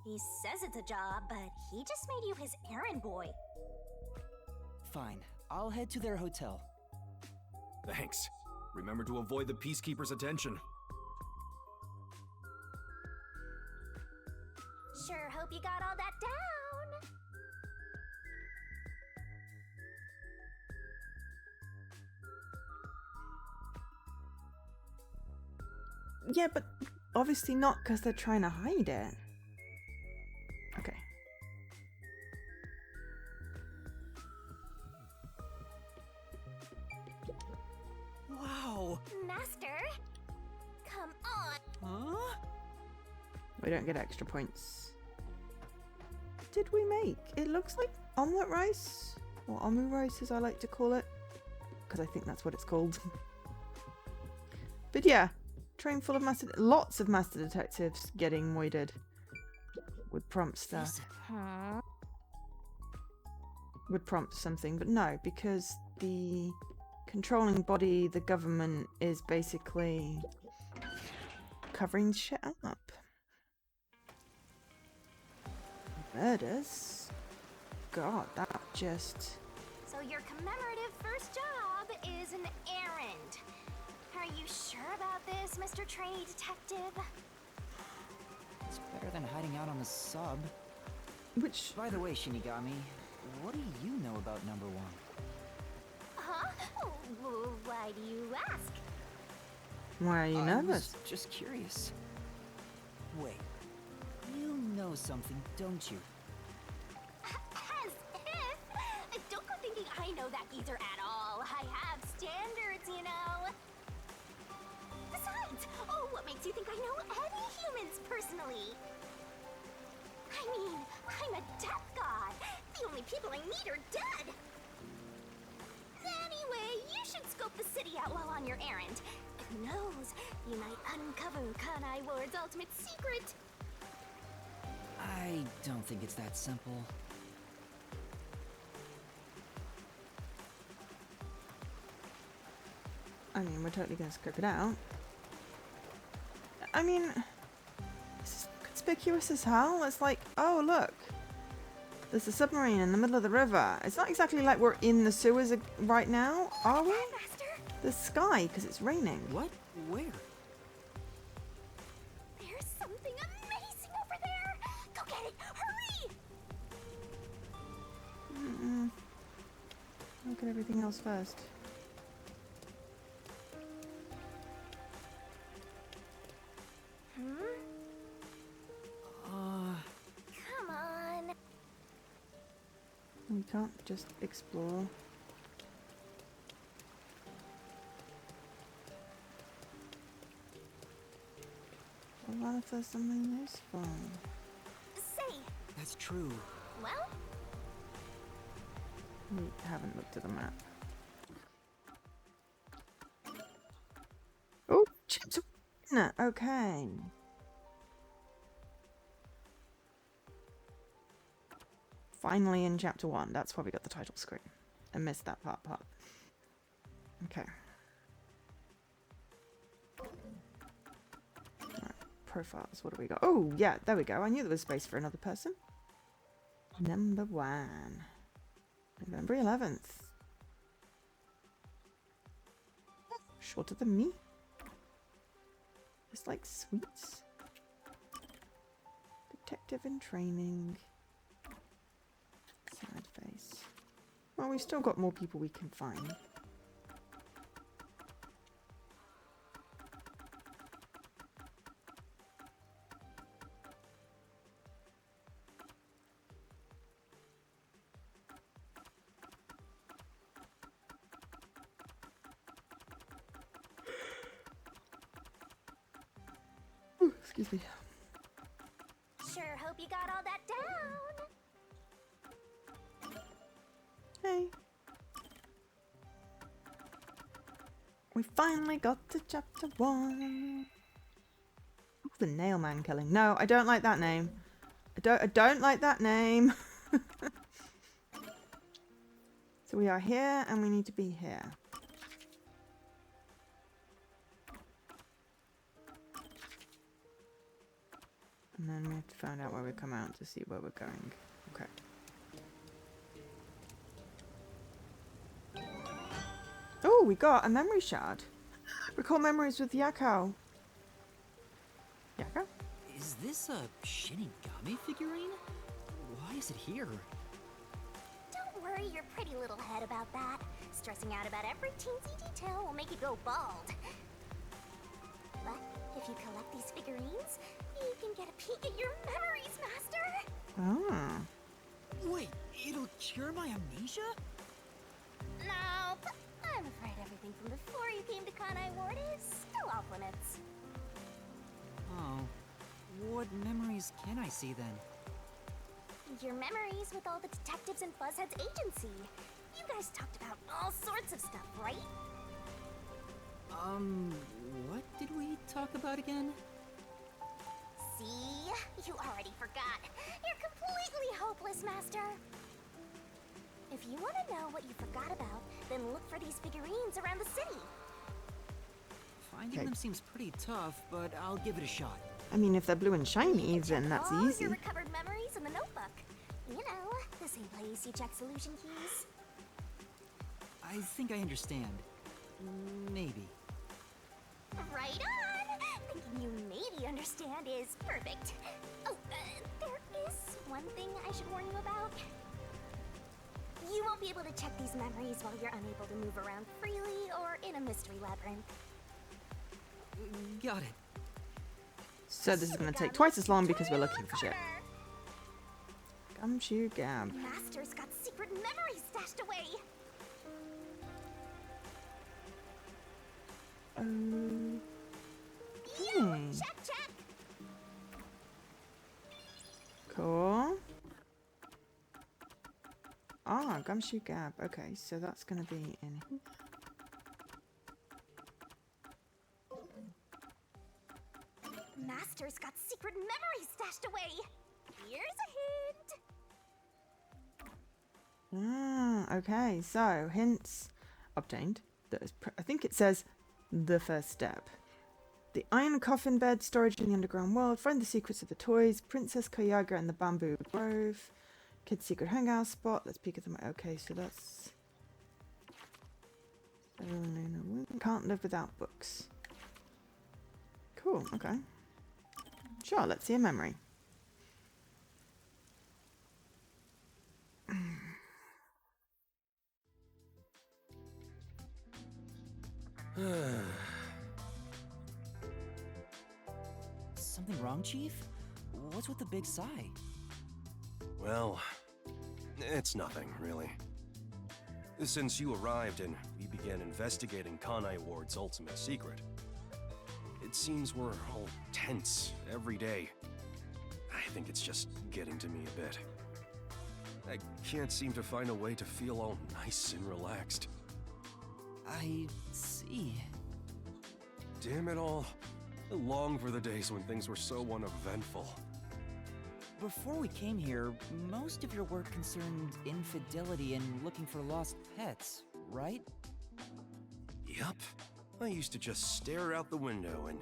Speaker 4: He says it's a job, but he just made you his errand boy.
Speaker 3: Fine, I'll head to their hotel.
Speaker 2: Thanks. Remember to avoid the peacekeepers' attention.
Speaker 4: Sure hope you got all that down.
Speaker 1: Yeah, but obviously not because they're trying to hide it. Okay.
Speaker 3: Wow!
Speaker 4: Master, come on.
Speaker 3: Huh?
Speaker 1: We don't get extra points. Did we make? It looks like omelette rice, or omu rice as I like to call it, because I think that's what it's called. But yeah, train full of lots of master detectives getting moided would prompt stuff. Would prompt something, but no, because the controlling body, the government, is basically covering shit up. Murders? God, that just...
Speaker 4: So your commemorative first job is an errand. Are you sure about this, Mr. Trainee Detective?
Speaker 3: It's better than hiding out on the sub.
Speaker 1: Which...
Speaker 3: By the way, Shinigami, what do you know about number 1?
Speaker 4: Huh? Why do you ask?
Speaker 1: Why are you
Speaker 3: I
Speaker 1: nervous?
Speaker 3: was just curious. Wait, you know something, don't you?
Speaker 4: As if! Don't go thinking I know that geezer at all. I have standards, you know. Besides, what makes you think I know any humans personally? I mean, I'm a death god. The only people I need are dead. Anyway, you should scope the city out while on your errand. Who knows? You might uncover Kanai Ward's ultimate secret.
Speaker 3: I don't think it's that simple.
Speaker 1: I mean, we're totally gonna scope it out. I mean, it's conspicuous as hell. It's like, oh look, there's a submarine in the middle of the river. It's not exactly like we're in the sewers right now, are we?
Speaker 4: Master,
Speaker 1: The sky, because it's raining.
Speaker 3: What? Where?
Speaker 4: there's something amazing over there. Go get it. Hurry!
Speaker 1: Look at everything else first.
Speaker 4: Come on.
Speaker 1: We can't just explore. Well, if there's something useful.
Speaker 4: Say,
Speaker 3: That's true.
Speaker 4: well,
Speaker 1: We haven't looked at the map. Oh, chapter 1! Okay. Finally in chapter 1. That's why we got the title screen. I missed that part. Okay. Alright, profiles. What do we got? Oh, yeah, there we go. I knew there was space for another person. Number 1. November 11th. Shorter than me. It's like sweets. Detective in training. Sad face. Well, we've still got more people we can find. Ooh, excuse me.
Speaker 4: sure hope you got all that down.
Speaker 1: Hey. We finally got to chapter 1. Ooh, the nail man killing. No, I don't like that name. I don't like that name. So we are here and we need to be here. And then we have to find out where we come out to see where we're going. Okay. Oh, we got a memory shard. Recall memories with Yakao. Yakao?
Speaker 3: Is this a Shinigami figurine? Why is it here?
Speaker 4: Don't worry your pretty little head about that. Stressing out about every teensy detail will make you go bald. But if you collect these figurines, you can get a peek at your memories, Master!
Speaker 1: Ah.
Speaker 3: Wait, it'll cure my amnesia?
Speaker 4: No, but I'm afraid everything from before you came to Kanai Ward is still off limits.
Speaker 3: Oh. What memories can I see then?
Speaker 4: Your memories with all the detectives in Fuzzhead's agency. You guys talked about all sorts of stuff, right?
Speaker 3: What did we talk about again?
Speaker 4: See? You already forgot. You're completely hopeless, Master. If you want to know what you forgot about, then look for these figurines around the city.
Speaker 3: Finding
Speaker 1: Okay.
Speaker 3: them seems pretty tough, but I'll give it a shot.
Speaker 1: I mean, if they're blue and shiny,
Speaker 4: You can
Speaker 1: then
Speaker 4: check
Speaker 1: that's
Speaker 4: all
Speaker 1: easy.
Speaker 4: your recovered memories in the notebook. You know, the same place you check solution keys.
Speaker 3: I think I understand. Maybe.
Speaker 4: Right on! Thinking you maybe understand is perfect. Oh, there is one thing I should warn you about. You won't be able to check these memories while you're unable to move around freely or in a mystery labyrinth.
Speaker 3: Got it.
Speaker 1: So this is going to take twice as long because we're looking for shit. Gumshoe Gab.
Speaker 4: Master's got secret memories stashed away.
Speaker 1: Okay.
Speaker 4: Check.
Speaker 1: Cool. Ah, Gumshoe Gab. Okay, so that's going to be in here.
Speaker 4: Master's got secret memories stashed away. Here's a hint.
Speaker 1: Ah, okay. So, hints obtained. That is I think it says the first step. The iron coffin bed, storage in the underground world, find the secrets of the toys, Princess Kayaga and the bamboo grove, kids' secret hangout spot. Let's peek at them. Okay, so that's... Can't live without books. Cool, okay. Sure, let's see a memory.
Speaker 3: Something wrong, Chief? What's with the big sigh?
Speaker 9: Well, it's nothing, really. Since you arrived and we began investigating Kanai Ward's ultimate secret, it seems we're all tense every day. I think it's just getting to me a bit. I can't seem to find a way to feel all nice and relaxed.
Speaker 3: I see.
Speaker 9: Damn it all. I long for the days when things were so uneventful.
Speaker 3: Before we came here, most of your work concerned infidelity and looking for lost pets, right?
Speaker 9: Yup. I used to just stare out the window and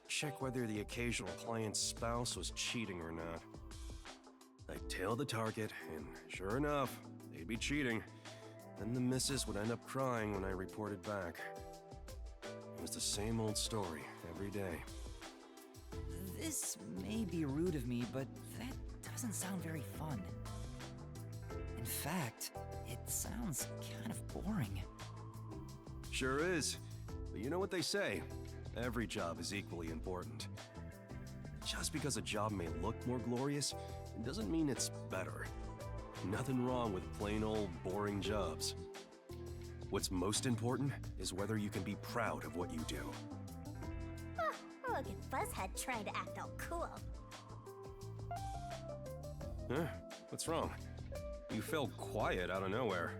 Speaker 9: check whether the occasional client's spouse was cheating or not. I'd tail the target, and sure enough, they'd be cheating. Then the missus would end up crying when I reported back. It was the same old story every day.
Speaker 3: This may be rude of me, but that doesn't sound very fun. In fact, it sounds kind of boring.
Speaker 9: Sure is. But you know what they say, every job is equally important. Just because a job may look more glorious, it doesn't mean it's better. Nothing wrong with plain old boring jobs. What's most important is whether you can be proud of what you do.
Speaker 4: Look at Buzzhead trying to act all cool.
Speaker 9: Huh? What's wrong? You fell quiet out of nowhere.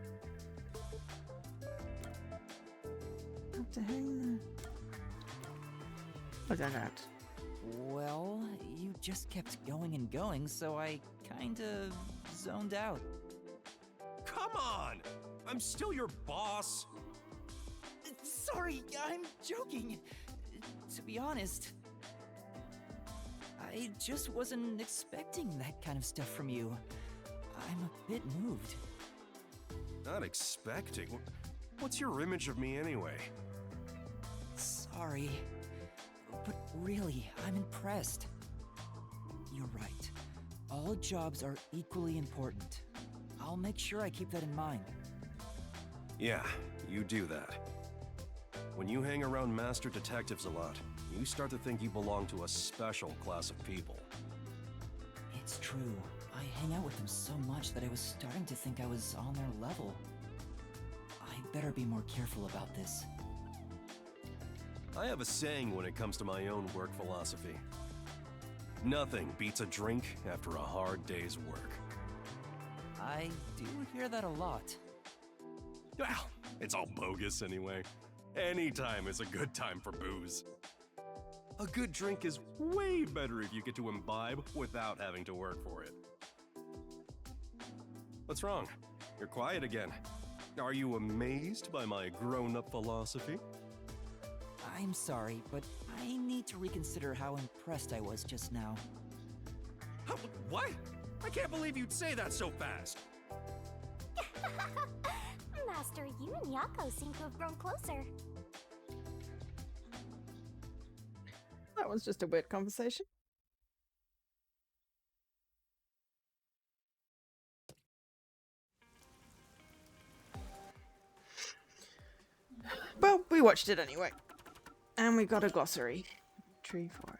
Speaker 1: What the hell? What is that?
Speaker 3: Well, you just kept going and going, so I kinda zoned out.
Speaker 9: Come on! I'm still your boss!
Speaker 3: Sorry, I'm joking. To be honest, I just wasn't expecting that kind of stuff from you. I'm a bit moved.
Speaker 9: Not expecting? What's your image of me anyway?
Speaker 3: Sorry, but really, I'm impressed. You're right. All jobs are equally important. I'll make sure I keep that in mind.
Speaker 9: Yeah, you do that. When you hang around master detectives a lot, you start to think you belong to a special class of people.
Speaker 3: It's true. I hang out with them so much that I was starting to think I was on their level. I better be more careful about this.
Speaker 9: I have a saying when it comes to my own work philosophy. Nothing beats a drink after a hard day's work.
Speaker 3: I do hear that a lot.
Speaker 9: Well, it's all bogus anyway. Any time is a good time for booze. A good drink is way better if you get to imbibe without having to work for it. What's wrong? You're quiet again. Are you amazed by my grown-up philosophy?
Speaker 3: I'm sorry, but I need to reconsider how impressed I was just now.
Speaker 9: What? I can't believe you'd say that so fast.
Speaker 4: Master, you and Yako seem to have grown closer.
Speaker 1: That was just a weird conversation. Well, we watched it anyway. And we got a glossary tree for it.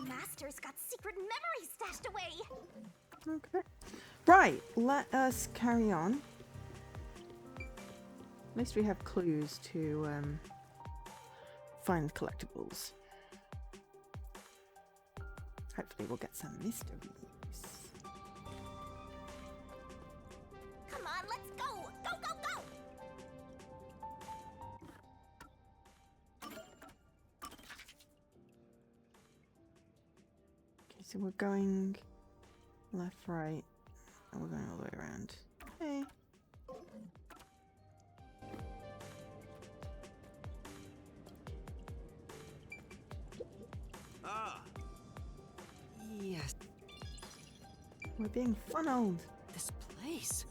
Speaker 4: Master's got secret memories stashed away.
Speaker 1: Okay. Right, let us carry on. At least we have clues to find collectibles. Hopefully we'll get some mysteries.
Speaker 4: Come on, let's go! Go, go, go!
Speaker 1: Okay, so we're going left, right, and we're going all the way around. Hey.
Speaker 5: Ah. Yes.
Speaker 1: We're being funneled.
Speaker 5: This place.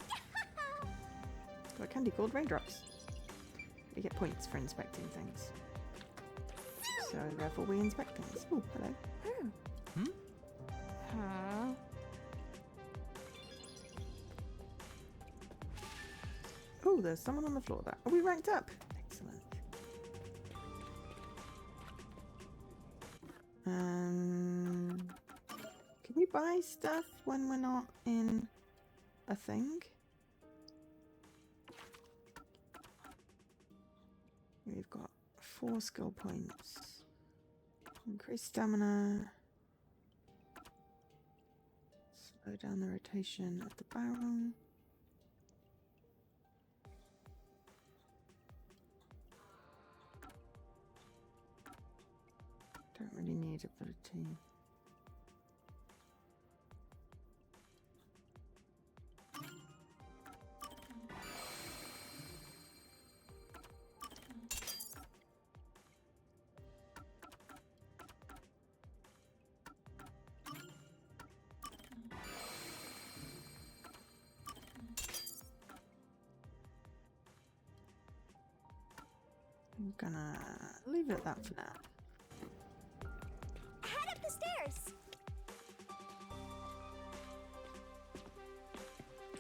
Speaker 1: Got a candy called raindrops. We get points for inspecting things. So therefore we inspect things. Oh, hello.
Speaker 6: Huh?
Speaker 1: Oh, there's someone on the floor there. Are we ranked up? Excellent. Can we buy stuff when we're not in a thing? We've got 4 skill points. Increase stamina. Slow down the rotation of the barrel. Don't really need ability. I'm gonna leave it at that for now.
Speaker 4: Head up the stairs!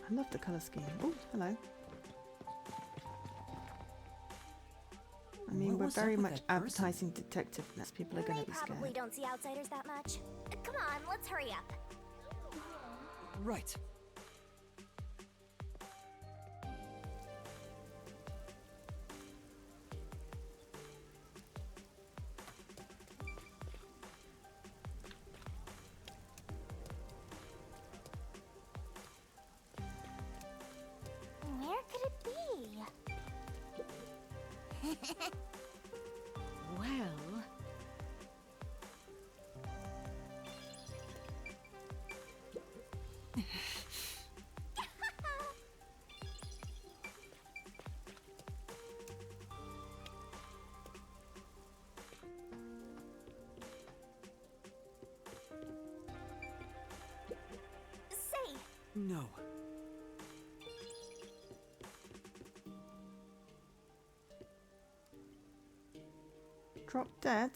Speaker 1: I love the colour scheme. Oh, hello. I mean,
Speaker 3: What
Speaker 1: we're
Speaker 3: was up
Speaker 1: very
Speaker 3: with
Speaker 1: much
Speaker 3: that person?
Speaker 1: advertising detectiveness. People are going
Speaker 4: They
Speaker 1: to be
Speaker 4: probably
Speaker 1: scared.
Speaker 4: don't see outsiders that much. Come on, let's hurry up.
Speaker 5: Right.
Speaker 4: Where could it be?
Speaker 6: Well,
Speaker 4: Say,
Speaker 5: No.
Speaker 1: Drop dead?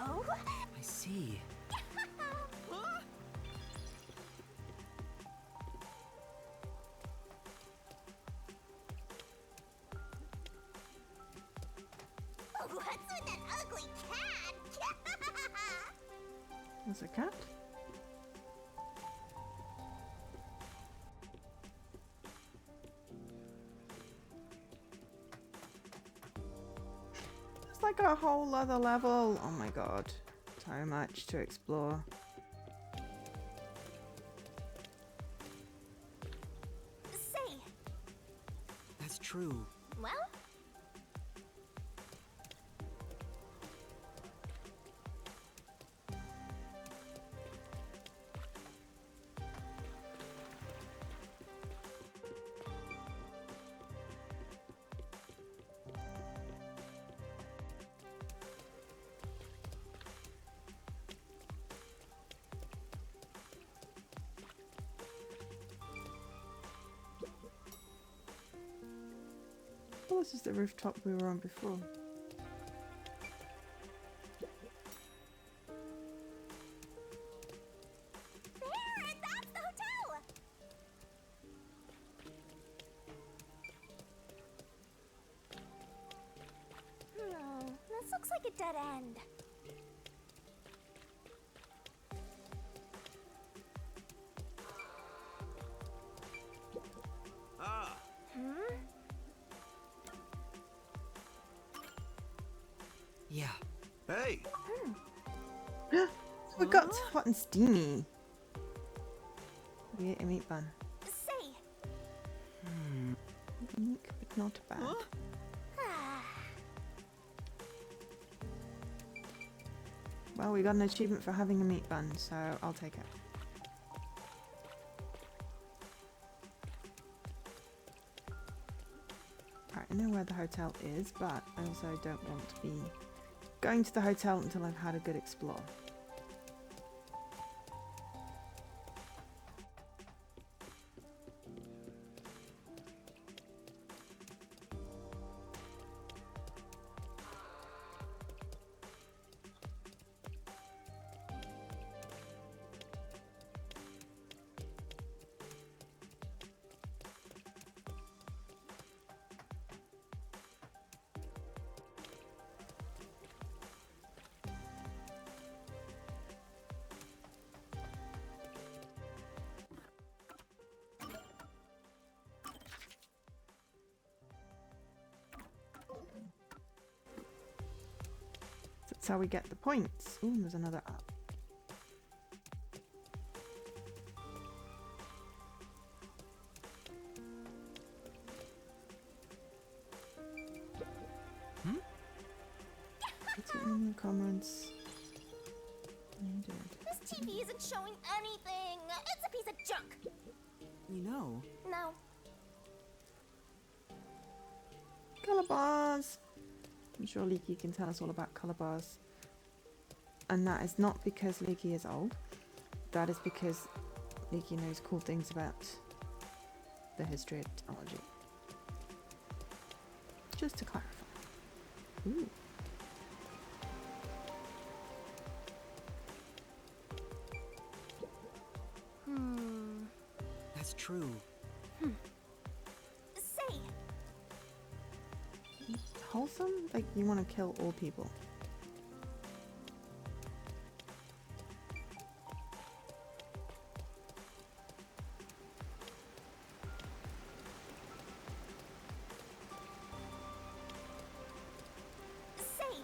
Speaker 4: oh,
Speaker 5: I see.
Speaker 4: what's with that ugly cat?
Speaker 1: There's a cat. It's like a whole other level. Oh my god. So much to explore.
Speaker 4: Say,
Speaker 5: That's true.
Speaker 4: well,
Speaker 1: Oh, this is the rooftop we were on before.
Speaker 4: looks like a dead end.
Speaker 5: Ah,
Speaker 4: Hmm?
Speaker 5: yeah. Hey,
Speaker 1: We got hot and steamy. We ate a meat bun.
Speaker 4: Say,
Speaker 1: Unique, but not bad. Well, we got an achievement for having a meat bun, so I'll take it. Alright, I know where the hotel is, but I also don't want to be going to the hotel until I've had a good explore. That's how we get the points. Ooh, there's another up. Pretty comrades. Needed.
Speaker 4: this TV isn't showing anything. It's a piece of junk.
Speaker 5: you know,
Speaker 4: No.
Speaker 1: Color bars. I'm sure Leaky can tell us all about color bars. And that is not because Leaky is old. That is because Leaky knows cool things about the history of technology. Just to clarify. Ooh.
Speaker 5: that's true.
Speaker 4: Say,
Speaker 1: Wholesome? Like you want to kill all people.
Speaker 4: say.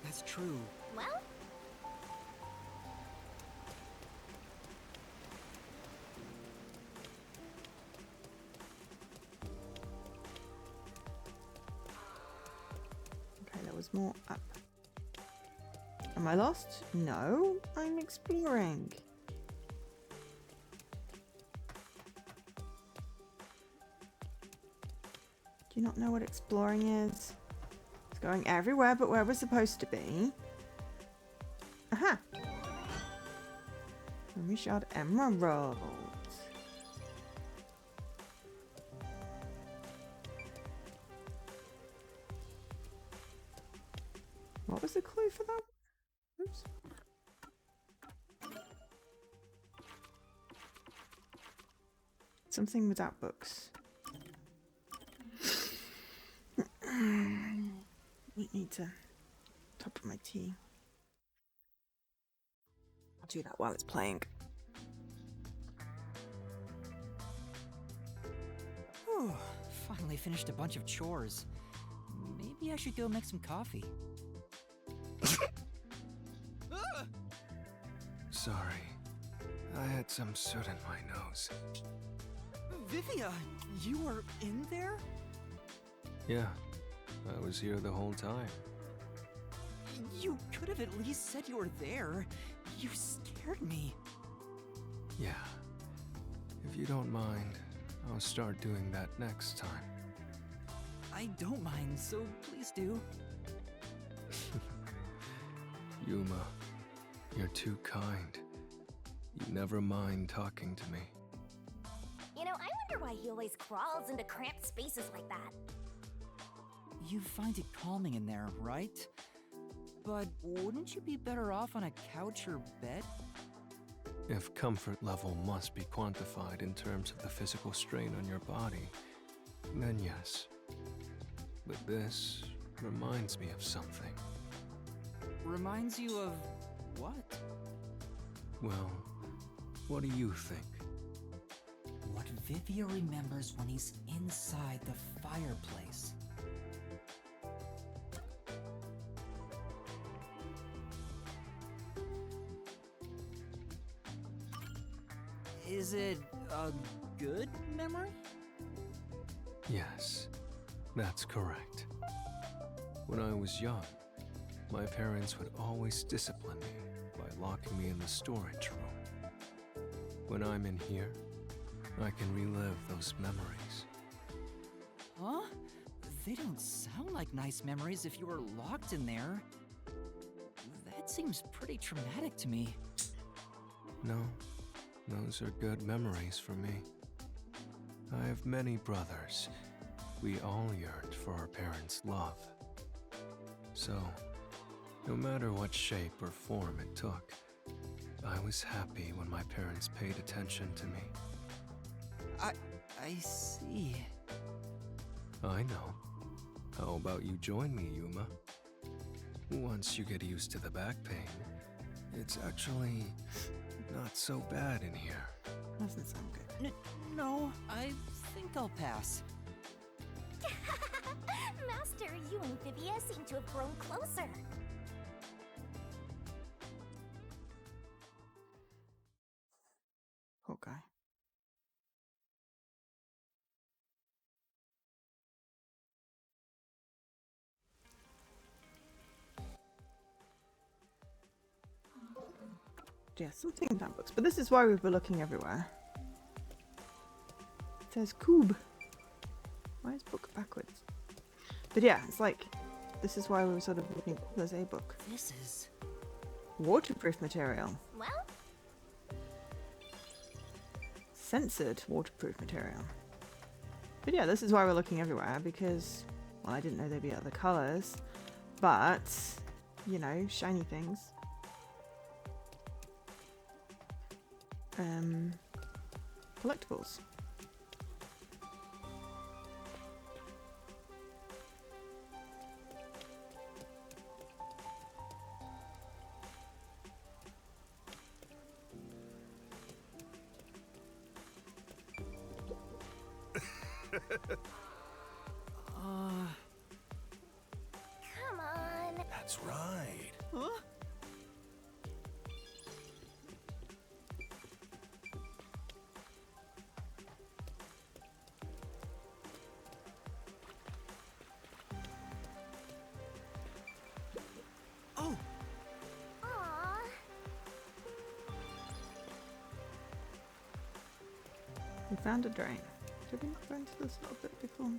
Speaker 5: That's true.
Speaker 4: Well,
Speaker 1: Okay, there was more up. Am I lost? No, I'm exploring. Do you not know what exploring is? It's going everywhere but where we're supposed to be. Aha! And we shot emeralds. What was the clue for that? Oops. Something without books. We need to top of my tea. I'll do that while it's playing.
Speaker 3: Whew, finally finished a bunch of chores. Maybe I should go make some coffee.
Speaker 7: Sorry. I had some soot in my nose.
Speaker 5: Vivia, you were in there?
Speaker 7: Yeah, I was here the whole time.
Speaker 5: You could have at least said you were there. You scared me.
Speaker 7: Yeah. If you don't mind, I'll start doing that next time.
Speaker 5: I don't mind, so please do.
Speaker 7: Yuma, you're too kind. You never mind talking to me.
Speaker 4: you know, I wonder why he always crawls into cramped spaces like that.
Speaker 3: You find it calming in there, right? But wouldn't you be better off on a couch or bed?
Speaker 7: If comfort level must be quantified in terms of the physical strain on your body, then yes. But this reminds me of something.
Speaker 3: Reminds you of what?
Speaker 7: Well, what do you think?
Speaker 3: What Vivia remembers when he's inside the fireplace. Is it a good memory?
Speaker 7: Yes, that's correct. When I was young, my parents would always discipline me by locking me in the storage room. When I'm in here, I can relive those memories.
Speaker 3: Huh? They don't sound like nice memories if you were locked in there. That seems pretty traumatic to me.
Speaker 7: No, those are good memories for me. I have many brothers. We all yearned for our parents' love. So, no matter what shape or form it took, I was happy when my parents paid attention to me.
Speaker 3: I see.
Speaker 7: I know. How about you join me, Yuma? Once you get used to the back pain, it's actually not so bad in here.
Speaker 1: Doesn't sound good.
Speaker 3: No, I think I'll pass.
Speaker 4: Master, you and Vivia seem to have grown closer.
Speaker 1: Poor guy. Yeah, something in that books. But this is why we were looking everywhere. It says Coob. Why is book backwards? But yeah, it's like, this is why we were sort of looking. Oh, there's a book.
Speaker 3: This is...
Speaker 1: Waterproof material.
Speaker 4: Well,
Speaker 1: Censored waterproof material. But yeah, this is why we're looking everywhere, because, well, I didn't know there'd be other colours. But, you know, shiny things. Collectibles.
Speaker 4: come on.
Speaker 9: That's right.
Speaker 3: Huh? Oh!
Speaker 4: Aww.
Speaker 1: We found a drain. Did we not go into this little bit before?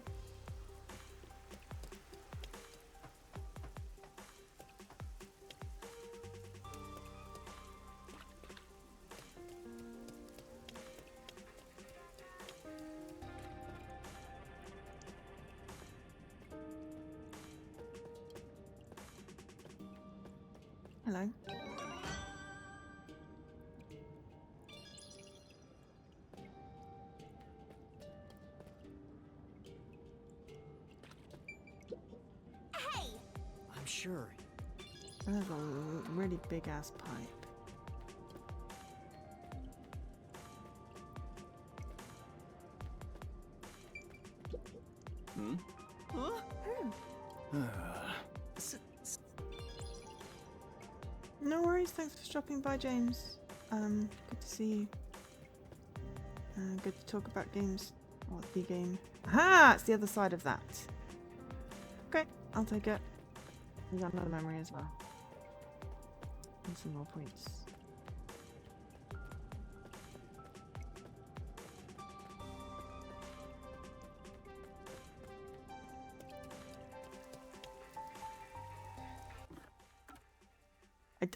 Speaker 1: Hello.
Speaker 4: Hey!
Speaker 3: I'm sure.
Speaker 1: There's a really big ass pipe.
Speaker 3: Huh?
Speaker 1: No worries, thanks for stopping by, James. Good to see you. Good to talk about games. Or the game. Aha! It's the other side of that. Okay, I'll take it. We got another memory as well. And some more points.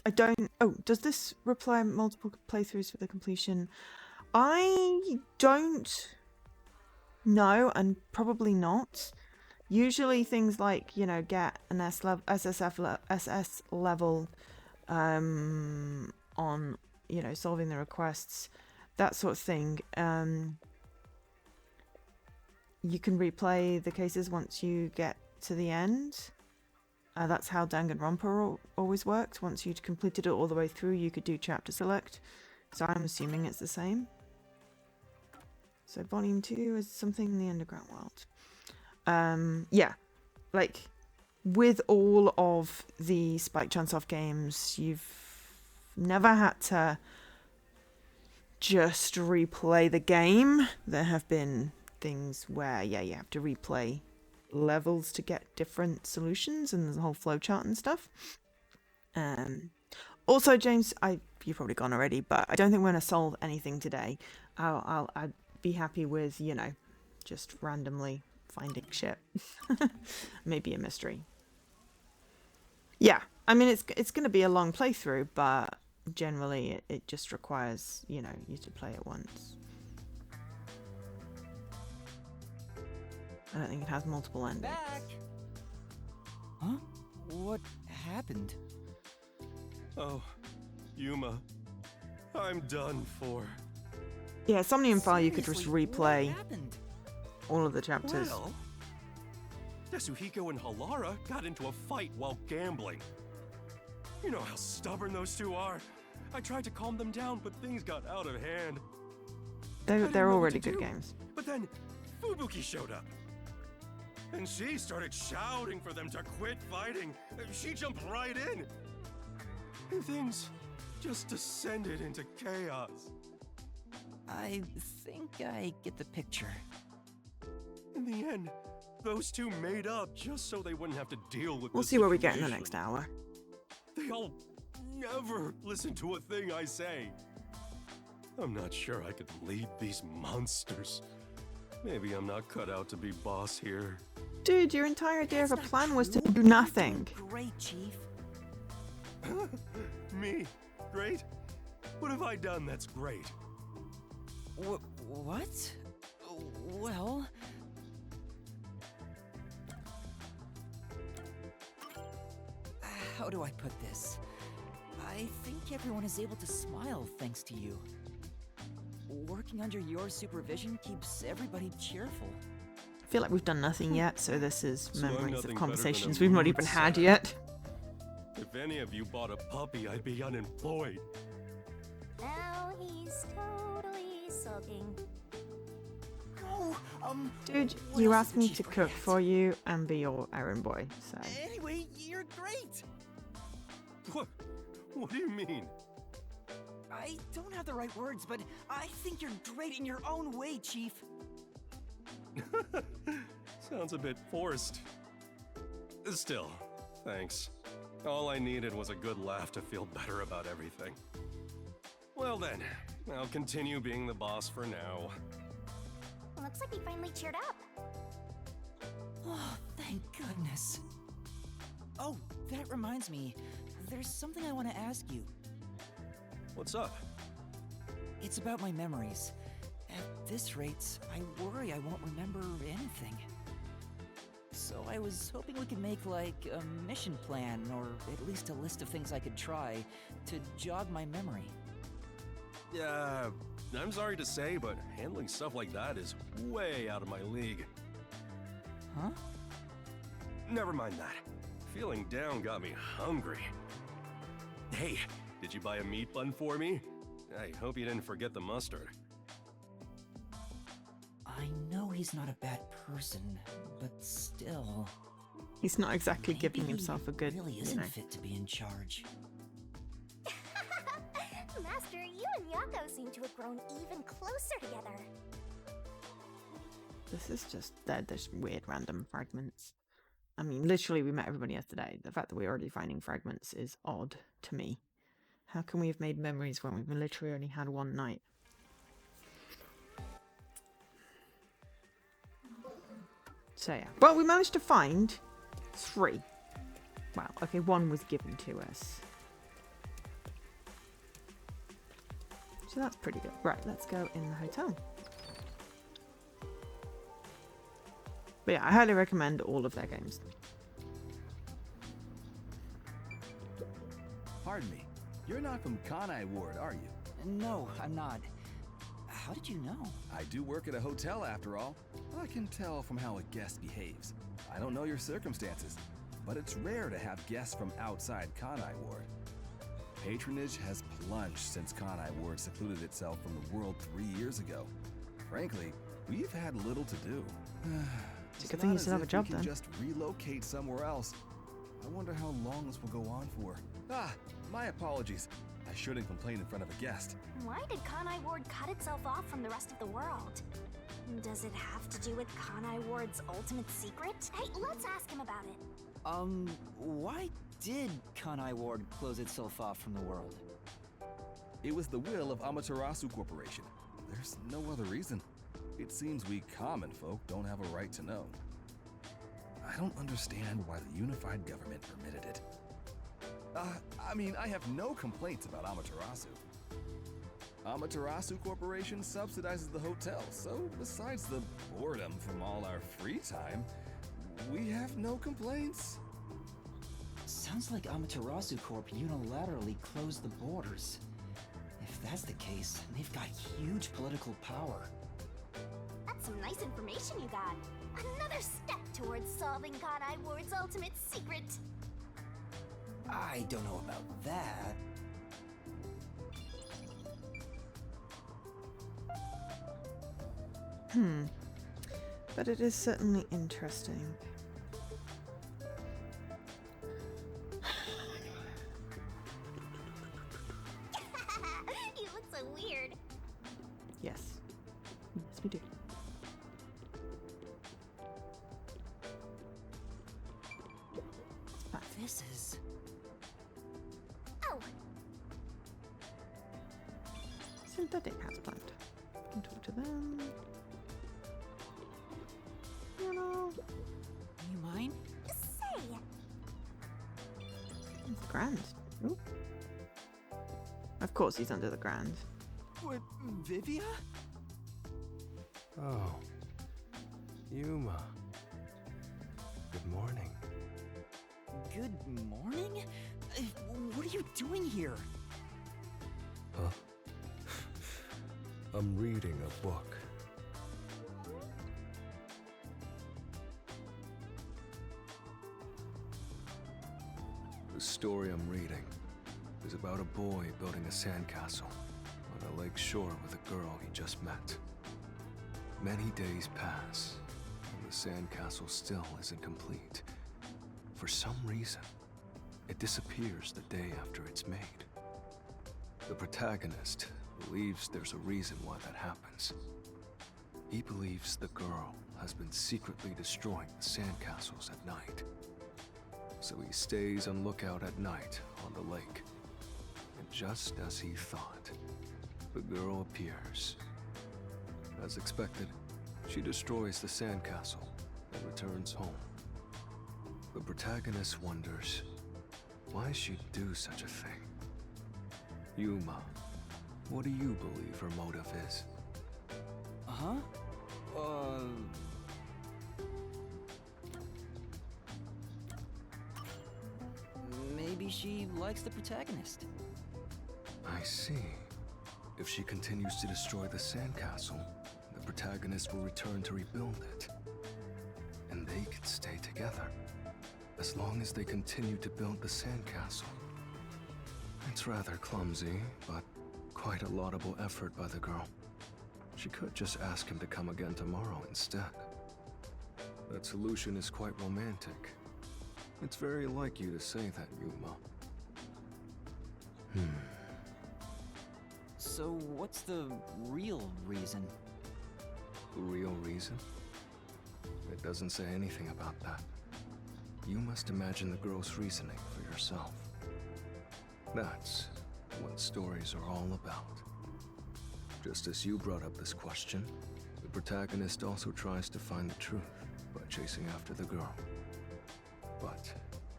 Speaker 1: I don't... Oh, does this require multiple playthroughs for the completion? I don't know, and probably not. Usually things like, you know, get an SS level on, you know, solving the requests, that sort of thing. You can replay the cases once you get to the end. That's how Danganronpa always worked. Once you'd completed it all the way through, you could do chapter select. So I'm assuming it's the same. So Volume 2 is something in the underground world. Yeah, like with all of the Spike Chunsoft games, you've never had to just replay the game. There have been things where, yeah, you have to replay levels to get different solutions, and there's a whole flowchart and stuff. Also, James, you've probably gone already, but I don't think we're going to solve anything today. I'd be happy with, you know, just randomly finding shit. Maybe a mystery. Yeah, I mean, it's going to be a long playthrough, but generally it just requires, you know, you to play it once. I don't think it has multiple endings.
Speaker 3: Back! Huh? What happened?
Speaker 9: Oh, Yuma. I'm done for.
Speaker 1: Yeah, Somnium File, you could just
Speaker 3: Seriously,
Speaker 1: replay
Speaker 3: what happened?
Speaker 1: all of the chapters.
Speaker 9: Well, Yasuhiko and Halara got into a fight while gambling. You know how stubborn those two are. I tried to calm them down, but things got out of hand.
Speaker 1: They're all really good games.
Speaker 9: But then Fubuki showed up. And she started shouting for them to quit fighting. She jumped right in. And things just descended into chaos.
Speaker 3: I think I get the picture.
Speaker 9: In the end, those two made up just so they wouldn't have to deal with
Speaker 1: We'll
Speaker 9: the
Speaker 1: see what we get in the
Speaker 9: situation.
Speaker 1: next hour.
Speaker 9: They all never listen to a thing I say. I'm not sure I could lead these monsters. Maybe I'm not cut out to be boss here.
Speaker 1: Dude, your entire idea of a
Speaker 3: That's not
Speaker 1: plan was to
Speaker 3: true.
Speaker 1: do
Speaker 3: You're
Speaker 1: nothing.
Speaker 3: doing great, Chief.
Speaker 9: Me? Great? What have I done that's great?
Speaker 3: What? Well... How do I put this? I think everyone is able to smile thanks to you. Working under your supervision keeps everybody cheerful.
Speaker 1: I feel like we've done nothing yet, so this is
Speaker 9: So I'm
Speaker 1: memories
Speaker 9: nothing
Speaker 1: of
Speaker 9: better
Speaker 1: conversations
Speaker 9: than a
Speaker 1: we've not
Speaker 9: mood
Speaker 1: even had
Speaker 9: sad.
Speaker 1: yet.
Speaker 9: If any of you bought a puppy, I'd be unemployed.
Speaker 4: Now he's totally sulking.
Speaker 3: Oh,
Speaker 1: Dude,
Speaker 3: what
Speaker 1: you
Speaker 3: else
Speaker 1: asked
Speaker 3: did
Speaker 1: me
Speaker 3: she
Speaker 1: to cook
Speaker 3: forget?
Speaker 1: for you and be your errand boy, so...
Speaker 3: Anyway, you're great!
Speaker 9: What do you mean?
Speaker 3: I don't have the right words, but I think you're great in your own way, Chief.
Speaker 9: Sounds a bit forced. Still, thanks. All I needed was a good laugh to feel better about everything. Well then, I'll continue being the boss for now.
Speaker 4: Looks like he finally cheered up.
Speaker 3: Oh, thank goodness. Oh, that reminds me. There's something I want to ask you.
Speaker 9: What's up?
Speaker 3: It's about my memories. At this rate, I worry I won't remember anything. So I was hoping we could make, like, a mission plan, or at least a list of things I could try to jog my memory.
Speaker 9: Yeah, I'm sorry to say, but handling stuff like that is way out of my league.
Speaker 3: Huh?
Speaker 9: Never mind that. Feeling down got me hungry. Hey, did you buy a meat bun for me? I hope you didn't forget the mustard.
Speaker 3: I know he's not a bad person, but still...
Speaker 1: He's not exactly giving
Speaker 3: maybe
Speaker 1: himself a good,
Speaker 3: really
Speaker 1: you
Speaker 3: isn't
Speaker 1: know...
Speaker 3: fit to be in charge.
Speaker 4: Master, you and Yako seem to have grown even closer together.
Speaker 1: This is just... They're just weird random fragments. I mean, literally, we met everybody yesterday. The fact that we're already finding fragments is odd to me. How can we have made memories when we've literally only had one night? So yeah. Well, we managed to find 3. Well, okay, 1 was given to us. So that's pretty good. Right, let's go in the hotel. But yeah, I highly recommend all of their games.
Speaker 10: Pardon me. You're not from Kanai Ward, are you?
Speaker 3: No, I'm not. How did you know?
Speaker 10: I do work at a hotel after all. I can tell from how a guest behaves. I don't know your circumstances. but it's rare to have guests from outside Kanai Ward. Patronage has plunged since Kanai Ward secluded itself from the world 3 years ago. Frankly, we've had little to do.
Speaker 1: It's a good thing you still have a job
Speaker 10: we can
Speaker 1: then.
Speaker 10: just relocate somewhere else. I wonder how long this will go on for. My apologies. I shouldn't complain in front of a guest.
Speaker 4: Why did Kanai Ward cut itself off from the rest of the world? Does it have to do with Kanai Ward's ultimate secret? Hey, let's ask him about it.
Speaker 3: Why did Kanai Ward close itself off from the world?
Speaker 10: It was the will of Amaterasu Corporation. There's no other reason. It seems we common folk don't have a right to know. I don't understand why the unified government permitted it. I have no complaints about Amaterasu. Amaterasu Corporation subsidizes the hotel, so besides the boredom from all our free time, we have no complaints.
Speaker 3: Sounds like Amaterasu Corp unilaterally closed the borders. If that's the case, they've got huge political power.
Speaker 4: That's some nice information you got. Another step towards solving Kanai Ward's ultimate secret.
Speaker 3: I don't know about that.
Speaker 1: But it is certainly interesting.
Speaker 4: You look so weird.
Speaker 1: Yes. Yes, we do.
Speaker 3: This is...
Speaker 4: Oh,
Speaker 1: Synthetic houseplant. Can talk to them. You know,
Speaker 3: You mind?
Speaker 4: say,
Speaker 1: it's the Grand. Ooh. Of course he's under the Grand.
Speaker 3: What, Vivia?
Speaker 7: Oh. Yuma. Good morning.
Speaker 3: Good morning? What are you doing here?
Speaker 7: Huh? I'm reading a book. The story I'm reading is about a boy building a sandcastle on a lake shore with a girl he just met. Many days pass, and the sandcastle still isn't complete. For some reason, it disappears the day after it's made. The protagonist believes there's a reason why that happens. He believes the girl has been secretly destroying the sandcastles at night. So he stays on lookout at night on the lake. And just as he thought, the girl appears. As expected, she destroys the sandcastle and returns home. The protagonist wonders why she'd do such a thing. Yuma, what do you believe her motive is?
Speaker 3: Huh? Maybe she likes the protagonist.
Speaker 7: I see. If she continues to destroy the sandcastle, the protagonist will return to rebuild it. And they could stay together, as long as they continue to build the sandcastle. It's rather clumsy, but quite a laudable effort by the girl. She could just ask him to come again tomorrow instead. That solution is quite romantic. It's very like you to say that, Yuma.
Speaker 3: So what's the real reason?
Speaker 7: The real reason? It doesn't say anything about that. You must imagine the girl's reasoning for yourself. That's what stories are all about. Just as you brought up this question, the protagonist also tries to find the truth by chasing after the girl. But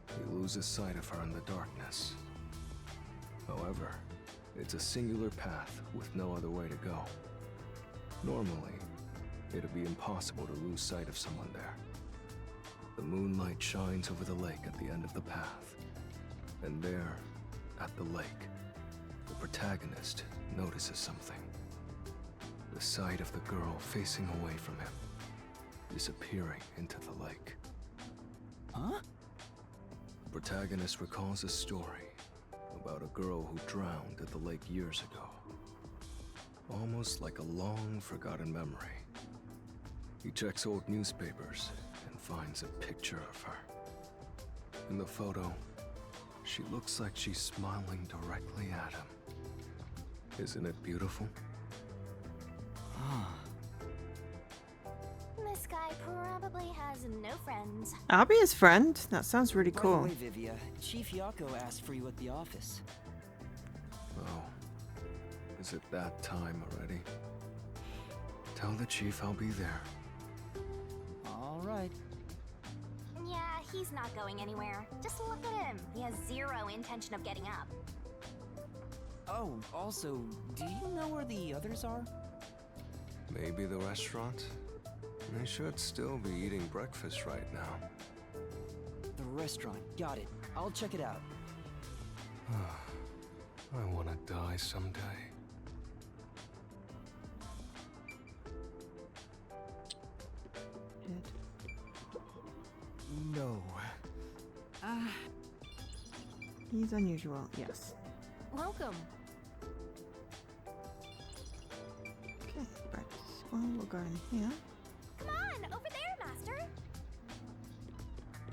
Speaker 7: he loses sight of her in the darkness. However, it's a singular path with no other way to go. Normally, it'd be impossible to lose sight of someone there. The moonlight shines over the lake at the end of the path. And there, at the lake, the protagonist notices something. The sight of the girl facing away from him, disappearing into the lake.
Speaker 3: Huh?
Speaker 7: protagonist recalls a story about a girl who drowned at the lake years ago. Almost like a long forgotten memory. He checks old newspapers and finds a picture of her. In the photo, she looks like she's smiling directly at him. Isn't it beautiful?
Speaker 4: This guy probably has no friends.
Speaker 1: I'll be his friend. That sounds really cool.
Speaker 3: By the way, Vivia, Chief Yako asked for you at the office.
Speaker 7: Oh. Is it that time already? Tell the chief I'll be there.
Speaker 3: All right.
Speaker 4: Yeah, he's not going anywhere. Just look at him. He has zero intention of getting up.
Speaker 3: Oh, also, do you know where the others are?
Speaker 7: Maybe the restaurant? They should still be eating breakfast right now.
Speaker 3: The restaurant. Got it. I'll check it out.
Speaker 7: I want to die someday.
Speaker 3: No.
Speaker 1: He's unusual, yes.
Speaker 6: Welcome.
Speaker 1: Okay, right. Well, we'll go in here.
Speaker 4: Come on, over there, Master.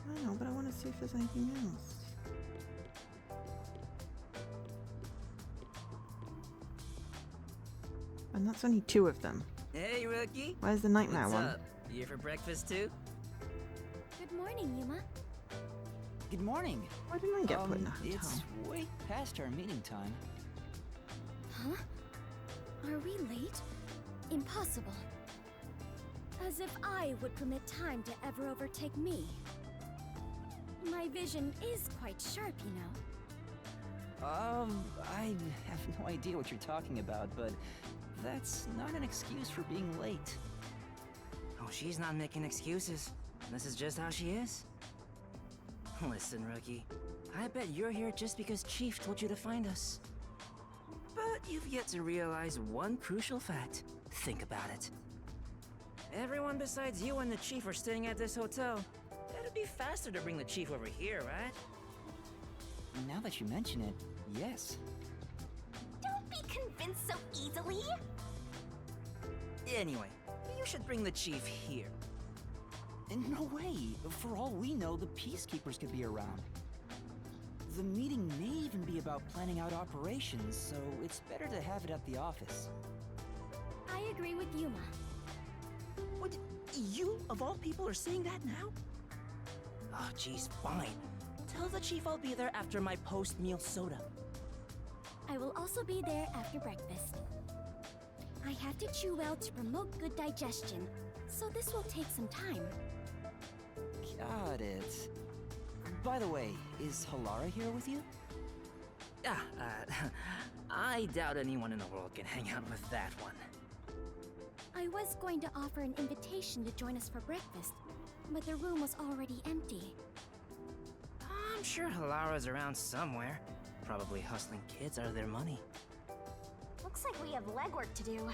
Speaker 1: I know, but I want to see if there's anything else. And that's only 2 of them.
Speaker 5: Hey, rookie.
Speaker 1: Where's the nightmare
Speaker 5: What's
Speaker 1: one?
Speaker 5: up? You here for breakfast too?
Speaker 4: Good morning, Yuma.
Speaker 3: Good morning.
Speaker 1: Why didn't I get put in a hotel?
Speaker 3: It's way past our meeting time.
Speaker 4: Huh? Are we late? Impossible. As if I would permit time to ever overtake me. My vision is quite sharp, you know.
Speaker 3: I have no idea what you're talking about, but that's not an excuse for being late.
Speaker 5: Oh, she's not making excuses. This is just how she is. Listen, rookie. I bet you're here just because Chief told you to find us. But you've yet to realize one crucial fact. Think about it. Everyone besides you and the Chief are staying at this hotel. It'd be faster to bring the Chief over here, right?
Speaker 3: Now that you mention it, yes.
Speaker 4: Don't be convinced so easily.
Speaker 5: Anyway, you should bring the Chief here.
Speaker 3: In no way. For all we know, the Peacekeepers could be around. The meeting may even be about planning out operations, so it's better to have it at the office.
Speaker 4: I agree with Yuma.
Speaker 5: What? You, of all people, are saying that now? Oh, geez, fine. Tell the Chief I'll be there after my post-meal soda.
Speaker 4: I will also be there after breakfast. I have to chew well to promote good digestion, so this will take some time.
Speaker 3: Got it. By the way, is Halara here with you?
Speaker 5: I doubt anyone in the world can hang out with that one.
Speaker 4: I was going to offer an invitation to join us for breakfast, but the room was already empty.
Speaker 5: I'm sure Halara's around somewhere, probably hustling kids out of their money.
Speaker 4: Looks like we have legwork to do.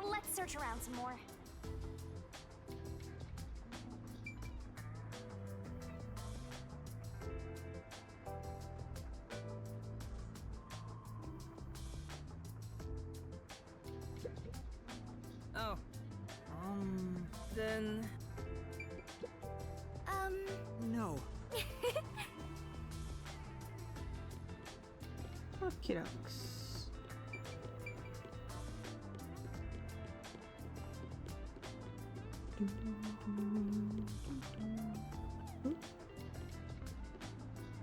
Speaker 4: Let's search around some more.
Speaker 5: Oh. Then...
Speaker 3: No.
Speaker 1: Okie dokes.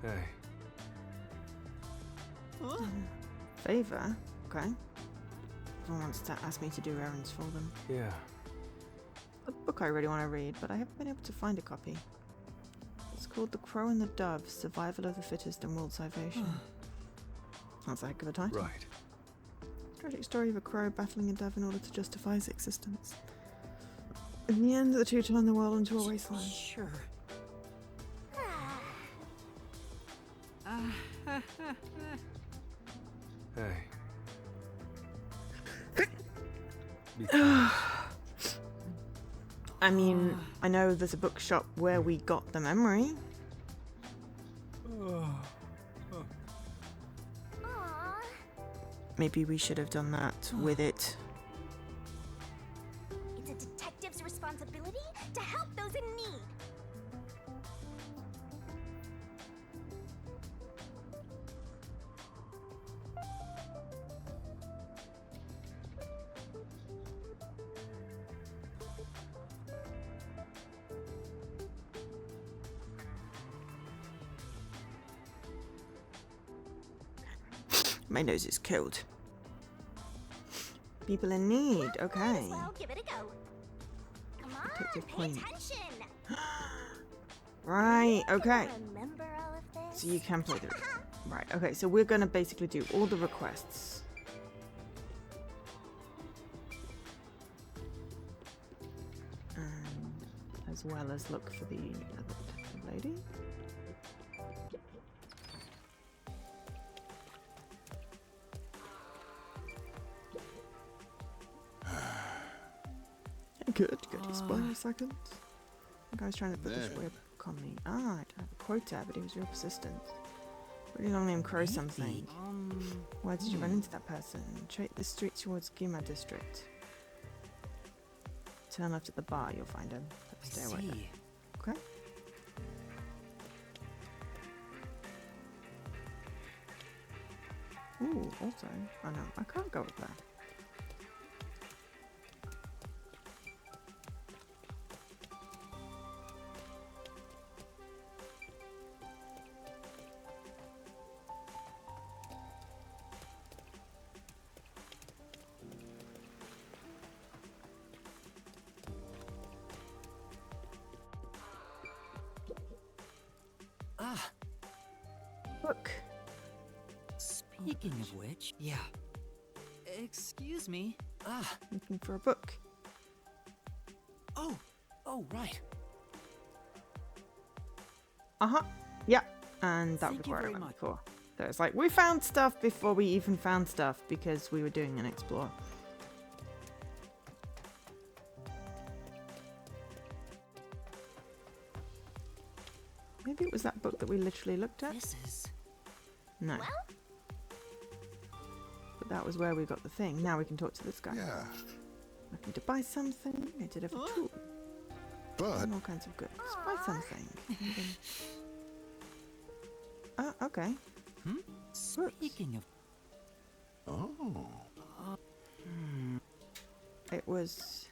Speaker 7: Hey,
Speaker 1: Favor? Okay. Everyone wants to ask me to do errands for them.
Speaker 7: yeah.
Speaker 1: A book I really want to read, but I haven't been able to find a copy. It's called The Crow and the Dove, Survival of the Fittest and World Salvation. Sounds like a heck of a title.
Speaker 7: Right.
Speaker 1: Tragic story of a crow battling a dove in order to justify his existence. In the end, the two turn the world into a wasteland.
Speaker 3: Sure.
Speaker 7: Hey. Be quiet.
Speaker 1: I mean, I know there's a bookshop where we got the memory.
Speaker 4: Aww.
Speaker 1: Maybe we should have done that with it.
Speaker 4: It's a detective's responsibility to help those in need.
Speaker 1: My nose is cold. People in need,
Speaker 4: Might
Speaker 1: okay.
Speaker 4: as well give it a go. Come on,
Speaker 1: Detective
Speaker 4: pay
Speaker 1: Point.
Speaker 4: attention.
Speaker 1: Right,
Speaker 4: You can
Speaker 1: okay.
Speaker 4: Remember all of this?
Speaker 1: So you can play the... Right, okay, so we're gonna basically do all the requests. And as well as look for the other detective lady. Good, just wait a second. The guy's trying to put this weird book on me. Ah, I don't have a quota, but he was real persistent. Really long name Crow something. Where did you run into that person? Take the street towards Gima district. Turn left at the bar, you'll find him. But stay away. then. Okay. Ooh, also. Oh no, I can't go up there.
Speaker 3: Ah,
Speaker 1: Look.
Speaker 3: speaking of which, yeah. Excuse me. Ah,
Speaker 1: Looking for a book.
Speaker 3: oh, right.
Speaker 1: Uh-huh. Yeah. And that
Speaker 3: Thank
Speaker 1: was
Speaker 3: you
Speaker 1: where I
Speaker 3: very
Speaker 1: went
Speaker 3: much.
Speaker 1: before. So it's like, we found stuff before we even found stuff because we were doing an explore. Maybe it was that book that we literally looked at?
Speaker 3: This is...
Speaker 1: No. But that was where we got the thing. Now we can talk to this guy.
Speaker 11: Yeah,
Speaker 1: Looking to buy something. I did have a tool.
Speaker 11: but
Speaker 1: And all kinds of goods. Buy something. Oh, okay.
Speaker 3: Speaking of...
Speaker 11: oh,
Speaker 1: It was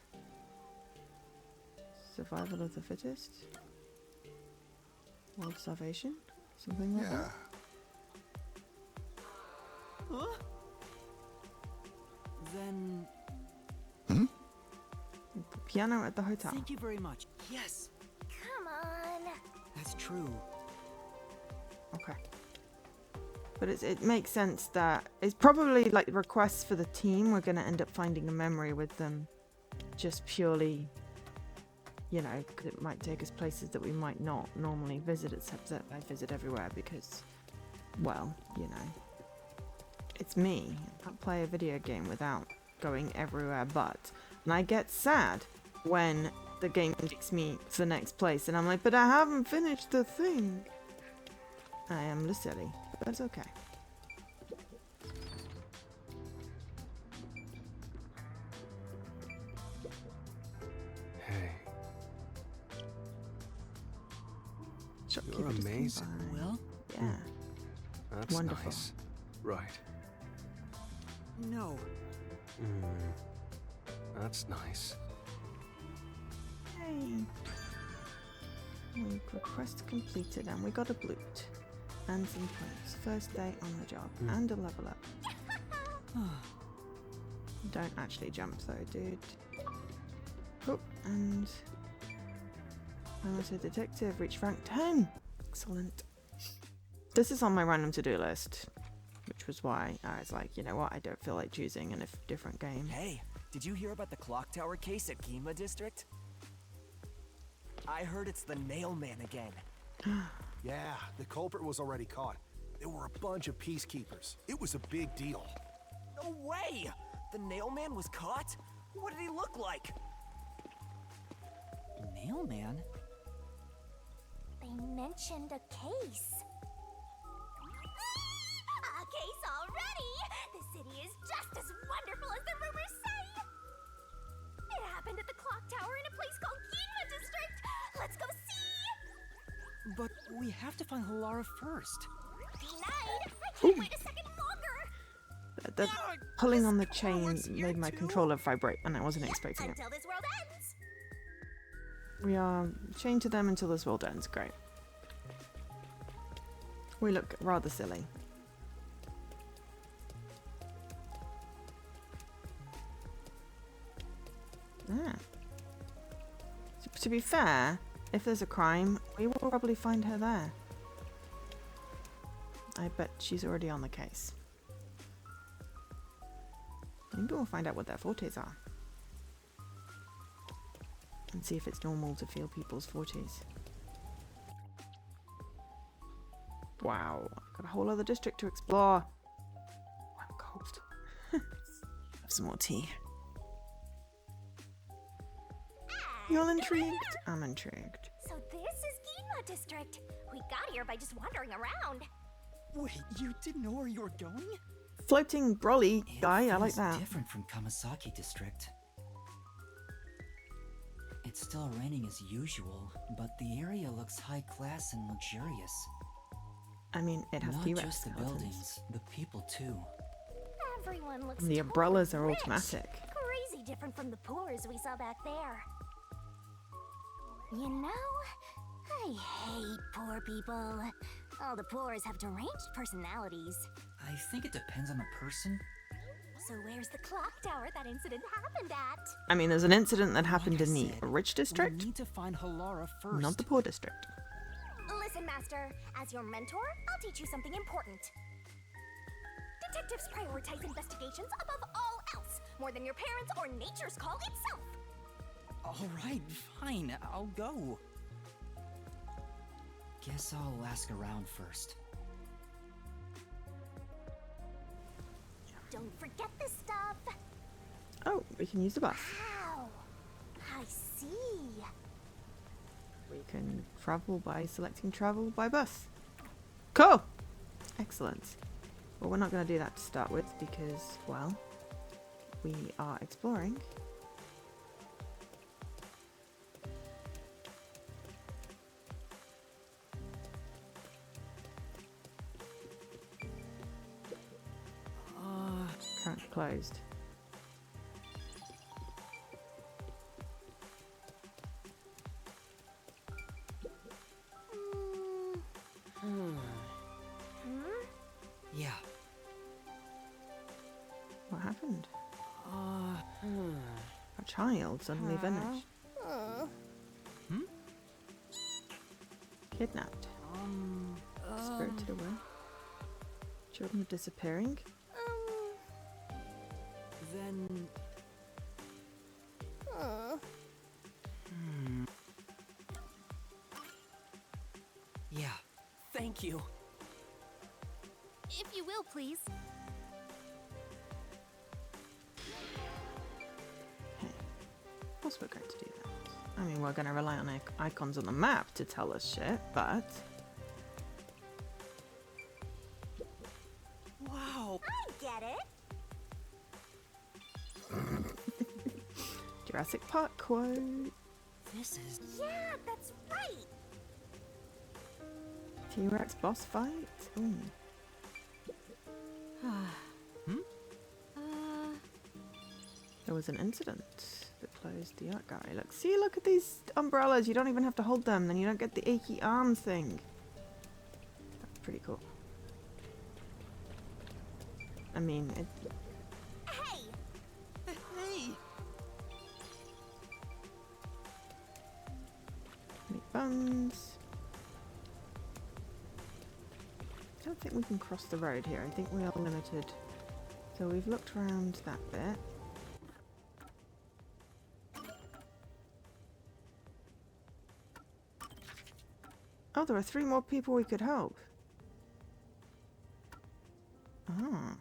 Speaker 1: survival of the fittest, world salvation, something like
Speaker 11: yeah.
Speaker 3: Then...
Speaker 1: that. The piano at the hotel.
Speaker 3: Thank you very much. Yes,
Speaker 4: Come on.
Speaker 3: that's true.
Speaker 1: Okay. But it makes sense that it's probably like requests for the team. We're going to end up finding a memory with them, just purely, you know, 'cause it might take us places that we might not normally visit, except that I visit everywhere because, well, you know, it's me. I can't play a video game without going everywhere but. And I get sad when the game takes me to the next place and I'm like, but I haven't finished the thing. I am silly, but that's okay.
Speaker 7: Hey,
Speaker 1: Shopkeeper
Speaker 7: you're
Speaker 1: just came
Speaker 7: amazing.
Speaker 1: by.
Speaker 3: Well,
Speaker 1: Yeah.
Speaker 7: That's
Speaker 1: Wonderful.
Speaker 7: nice. Right.
Speaker 3: no.
Speaker 7: That's nice.
Speaker 1: Hey. Request completed and we got a bloot. And some points. First day on the job. And a level up. Don't actually jump though, dude. Oh, and... I'm a detective. Reach rank 10. Excellent. This is on my random to-do list. Which was why I was like, you know what, I don't feel like choosing a different game.
Speaker 12: Hey, did you hear about the clock tower case at Gima District? I heard it's the Nailman again.
Speaker 13: Yeah, the culprit was already caught. There were a bunch of peacekeepers. It was a big deal.
Speaker 12: No way! The Nailman was caught? What did he look like?
Speaker 3: Nailman?
Speaker 4: They mentioned a case. find at the clock tower in a place called Ginma District. Let's go see.
Speaker 12: But we have to find Halara first.
Speaker 4: Denied. I can't wait a second longer.
Speaker 1: The pulling on the chain made my controller vibrate, and I wasn't expecting it.
Speaker 4: Until this world ends.
Speaker 1: We are chained to them until this world ends. Great. We look rather silly. Ah. To be fair, if there's a crime, we will probably find her there. I bet she's already on the case. Maybe we'll find out what their fortes are. And see if it's normal to feel people's fortes. Wow, I've got a whole other district to explore. Oh, I'm cold. Have some more tea. You all intrigued? I'm intrigued.
Speaker 4: So this is Ginma District. We got here by just wandering around.
Speaker 12: Wait, you didn't know where you were going?
Speaker 1: Floating brolly guy, I like
Speaker 3: It's
Speaker 1: that.
Speaker 3: different from Kamasaki District. It's still raining as usual, but the area looks high class and luxurious.
Speaker 1: I mean, it has
Speaker 3: Not
Speaker 1: T-Rex
Speaker 3: just the
Speaker 1: skeletons.
Speaker 3: buildings, the people too.
Speaker 4: Everyone looks
Speaker 1: And the
Speaker 4: totally
Speaker 1: umbrellas are
Speaker 4: rich.
Speaker 1: automatic.
Speaker 4: Crazy different from the poors we saw back there. You know, I hate poor people. All the poors have deranged personalities.
Speaker 3: I think it depends on the person.
Speaker 4: So where's the clock tower that incident happened at?
Speaker 1: I mean, there's an incident that happened
Speaker 3: Like I
Speaker 1: in the
Speaker 3: said,
Speaker 1: rich district,
Speaker 12: We need to find Halara first.
Speaker 1: not the poor district.
Speaker 4: Listen, Master, as your mentor, I'll teach you something important. Detectives prioritize investigations above all else, more than your parents or nature's call itself.
Speaker 12: All right, fine. I'll go.
Speaker 3: Guess I'll ask around first.
Speaker 4: Don't forget this stuff.
Speaker 1: Oh, we can use the bus.
Speaker 4: Wow, I see.
Speaker 1: We can travel by selecting travel by bus. Cool! Excellent. Well, we're not going to do that to start with because, well, we are exploring. Currently closed.
Speaker 3: Yeah.
Speaker 1: What happened? A child suddenly vanished. Kidnapped. Spirited away. Children are disappearing.
Speaker 12: Then...
Speaker 3: Yeah.
Speaker 12: Thank you.
Speaker 4: If you will, please.
Speaker 1: Hey, of course we're going to do that. I mean, we're going to rely on icons on the map to tell us shit, but...
Speaker 12: Wow.
Speaker 4: I get it.
Speaker 1: Jurassic Park quote.
Speaker 3: This is...
Speaker 4: Yeah, that's right.
Speaker 1: T-Rex boss fight. Ooh. There was an incident that closed the art gallery. Look, see, look at these umbrellas. You don't even have to hold them, then you don't get the achy arms thing. That's pretty cool. I mean, it...
Speaker 4: Hey,
Speaker 12: Hey!
Speaker 1: Any buns? I don't think we can cross the road here. I think we are limited. So we've looked around that bit. Oh, there are 3 more people we could help. Ah.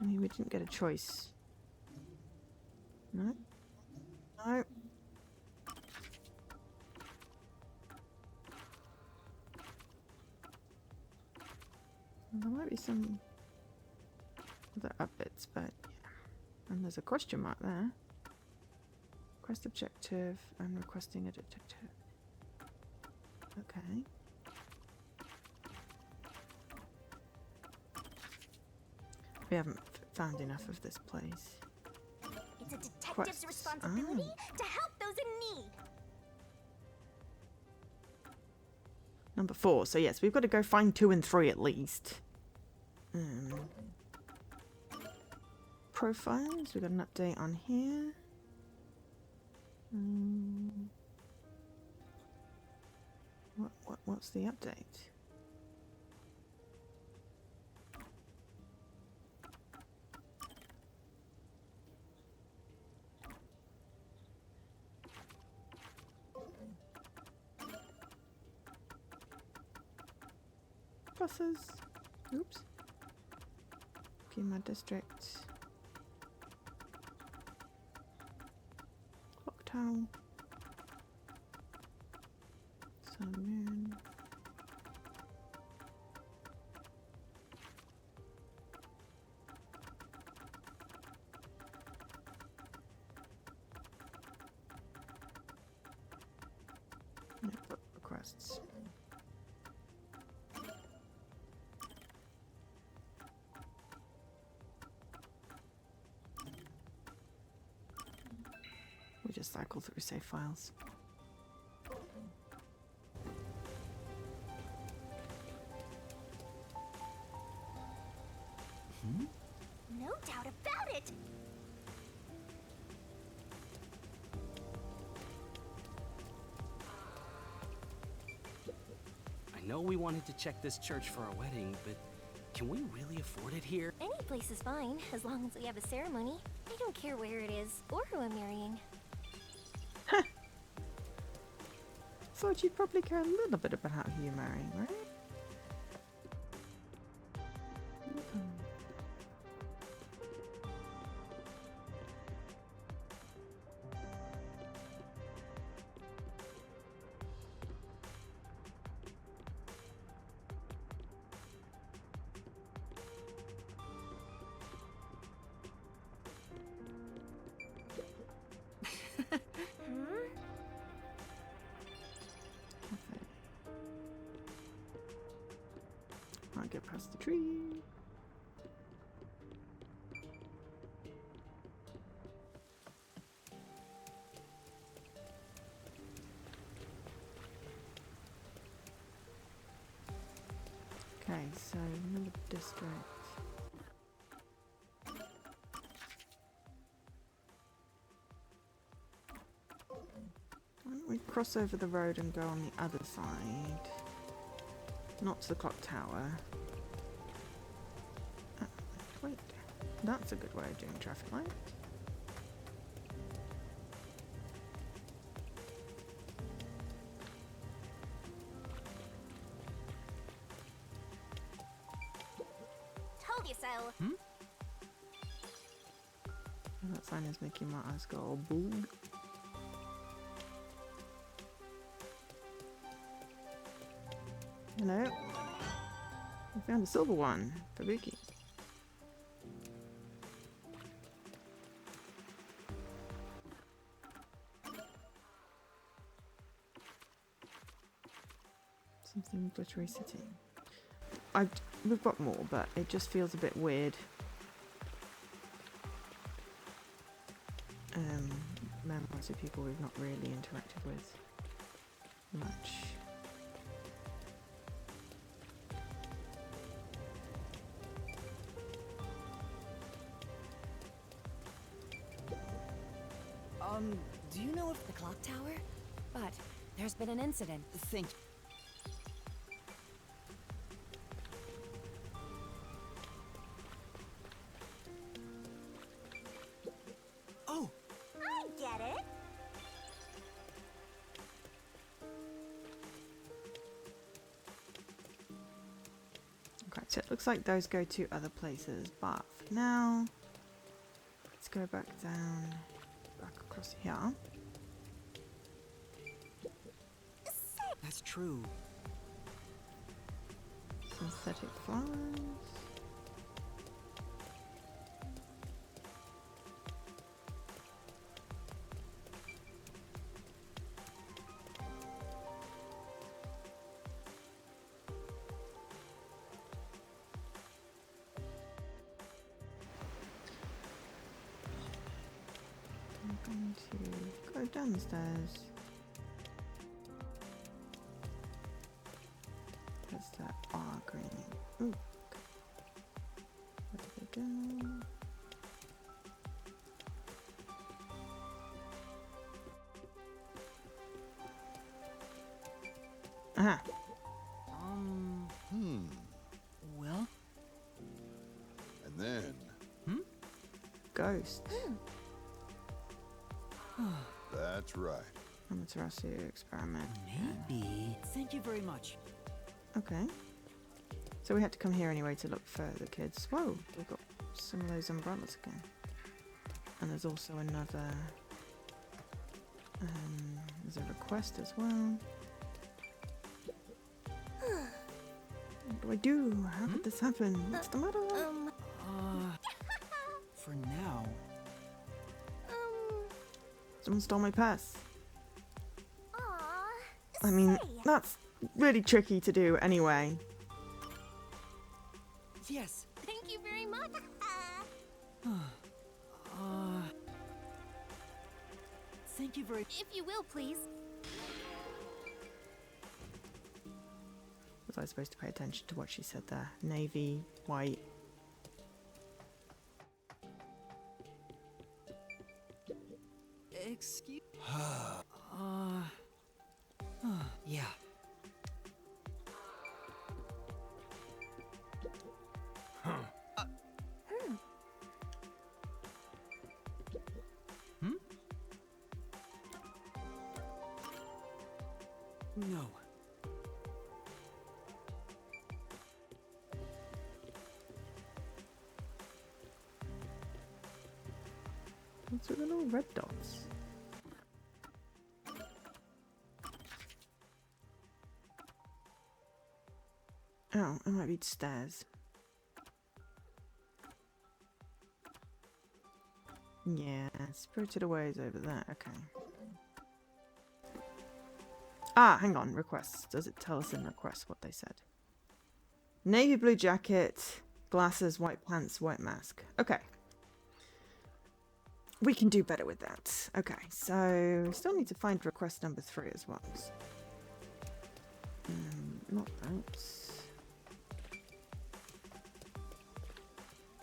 Speaker 1: I mean, we didn't get a choice. No? There might be some other up bits, but yeah. And there's a question mark there. Quest objective. I'm requesting a detective. Okay. We haven't found enough of this place.
Speaker 4: It's a detective's
Speaker 1: Quests.
Speaker 4: responsibility to help those in need.
Speaker 1: Number 4. So yes, we've got to go find 2 and 3 at least. Profiles. We've got an update on here. What's the update? Buses. Oops. Kima district. Clock tower. Sun moon. Notebook requests. We just cycle through save files.
Speaker 4: No doubt about it.
Speaker 5: I know we wanted to check this church for our wedding, but can we really afford it here?
Speaker 4: Any place is fine, as long as we have a ceremony. I don't care where it is, or who I'm marrying.
Speaker 1: Thought you'd probably care a little bit about who you're marrying, right? Can't get past the tree. Okay, so another district. Why don't we cross over the road and go on the other side? Not to the clock tower. Wait, that's a good way of doing traffic light.
Speaker 4: Told you so.
Speaker 1: And that sign is making my eyes go all big. Hello. We found a silver one. Kabuki. Something glittery city. We've got more, but it just feels a bit weird. Members of people we've not really interacted with much.
Speaker 6: Do you know if the clock tower? But there's been an incident.
Speaker 5: Think. Oh!
Speaker 4: I get it.
Speaker 1: Okay, so it looks like those go to other places, but for now, let's go back down, back across here.
Speaker 5: That's true.
Speaker 1: So Synthetic flowers. I'm going to go down the stairs. Where's that green? Ooh. Where did they go? Aha.
Speaker 12: Well?
Speaker 11: And then,
Speaker 1: Ghosts.
Speaker 11: that's right.
Speaker 1: Amaterasu experiment.
Speaker 12: Maybe. Thank you very much.
Speaker 1: Okay. So we had to come here anyway to look for the kids. Whoa, we've got some of those umbrellas again. And there's also another... there's a request as well. What do I do? How did this happen? What's the matter?
Speaker 12: For now.
Speaker 1: Someone stole my purse.
Speaker 4: Aw.
Speaker 1: I mean,
Speaker 4: say.
Speaker 1: that's really tricky to do anyway.
Speaker 12: Yes.
Speaker 4: Thank you very much.
Speaker 12: Thank you very.
Speaker 4: If you will, please.
Speaker 1: Was I supposed to pay attention to what she said there? Navy, white.
Speaker 12: Excuse. Yeah. No.
Speaker 1: What's with the little red dots? Oh, it might be stairs. Yeah, Spirited Away is over there. Okay. Ah, hang on. Requests. Does it tell us in requests what they said? Navy blue jacket, glasses, white pants, white mask. Okay. We can do better with that. Okay, so we still need to find request number 3 as well. Not that.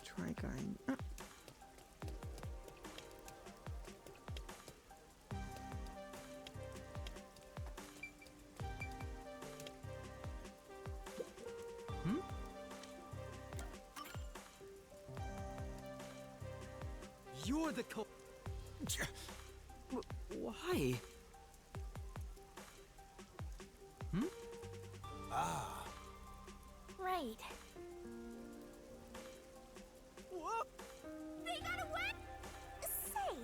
Speaker 1: Try going up.
Speaker 12: You're the co. Why?
Speaker 4: Right.
Speaker 12: Whoa.
Speaker 4: They got away. Say.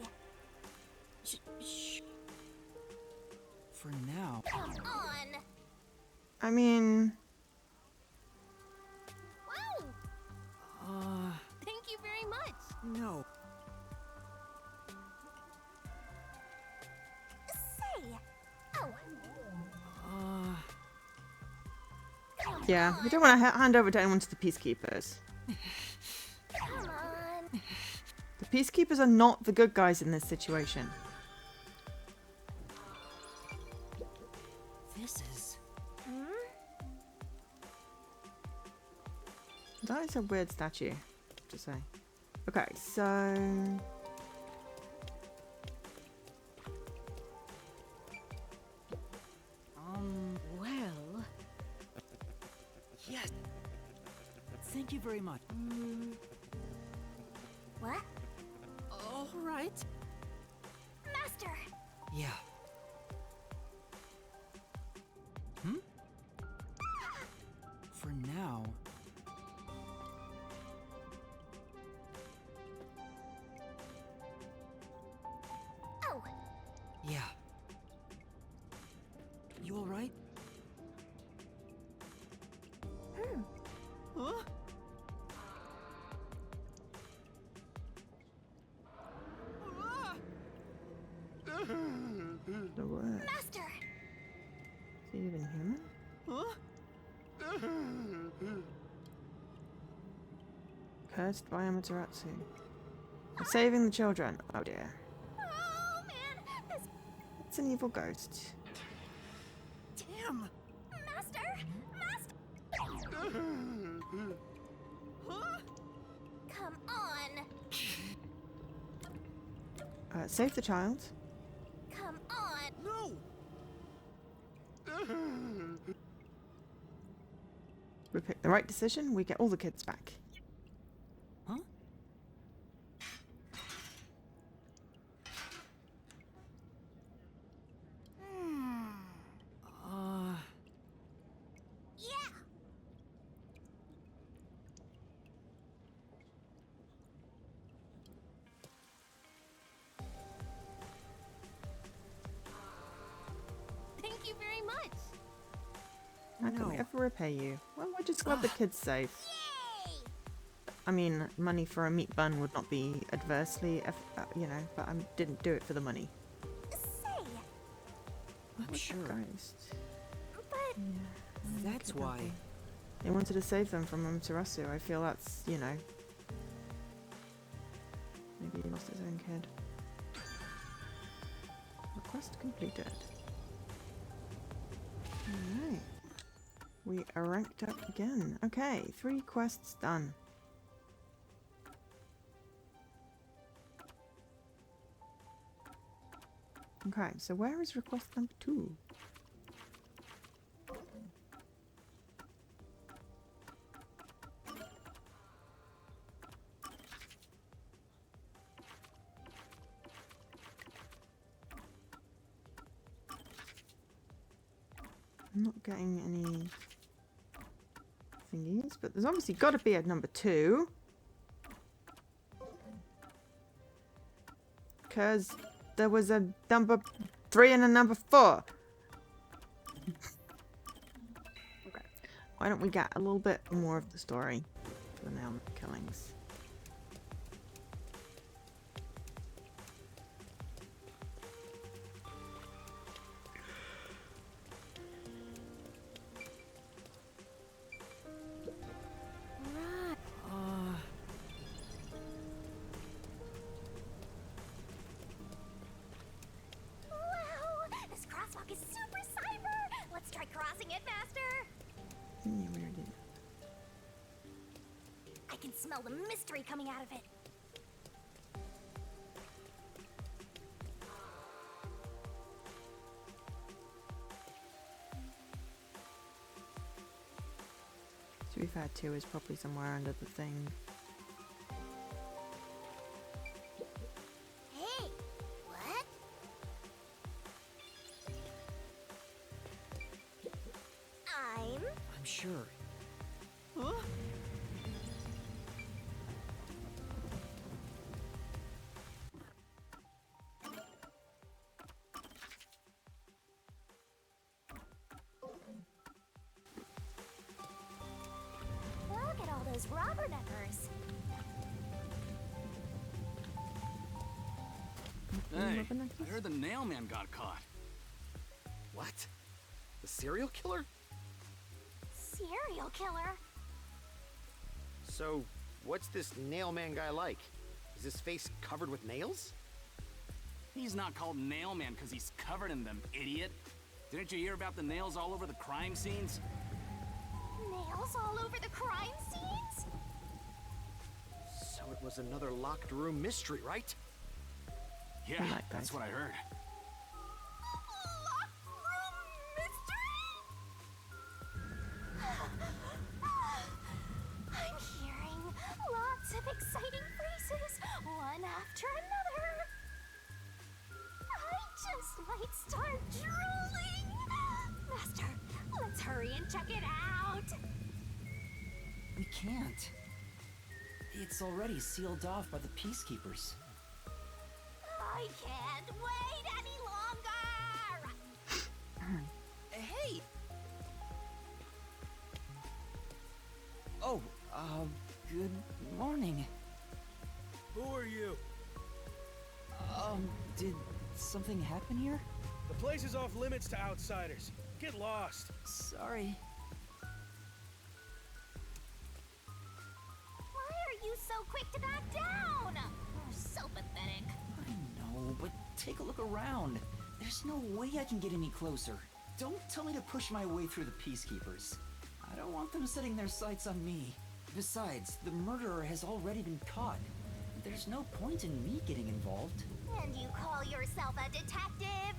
Speaker 12: Shh. For now.
Speaker 4: Come on.
Speaker 1: I mean...
Speaker 4: Wow. Thank you very much.
Speaker 12: No.
Speaker 4: Say. Oh.
Speaker 1: Yeah, we don't want to hand over to anyone to the Peacekeepers.
Speaker 4: Come on.
Speaker 1: The Peacekeepers are not the good guys in this situation.
Speaker 12: This is.
Speaker 1: That is a weird statue, to say. Okay, so...
Speaker 4: Well.
Speaker 12: Yes. Thank you very much.
Speaker 4: What?
Speaker 12: All right.
Speaker 4: Master.
Speaker 12: Yeah. For now.
Speaker 4: Oh.
Speaker 12: Yeah. You all right?
Speaker 1: The word.
Speaker 4: Master!
Speaker 1: Is he even human? Cursed by Amaterasu. For saving the children. Oh dear.
Speaker 4: Oh man! This.
Speaker 1: It's an evil ghost.
Speaker 12: Damn!
Speaker 4: Master! Master! Come on!
Speaker 1: Save the child.
Speaker 4: Come on!
Speaker 12: No!
Speaker 1: We pick the right decision, we get all the kids back.
Speaker 12: Huh?
Speaker 4: Yeah! Thank you very much!
Speaker 1: How can we
Speaker 12: No.
Speaker 1: ever repay you? Well, we're just glad the kids safe.
Speaker 4: Yay!
Speaker 1: I mean, money for a meat bun would not be adversely, you know, but I didn't do it for the money.
Speaker 4: Say,
Speaker 12: I'm sure.
Speaker 1: Ghost.
Speaker 4: but
Speaker 12: That's why.
Speaker 1: They wanted to save them from Amaterasu. I feel that's, you know. Maybe he lost his own kid. Request completed. Alright. We are ranked up again. Okay, 3 quests done. Okay, so where is request number 2? I'm not getting any thingies, but there's obviously got to be a number 2. Because there was a number 3 and a number 4. Okay. Why don't we get a little bit more of the story for the nail killings?
Speaker 4: wow! This crosswalk is super cyber! Let's try crossing it, Master!
Speaker 1: Yeah, we already did.
Speaker 4: I can smell the mystery coming out of it.
Speaker 1: To be fair, 2 is probably somewhere under the thing.
Speaker 4: Hey! What?
Speaker 12: I'm sure.
Speaker 4: Look at all those rubberneckers.
Speaker 10: Hey, I heard the nail man got caught.
Speaker 12: What? The serial killer?
Speaker 4: Serial killer?
Speaker 14: So, what's this nail man guy like? Is his face covered with nails?
Speaker 15: He's not called Nail Man because he's covered in them, idiot. Didn't you hear about the nails all over the crime scenes?
Speaker 4: Nails all over the crime scenes?
Speaker 14: So it was another locked room mystery, right?
Speaker 15: Yeah, that's what I heard.
Speaker 4: Locked room mystery? I'm hearing lots of exciting phrases, one after another. I just might start drooling. Master, let's hurry and check it out.
Speaker 3: We can't. It's already sealed off by the peacekeepers.
Speaker 4: I can't wait any longer.
Speaker 12: Hey! Oh,
Speaker 3: Good morning.
Speaker 16: Who are you?
Speaker 3: Did something happen here?
Speaker 16: The place is off limits to outsiders. Get lost.
Speaker 3: Sorry.
Speaker 4: Why are you so quick to back down? You're so pathetic.
Speaker 3: I know, but take a look around. There's no way I can get any closer. Don't tell me to push my way through the Peacekeepers. I don't want them setting their sights on me. Besides, the murderer has already been caught. There's no point in me getting involved.
Speaker 4: And you call yourself a detective?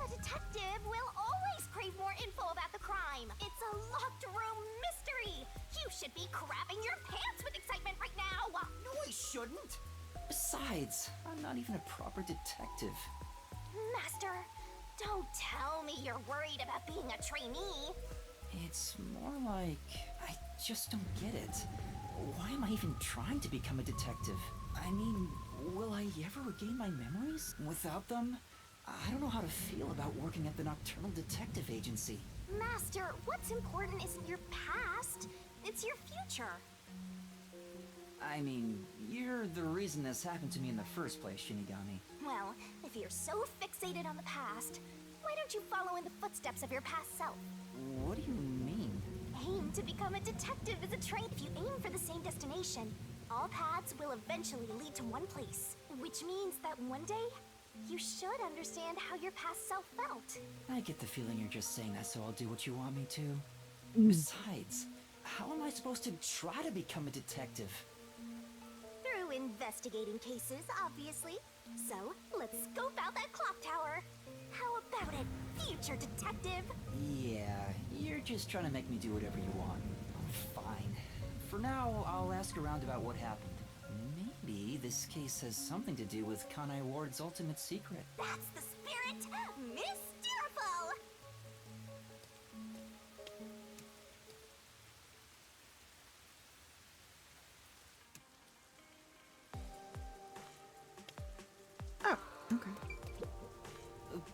Speaker 4: A detective will always crave more info about the crime. It's a locked room mystery. You should be crapping your pants with excitement right now.
Speaker 3: No, I shouldn't. Besides, I'm not even a proper detective.
Speaker 4: Master, don't tell me you're worried about being a trainee.
Speaker 3: It's more like I just don't get it. Why am I even trying to become a detective? I mean, will I ever regain my memories? Without them, I don't know how to feel about working at the Nocturnal Detective Agency.
Speaker 4: Master, what's important isn't your past, it's your future.
Speaker 3: I mean, you're the reason this happened to me in the first place, Shinigami.
Speaker 4: Well, if you're so fixated on the past, why don't you follow in the footsteps of your past self?
Speaker 3: What do you mean?
Speaker 4: Aim to become a detective as a train. If you aim for the same destination, all paths will eventually lead to one place. Which means that one day, you should understand how your past self felt.
Speaker 3: I get the feeling you're just saying that so I'll do what you want me to. Besides, how am I supposed to try to become a detective?
Speaker 4: Through investigating cases, obviously. So, let's scope out that clock tower. How about it, future detective?
Speaker 3: Yeah, you're just trying to make me do whatever you want. Fine. For now, I'll ask around about what happened. Maybe this case has something to do with Kanai Ward's ultimate secret.
Speaker 4: That's the spirit! Mysteriful!
Speaker 1: Oh, okay.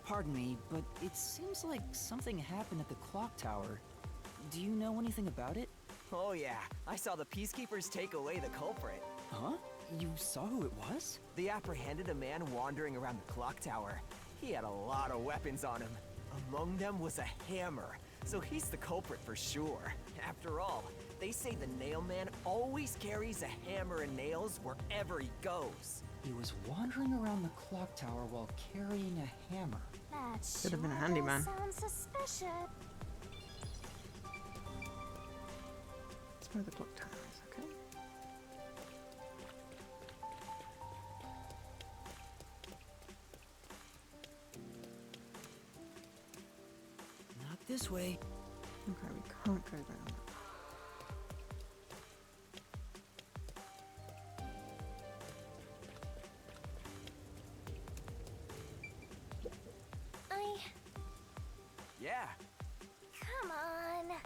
Speaker 3: Pardon me, but it seems like something happened at the clock tower. Do you know anything about it?
Speaker 12: Oh yeah, I saw the Peacekeepers take away the culprit.
Speaker 3: Huh? You saw who it was?
Speaker 12: They apprehended a man wandering around the clock tower. He had a lot of weapons on him. Among them was a hammer, so he's the culprit for sure. After all, they say the nail man always carries a hammer and nails wherever he goes.
Speaker 3: He was wandering around the clock tower while carrying a hammer.
Speaker 4: That
Speaker 1: Could have been a handyman.
Speaker 4: Sounds suspicious.
Speaker 1: That's where the clock tower is, okay?
Speaker 3: Not this way.
Speaker 1: Okay, we can't go down.
Speaker 12: Yeah.
Speaker 4: Come on.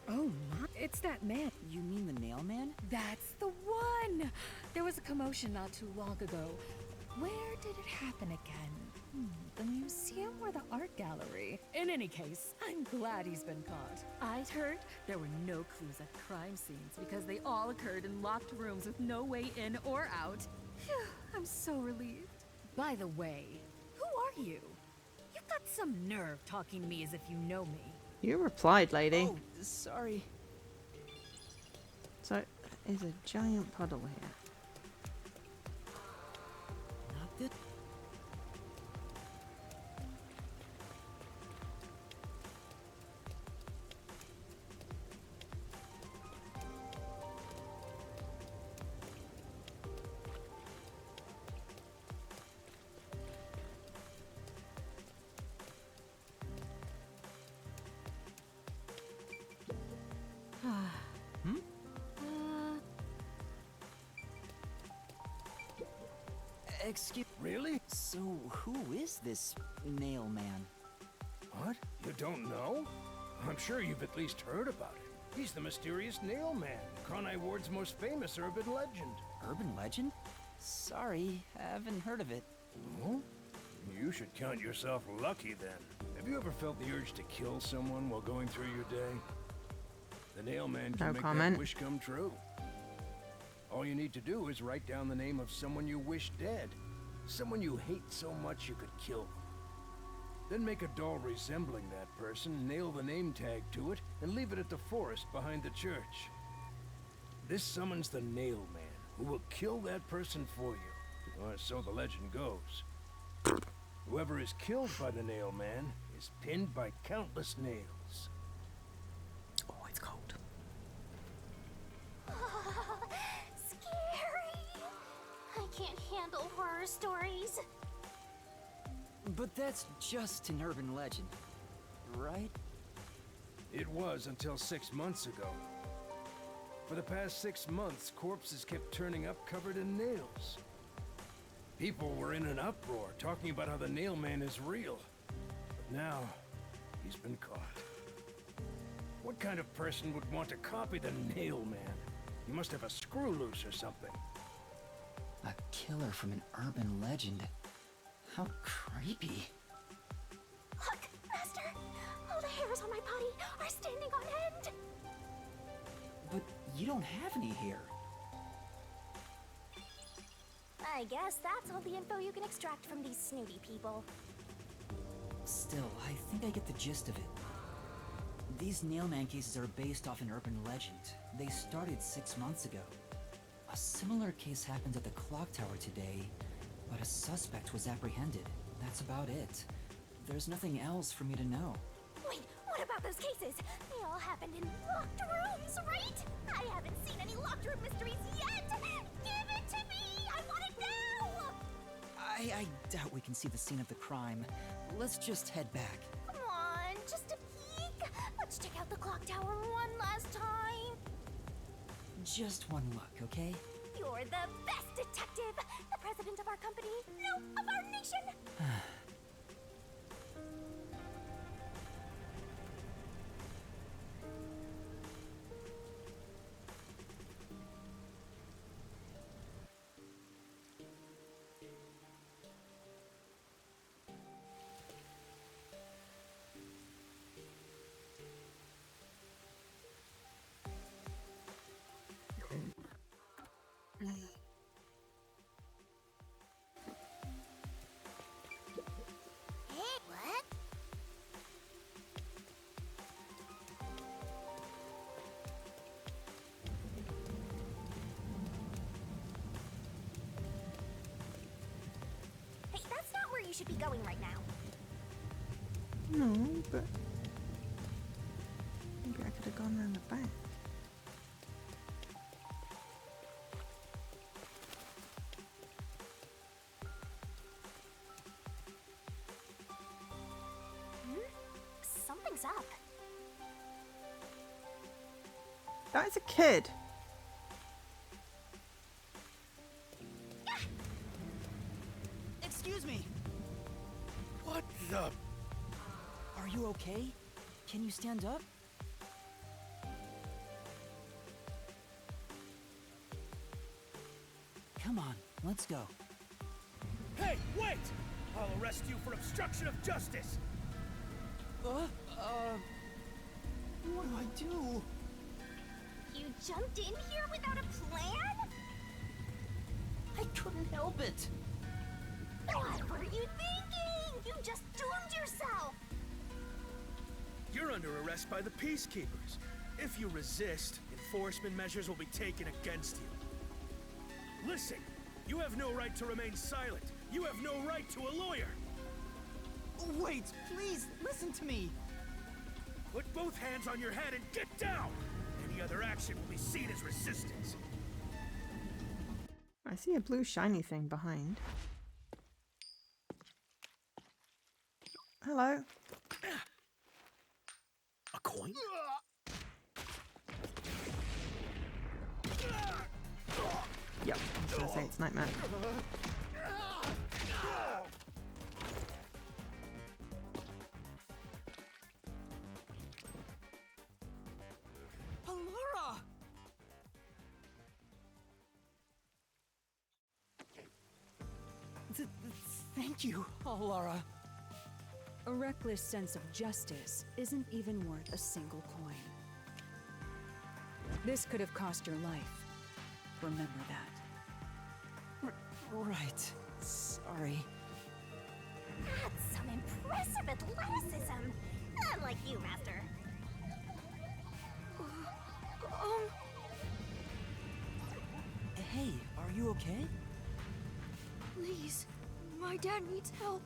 Speaker 6: Oh my, it's that man.
Speaker 3: You mean the nail man?
Speaker 6: That's the one! There was a commotion not too long ago. Where did it happen again? The museum or the art gallery? In any case, I'm glad he's been caught. I'd heard there were no clues at crime scenes because they all occurred in locked rooms with no way in or out. Phew, I'm so relieved. By the way, who are you? You've got some nerve talking to me as if you know me.
Speaker 1: You replied, lady.
Speaker 3: Oh, sorry.
Speaker 1: So, there's a giant puddle here.
Speaker 3: Not this. Excuse.
Speaker 16: Really?
Speaker 3: So, who is this nail man?
Speaker 16: What? You don't know? I'm sure you've at least heard about it. He's the mysterious Nail Man, Conai Ward's most famous urban legend.
Speaker 3: Urban legend? Sorry, haven't heard of it.
Speaker 16: Oh? You should count yourself lucky then. Have you ever felt the urge to kill someone while going through your day? The Nail Man can
Speaker 1: No
Speaker 16: make
Speaker 1: comment.
Speaker 16: that wish come true. All you need to do is write down the name of someone you wish dead. Someone you hate so much you could kill them. Then make a doll resembling that person, nail the name tag to it, and leave it at the forest behind the church. This summons the Nail Man, who will kill that person for you. Or so the legend goes. Whoever is killed by the Nail Man is pinned by countless nails.
Speaker 1: Oh, it's cold.
Speaker 4: Scary. I can't handle horror stories.
Speaker 3: But that's just an urban legend, right?
Speaker 16: It was until 6 months ago. For the past 6 months, corpses kept turning up covered in nails. People were in an uproar, talking about how the Nail Man is real. But now, he's been caught. What kind of person would want to copy the Nail Man? He must have a screw loose or something.
Speaker 3: A killer from an urban legend. How creepy.
Speaker 4: Look, Master! All the hairs on my body are standing on end!
Speaker 3: But you don't have any hair.
Speaker 4: I guess that's all the info you can extract from these snooty people.
Speaker 3: Still, I think I get the gist of it. These Nailman cases are based off an urban legend. They started 6 months ago. A similar case happened at the clock tower today, but a suspect was apprehended. That's about it. There's nothing else for me to know.
Speaker 4: Wait, what about those cases? They all happened in locked rooms, right? I haven't seen any locked room mysteries yet! Give it to me! I want it now!
Speaker 3: I doubt we can see the scene of the crime. Let's just head back.
Speaker 4: Come on, just a peek. Let's check out the clock tower one last time.
Speaker 3: Just one look, okay?
Speaker 4: You're the best detective! The president of our company, no, of our nation! Hey, what? Hey, that's not where you should be going right now.
Speaker 1: No, but maybe I could have gone around the back.
Speaker 4: Something's up.
Speaker 1: That is a kid.
Speaker 3: Excuse me!
Speaker 16: What the?
Speaker 3: Are you okay? Can you stand up? Come on, let's go.
Speaker 16: Hey, wait! I'll arrest you for obstruction of justice!
Speaker 3: What do I do?
Speaker 4: You jumped in here without a plan?
Speaker 3: I couldn't help it.
Speaker 4: What were you thinking? You just doomed yourself!
Speaker 16: You're under arrest by the Peacekeepers. If you resist, enforcement measures will be taken against you. Listen, you have no right to remain silent. You have no right to a lawyer.
Speaker 3: Wait, please, listen to me.
Speaker 16: Put both hands on your head and get down! Any other action will be seen as resistance.
Speaker 1: I see a blue shiny thing behind. Hello.
Speaker 16: A coin?
Speaker 1: Yep, I was gonna say it's Nightmare.
Speaker 3: Thank you, Alara.
Speaker 6: A reckless sense of justice isn't even worth a single coin. This could have cost your life. Remember that.
Speaker 3: Right. Sorry.
Speaker 4: That's some impressive athleticism. Unlike you, Master.
Speaker 3: Hey, are you okay?
Speaker 17: Please, my dad needs help.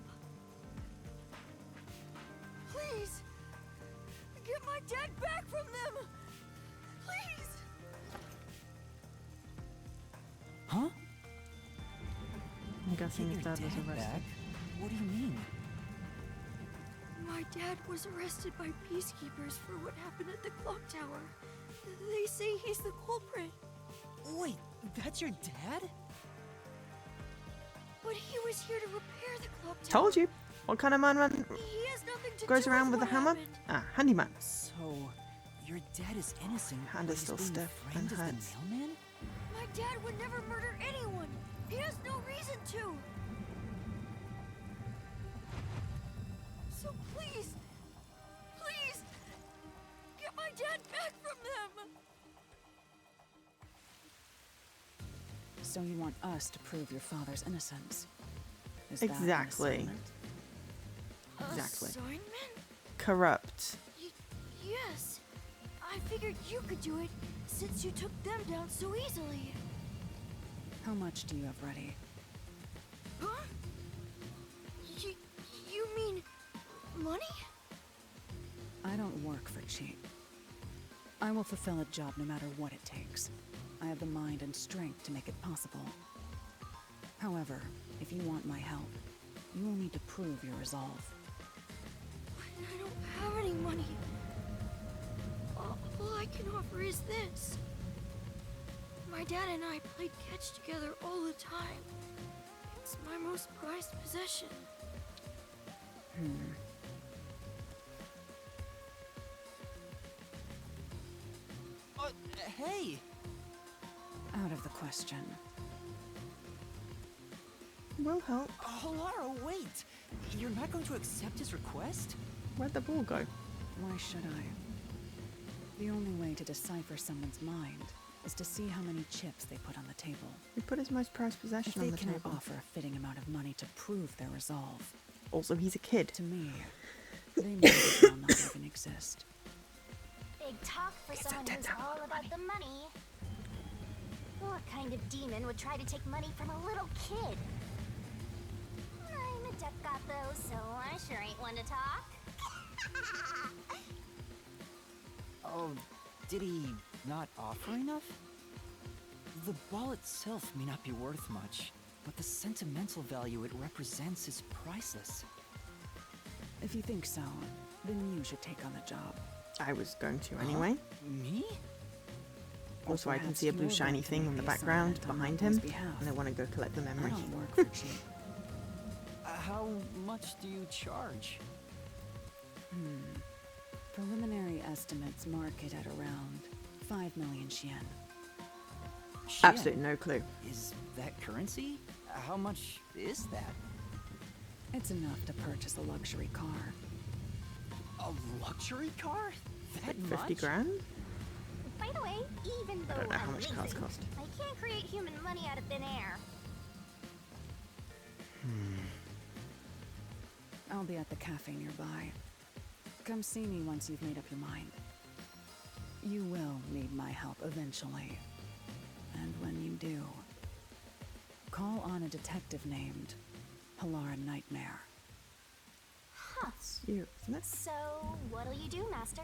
Speaker 17: Please, get my dad back from them. Please.
Speaker 3: Huh?
Speaker 1: I'm guessing
Speaker 3: Get
Speaker 1: his
Speaker 3: your
Speaker 1: dad was
Speaker 3: dad
Speaker 1: arrested.
Speaker 3: back? What do you mean?
Speaker 17: My dad was arrested by peacekeepers for what happened at the clock tower. They say he's the culprit.
Speaker 3: Wait, that's your dad?
Speaker 17: But he was here to repair the clock tower.
Speaker 1: Told you. What kind of man
Speaker 17: He has nothing to
Speaker 1: goes
Speaker 17: do
Speaker 1: around with a
Speaker 17: what
Speaker 1: hammer?
Speaker 17: happened.
Speaker 1: Ah, handyman.
Speaker 3: So, your dad is innocent,
Speaker 1: Hand
Speaker 3: but
Speaker 1: is
Speaker 3: he's
Speaker 1: still
Speaker 3: being
Speaker 1: stiff
Speaker 3: framed
Speaker 1: and
Speaker 3: as
Speaker 1: hurts.
Speaker 3: the mailman?
Speaker 17: My dad would never murder anyone. He has no reason to. So please, please, get my dad back from them.
Speaker 6: So you want us to prove your father's innocence? Is that an
Speaker 1: Exactly.
Speaker 6: assignment?
Speaker 1: Exactly.
Speaker 17: Assignment?
Speaker 1: Corrupt.
Speaker 17: Yes. I figured you could do it since you took them down so easily.
Speaker 6: How much do you have ready?
Speaker 17: Huh? You mean money?
Speaker 6: I don't work for cheap. I will fulfill a job no matter what it takes. I have the mind and strength to make it possible. However, if you want my help, you will need to prove your resolve.
Speaker 17: I don't have any money. All I can offer is this. My dad and I played catch together all the time. It's my most prized possession.
Speaker 3: Hey!
Speaker 6: Out of the question.
Speaker 1: Will help.
Speaker 3: Alara, wait! You're not going to accept his request?
Speaker 1: Where'd the ball go?
Speaker 6: Why should I? The only way to decipher someone's mind is to see how many chips they put on the table.
Speaker 1: He put his most prized
Speaker 6: If
Speaker 1: possession
Speaker 6: they
Speaker 1: on the
Speaker 6: cannot
Speaker 1: table.
Speaker 6: offer a fitting amount of money to prove their resolve,
Speaker 1: Also, he's a kid.
Speaker 6: to me, they may as well not even exist.
Speaker 4: Big talk for someone who's all about the money. What kind of demon would try to take money from a little kid? I'm a duck god though, so I sure ain't one to talk.
Speaker 3: Oh, did he not offer enough? The ball itself may not be worth much, but the sentimental value it represents is priceless.
Speaker 6: If you think so, then you should take on the job.
Speaker 1: I was going to anyway.
Speaker 3: Me?
Speaker 1: Also, I can
Speaker 6: perhaps
Speaker 1: see a
Speaker 6: you
Speaker 1: blue
Speaker 6: are
Speaker 1: shiny
Speaker 6: going to
Speaker 1: thing
Speaker 6: make
Speaker 1: in the
Speaker 6: the
Speaker 1: background
Speaker 6: assignment on
Speaker 1: behind
Speaker 6: my
Speaker 1: him,
Speaker 6: boy's behalf.
Speaker 1: and I want to go collect the
Speaker 6: I
Speaker 1: memory.
Speaker 6: don't work for cheap.
Speaker 3: How much do you charge?
Speaker 6: Preliminary estimates mark it at around 5 million yen.
Speaker 1: Absolutely no clue.
Speaker 3: Is that currency? How much is that?
Speaker 6: It's enough to purchase a luxury car.
Speaker 3: A luxury car? That
Speaker 1: Like 50
Speaker 3: much?
Speaker 1: grand?
Speaker 4: By the way, even though
Speaker 1: I don't know how much
Speaker 4: amazing,
Speaker 1: cars cost.
Speaker 4: I can't create human money out of thin air.
Speaker 6: I'll be at the cafe nearby. Come see me once you've made up your mind. You will need my help eventually. And when you do, call on a detective named Alara Nightmare.
Speaker 4: Huh.
Speaker 1: It's you, isn't it?
Speaker 4: So, what'll you do, Master?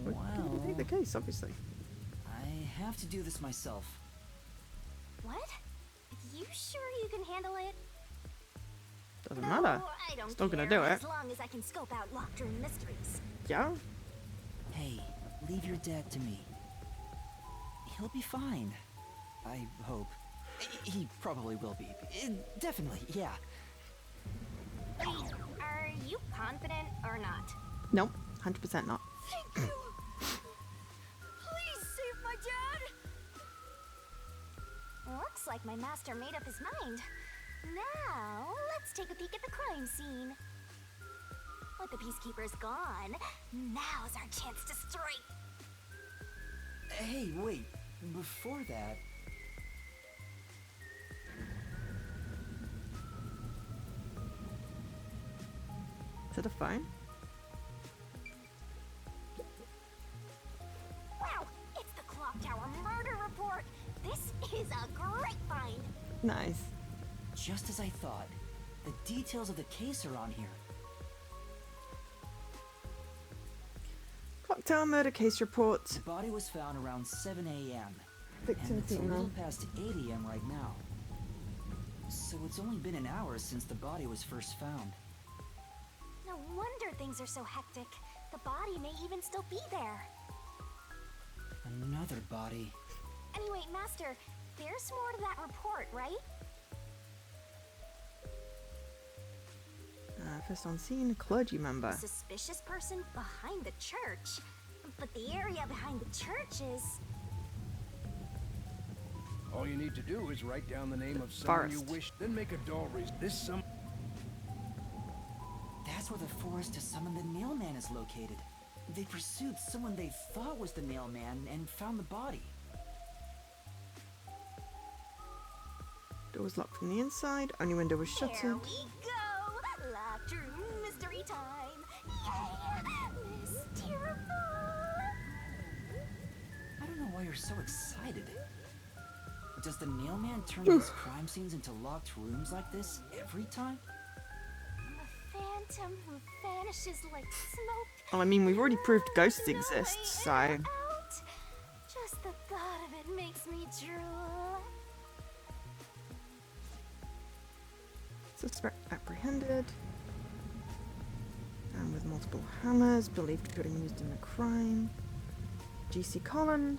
Speaker 1: Well,
Speaker 3: Well,
Speaker 1: take the case, obviously.
Speaker 3: I have to do this myself.
Speaker 4: What? You sure you can handle it?
Speaker 1: Doesn't
Speaker 4: No,
Speaker 1: matter.
Speaker 4: I don't
Speaker 1: Still gonna
Speaker 4: care,
Speaker 1: do it.
Speaker 4: as long as I can scope out locked room mysteries.
Speaker 1: Yeah?
Speaker 3: Hey, leave your dad to me. He'll be fine. I hope. He probably will be. Definitely, yeah.
Speaker 4: Are you confident or not?
Speaker 1: Nope, 100% not.
Speaker 17: Thank you. Please save my dad.
Speaker 4: Looks like my master made up his mind. Now, let's take a peek at the crime scene. With the peacekeepers gone, now's our chance to strike.
Speaker 3: Hey, wait. Before that...
Speaker 1: Is it a phone?
Speaker 4: Wow, it's the Clock Tower murder report. This is a great find.
Speaker 1: Nice.
Speaker 3: Just as I thought. The details of the case are on here.
Speaker 1: Clock Tower murder case report.
Speaker 3: The body was found around 7 a.m.
Speaker 1: Victim
Speaker 3: And it's a
Speaker 1: female.
Speaker 3: little past 8 a.m. right now. So it's only been an hour since the body was first found.
Speaker 4: No wonder things are so hectic. The body may even still be there.
Speaker 3: Another body.
Speaker 4: Anyway, Master, there's more to that report, right?
Speaker 1: First on scene, a clergy member.
Speaker 4: A suspicious person behind the church. But the area behind the church is...
Speaker 16: All you need to do is write down the name of someone you wish, then make a doll race.
Speaker 3: That's where the forest to summon the Nailman is located. They pursued someone they thought was the Nailman and found the body.
Speaker 1: Door was locked from the inside, only window was
Speaker 4: There
Speaker 1: shuttered.
Speaker 4: we go! Locked room mystery time! Yeah! Mysteriful!
Speaker 3: I don't know why you're so excited. Does the Nailman turn these crime scenes into locked rooms like this every time?
Speaker 4: The phantom who vanishes like smoke.
Speaker 1: Well, I mean, we've already proved ghosts exist, so...
Speaker 4: Out. Just the thought of it makes me drool.
Speaker 1: Suspect apprehended. And with multiple hammers, believed to have been used in the crime. GC Colin.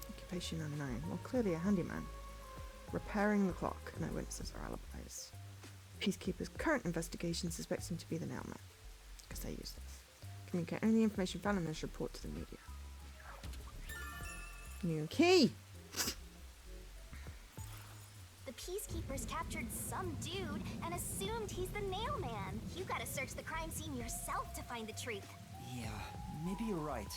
Speaker 1: Occupation unknown. Well, clearly a handyman. Repairing the clock. No witnesses or alibis. Peacekeeper's current investigation suspects him to be the Nailman. Because they're useless. Communicate only information found in this report to the media. New key!
Speaker 4: The peacekeepers captured some dude and assumed he's the Nailman. You gotta search the crime scene yourself to find the truth.
Speaker 3: Yeah, maybe you're right.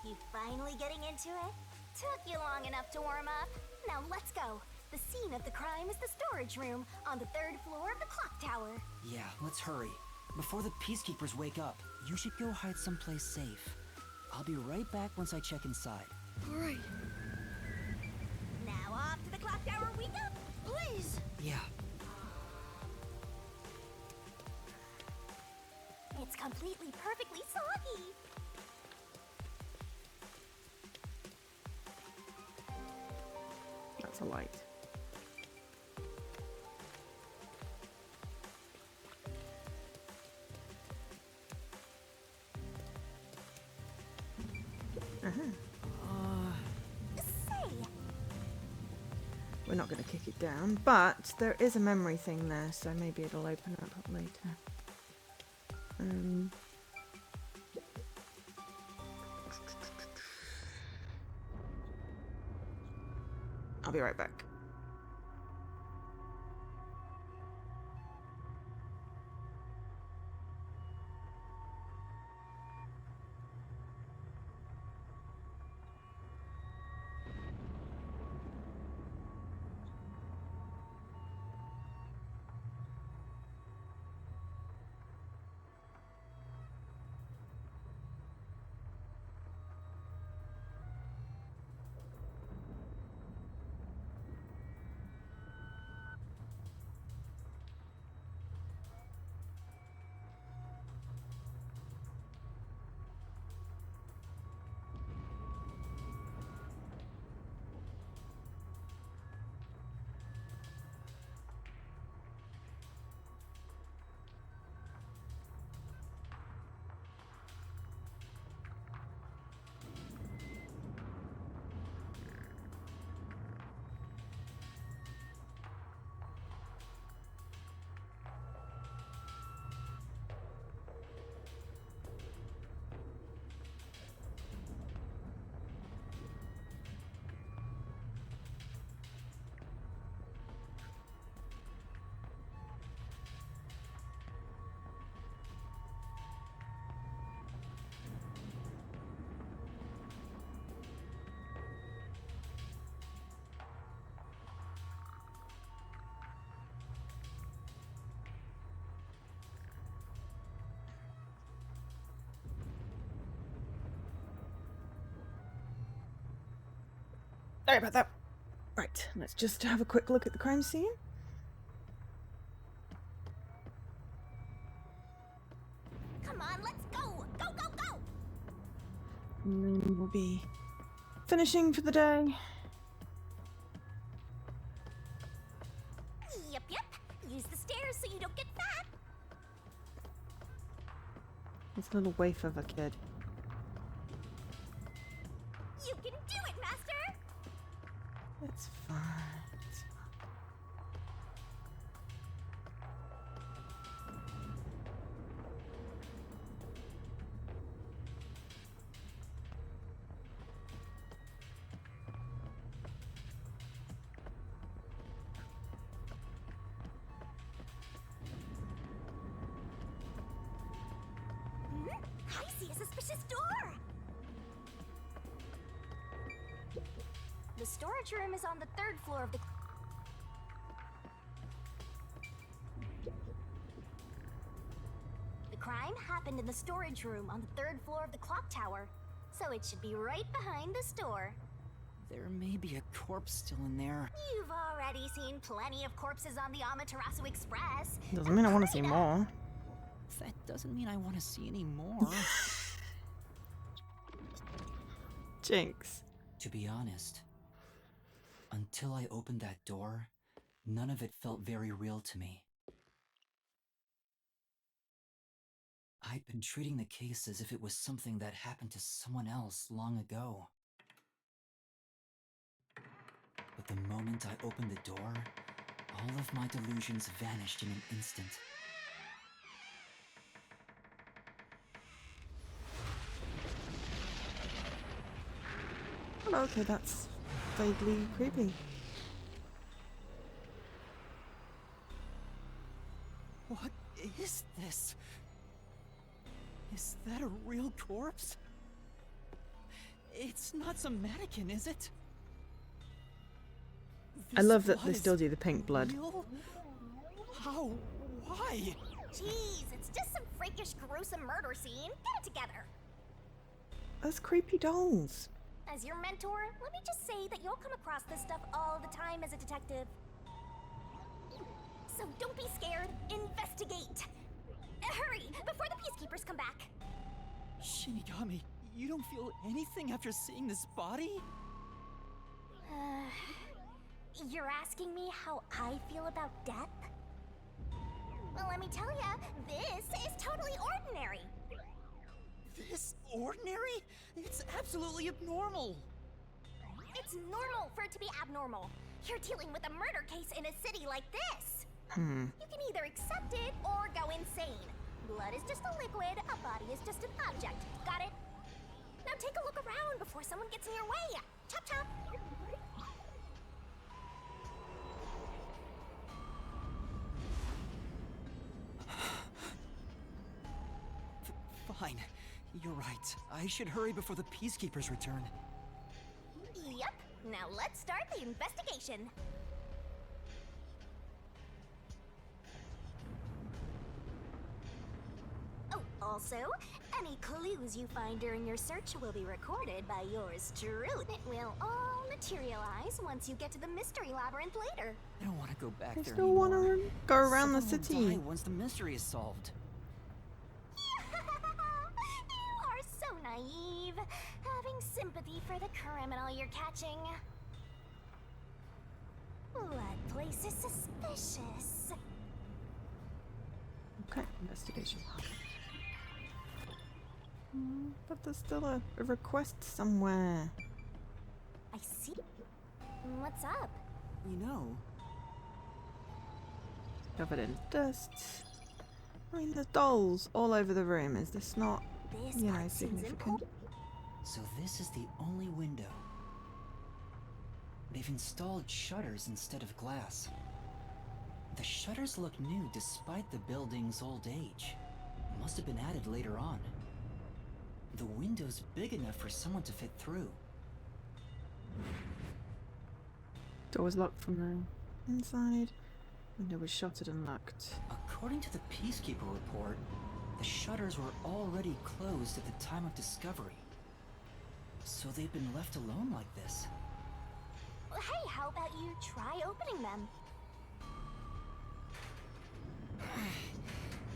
Speaker 4: You finally getting into it? Took you long enough to warm up. Now let's go. The scene of the crime is the storage room on the 3rd floor of the clock tower.
Speaker 3: Yeah, let's hurry. Before the peacekeepers wake up, you should go hide someplace safe. I'll be right back once I check inside.
Speaker 17: Alright.
Speaker 4: Now off to the clock tower we go.
Speaker 17: Please.
Speaker 3: Yeah.
Speaker 4: It's completely perfectly soggy.
Speaker 1: That's a light. We're not going to kick it down, but there is a memory thing there, so maybe it'll open up later. I'll be right back. Sorry about that. Right, let's just have a quick look at the crime scene.
Speaker 4: Come on, let's go! Go, go, go!
Speaker 1: And then we'll be finishing for the day.
Speaker 4: Yep, yep. Use the stairs so you don't get fat.
Speaker 1: This little waif of a kid.
Speaker 4: You can do it, Master!
Speaker 1: It's fine. It's fine.
Speaker 4: I see a suspicious door! The storage room is on the 3rd floor of the... The crime happened in the storage room on the 3rd floor of the clock tower, so it should be right behind the store.
Speaker 3: There may be a corpse still in there.
Speaker 4: You've already seen plenty of corpses on the Amaterasu Express.
Speaker 1: Doesn't mean I want to see more.
Speaker 3: That doesn't mean I want to see any more.
Speaker 1: Jinx.
Speaker 3: To be honest, until I opened that door, none of it felt very real to me. I'd been treating the case as if it was something that happened to someone else long ago. But the moment I opened the door, all of my delusions vanished in an instant.
Speaker 1: Okay, that's vaguely creepy.
Speaker 3: What is this? Is that a real corpse? It's not some mannequin, is it?
Speaker 1: I love that they still do the pink blood.
Speaker 3: Real? How? Why?
Speaker 4: Jeez, it's just some freakish, gruesome murder scene. Get it together.
Speaker 1: Those creepy dolls.
Speaker 4: As your mentor, let me just say that you'll come across this stuff all the time as a detective. So don't be scared. Investigate. Hurry, before the peacekeepers come back.
Speaker 3: Shinigami, you don't feel anything after seeing this body?
Speaker 4: You're asking me how I feel about death? Well, let me tell ya, this is totally ordinary.
Speaker 3: This ordinary? It's absolutely abnormal.
Speaker 4: It's normal for it to be abnormal. You're dealing with a murder case in a city like this.
Speaker 1: Hmm.
Speaker 4: You can either accept it or go insane. Blood is just a liquid, a body is just an object. Got it? Now take a look around before someone gets in your way. Chop chop.
Speaker 3: Fine. You're right. I should hurry before the peacekeepers return.
Speaker 4: Yep. Now let's start the investigation. Oh, also, any clues you find during your search will be recorded by yours truly. It will all materialize once you get to the mystery labyrinth later.
Speaker 3: I don't want to go back
Speaker 1: I
Speaker 3: there
Speaker 1: still want
Speaker 3: anymore.
Speaker 1: to go around the
Speaker 3: Someone will
Speaker 1: city.
Speaker 3: die once the mystery is solved.
Speaker 4: You are so naive, having sympathy for the criminal you're catching. That place is suspicious.
Speaker 1: Okay, investigation. But there's still a request somewhere.
Speaker 4: I see. What's up?
Speaker 3: You know,
Speaker 1: Covered in dust. I mean, there's dolls all over the room. Is this not,
Speaker 4: This
Speaker 1: you know,
Speaker 4: part seems
Speaker 1: significant?
Speaker 3: so this is the only window. They've installed shutters instead of glass. The shutters look new despite the building's old age. Must have been added later on. The window's big enough for someone to fit through.
Speaker 1: Door was locked from the inside. Window was shuttered and locked.
Speaker 3: According to the Peacekeeper report, the shutters were already closed at the time of discovery. So they've been left alone like this.
Speaker 4: Hey, how about you try opening them?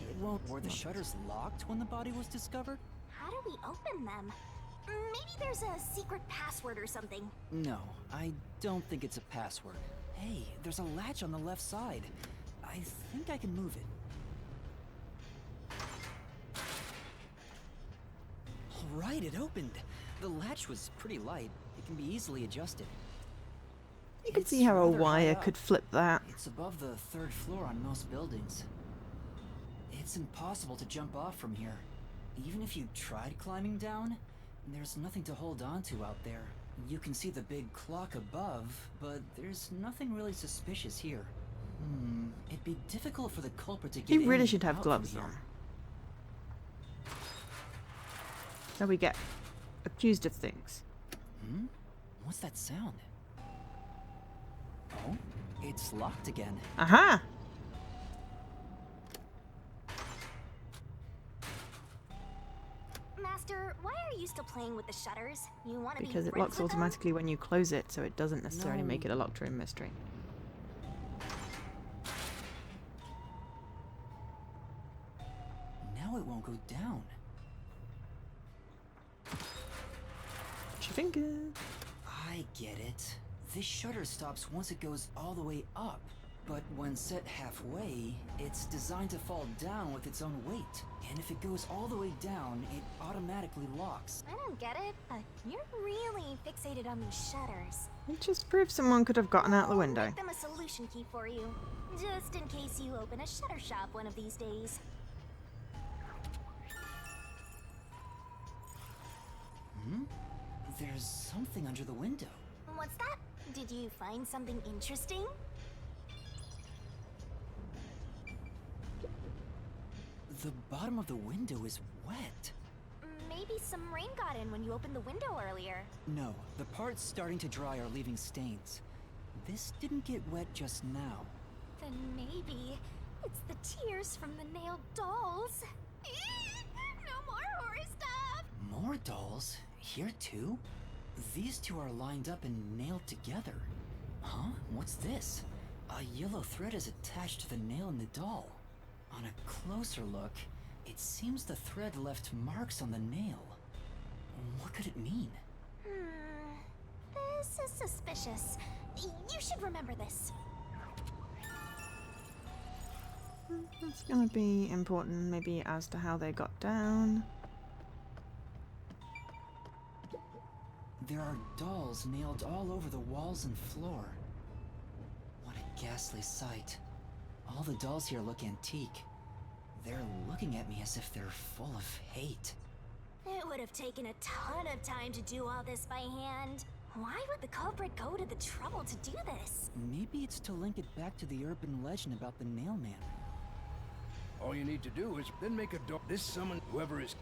Speaker 3: It won't. Were the shutters locked when the body was discovered?
Speaker 4: How do we open them? Maybe there's a secret password or something.
Speaker 3: No, I don't think it's a password. Hey, there's a latch on the left side. I think I can move it. All right, it opened. The latch was pretty light. It can be easily adjusted.
Speaker 1: You can
Speaker 3: It's
Speaker 1: see how a
Speaker 3: rather high
Speaker 1: wire
Speaker 3: up.
Speaker 1: could flip that.
Speaker 3: It's above the 3rd floor on most buildings. It's impossible to jump off from here. Even if you tried climbing down, there's nothing to hold on to out there. You can see the big clock above, but there's nothing really suspicious here. It'd be difficult for the culprit to get
Speaker 1: You
Speaker 3: in
Speaker 1: really
Speaker 3: and
Speaker 1: should have
Speaker 3: out
Speaker 1: gloves
Speaker 3: from
Speaker 1: on.
Speaker 3: here.
Speaker 1: So we get accused of things.
Speaker 3: What's that sound? Oh, it's locked again.
Speaker 1: Aha!
Speaker 4: Master, why are you still playing with the shutters? You want to be
Speaker 1: Because it
Speaker 4: friends
Speaker 1: locks
Speaker 4: with them?
Speaker 1: automatically when you close it, so it doesn't necessarily
Speaker 3: No.
Speaker 1: make it a locked room mystery.
Speaker 3: Now it won't go down.
Speaker 1: Watch your finger.
Speaker 3: I get it. This shutter stops once it goes all the way up. But when set halfway, it's designed to fall down with its own weight. And if it goes all the way down, it automatically locks.
Speaker 4: I don't get it, but you're really fixated on these shutters.
Speaker 1: It just proves someone could have gotten out the window.
Speaker 4: I'll make them a solution key for you, just in case you open a shutter shop one of these days.
Speaker 3: There's something under the window.
Speaker 4: What's that? Did you find something interesting?
Speaker 3: The bottom of the window is wet.
Speaker 4: Maybe some rain got in when you opened the window earlier.
Speaker 3: No, the parts starting to dry are leaving stains. This didn't get wet just now.
Speaker 4: Then maybe it's the tears from the nailed dolls. No more horror stuff!
Speaker 3: More dolls? Here too? These two are lined up and nailed together. Huh? What's this? A yellow thread is attached to the nail in the doll. On a closer look, it seems the thread left marks on the nail. What could it mean?
Speaker 4: This is suspicious. You should remember this.
Speaker 1: It's gonna be important, maybe as to how they got down.
Speaker 3: There are dolls nailed all over the walls and floor. What a ghastly sight. All the dolls here look antique. They're looking at me as if they're full of hate.
Speaker 4: It would have taken a ton of time to do all this by hand. Why would the culprit go to the trouble to do this?
Speaker 3: Maybe it's to link it back to the urban legend about the nail man.
Speaker 16: All you need to do is then make a door. This summon whoever is.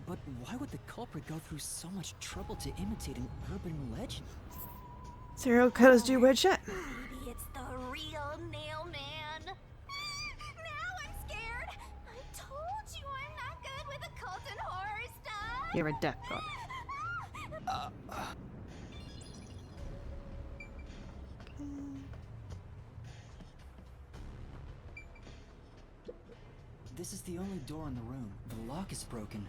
Speaker 3: But why would the culprit go through so much trouble to imitate an urban legend?
Speaker 1: Serial killers do weird shit.
Speaker 4: Maybe it's the real nail man. Now I'm scared. I told you I'm not good with occult and horror stuff.
Speaker 1: You're a death god.
Speaker 3: This is the only door in the room. The lock is broken.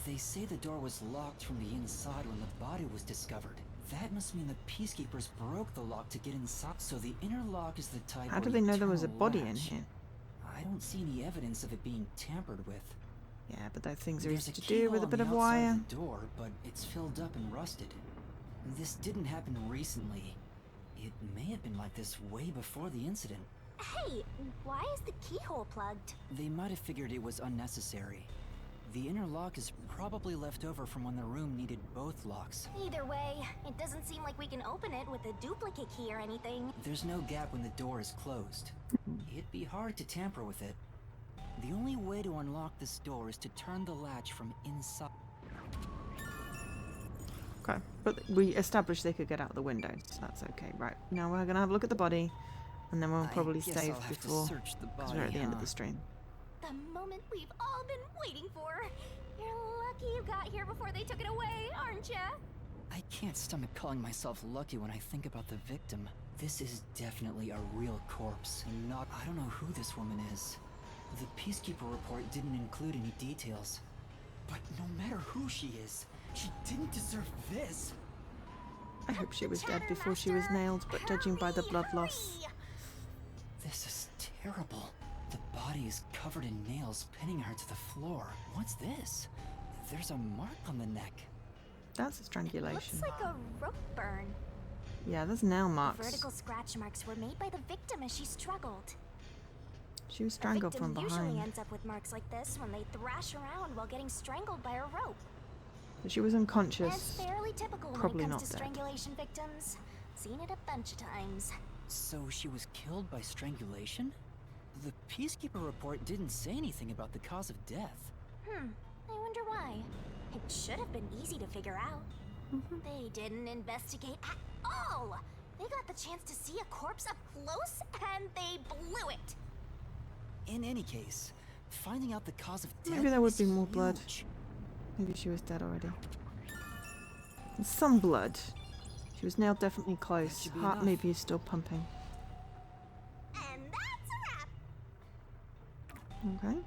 Speaker 3: They say the door was locked from the inside when the body was discovered. That must mean the peacekeepers broke the lock to get inside. So the inner lock is the type.
Speaker 1: How do
Speaker 3: with
Speaker 1: they know there was a
Speaker 3: eternal
Speaker 1: body in
Speaker 3: latch.
Speaker 1: here?
Speaker 3: I don't see any evidence of it being tampered with.
Speaker 1: Yeah, but those things are
Speaker 3: There's
Speaker 1: easy
Speaker 3: a
Speaker 1: to do with
Speaker 3: keyhole
Speaker 1: a bit
Speaker 3: on
Speaker 1: of
Speaker 3: the outside
Speaker 1: wire.
Speaker 3: the door, but it's filled up and rusted. This didn't happen recently. It may have been like this way before the incident.
Speaker 4: Hey, why is the keyhole plugged?
Speaker 3: They might have figured it was unnecessary. The inner lock is probably left over from when the room needed both locks.
Speaker 4: Either way, it doesn't seem like we can open it with a duplicate key or anything.
Speaker 3: There's no gap when the door is closed. It'd be hard to tamper with it. The only way to unlock this door is to turn the latch from inside.
Speaker 1: Okay, but we established they could get out the window, so that's okay. Right, now we're gonna have a look at the body, and then we'll probably
Speaker 3: guess
Speaker 1: save
Speaker 3: I'll have to
Speaker 1: before,
Speaker 3: search the
Speaker 1: because we're at
Speaker 3: body,
Speaker 1: the end of
Speaker 3: huh?
Speaker 1: the stream.
Speaker 4: The moment we've all been waiting for. You're lucky you got here before they took it away, aren't ya?
Speaker 3: I can't stomach calling myself lucky when I think about the victim. This is definitely a real corpse, and not— I don't know who this woman is. The Peacekeeper report didn't include any details. But no matter who she is, she didn't deserve this.
Speaker 1: I hope she was dead before she was nailed, but judging by the blood loss...
Speaker 3: This is terrible. The body is covered in nails pinning her to the floor. What's this? There's a mark on the neck.
Speaker 1: That's a strangulation.
Speaker 4: Looks like a rope burn.
Speaker 1: Yeah, there's nail
Speaker 4: The
Speaker 1: marks.
Speaker 4: vertical scratch marks were made by the victim as she struggled.
Speaker 1: She was strangled
Speaker 4: The
Speaker 1: from
Speaker 4: victim usually
Speaker 1: behind.
Speaker 4: ends up with marks like this when they thrash around while getting strangled by a rope.
Speaker 1: But she was unconscious.
Speaker 4: It's fairly typical
Speaker 1: Probably
Speaker 4: when it
Speaker 1: not
Speaker 4: comes to
Speaker 1: dead.
Speaker 4: strangulation victims. Seen it a bunch of times.
Speaker 3: So she was killed by strangulation? The Peacekeeper report didn't say anything about the cause of death.
Speaker 4: I wonder why. It should have been easy to figure out. They didn't investigate at all! They got the chance to see a corpse up close, and they blew it!
Speaker 3: In any case, finding out the cause of death
Speaker 1: Maybe there would
Speaker 3: is
Speaker 1: be more blood.
Speaker 3: huge.
Speaker 1: Maybe she was dead already. Some blood. She was nailed definitely close.
Speaker 3: should be
Speaker 1: Heart
Speaker 3: enough.
Speaker 1: maybe is still pumping.
Speaker 4: And that's a wrap!
Speaker 1: Okay.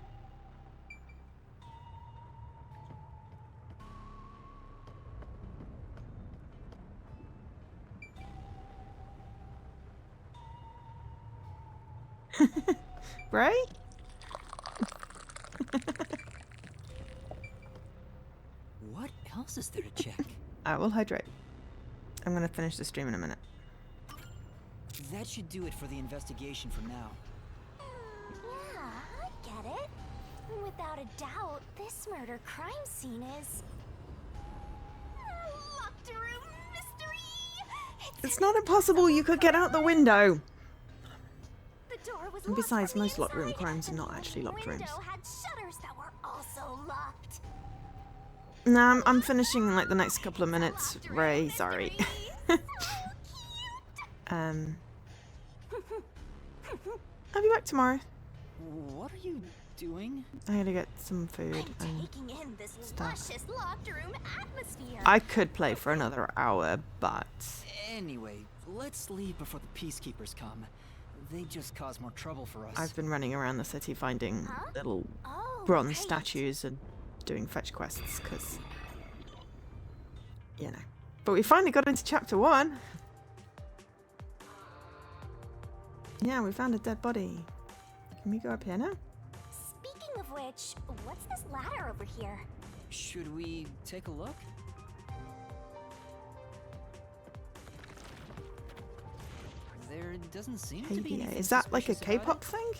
Speaker 1: Right?
Speaker 3: What else is there to check?
Speaker 1: I will hydrate. I'm gonna finish the stream in a minute.
Speaker 3: That should do it for the investigation for now.
Speaker 4: Yeah, I get it. Without a doubt, this murder crime scene is... locked room mystery!
Speaker 1: It's not impossible, you could get out the window!
Speaker 4: The door was
Speaker 1: And
Speaker 4: locked
Speaker 1: besides,
Speaker 4: from the
Speaker 1: most locked room
Speaker 4: inside,
Speaker 1: crimes are
Speaker 4: and
Speaker 1: not
Speaker 4: the
Speaker 1: actually locked rooms.
Speaker 4: window had shutters that were also locked.
Speaker 1: Nah, I'm finishing in like the next couple of minutes. Ray, sorry. I'll be back tomorrow.
Speaker 3: What are you doing?
Speaker 1: I had to get some food and
Speaker 4: Taking in this
Speaker 1: stuff.
Speaker 4: luscious locked room atmosphere.
Speaker 1: I could play for another hour, but
Speaker 3: Anyway, let's leave before the Peacekeepers come. They just cause more trouble for us.
Speaker 1: I've been running around the city finding little
Speaker 4: Oh,
Speaker 1: bronze
Speaker 4: right.
Speaker 1: statues and doing fetch quests, because, you know. But we finally got into chapter 1. Yeah, we found a dead body. Can we go up here now?
Speaker 4: Speaking of which, what's this ladder over here?
Speaker 3: Should we take a look? There doesn't seem to be
Speaker 1: Hey,
Speaker 3: anything
Speaker 1: is that like a
Speaker 3: suspicious about
Speaker 1: K-pop thing?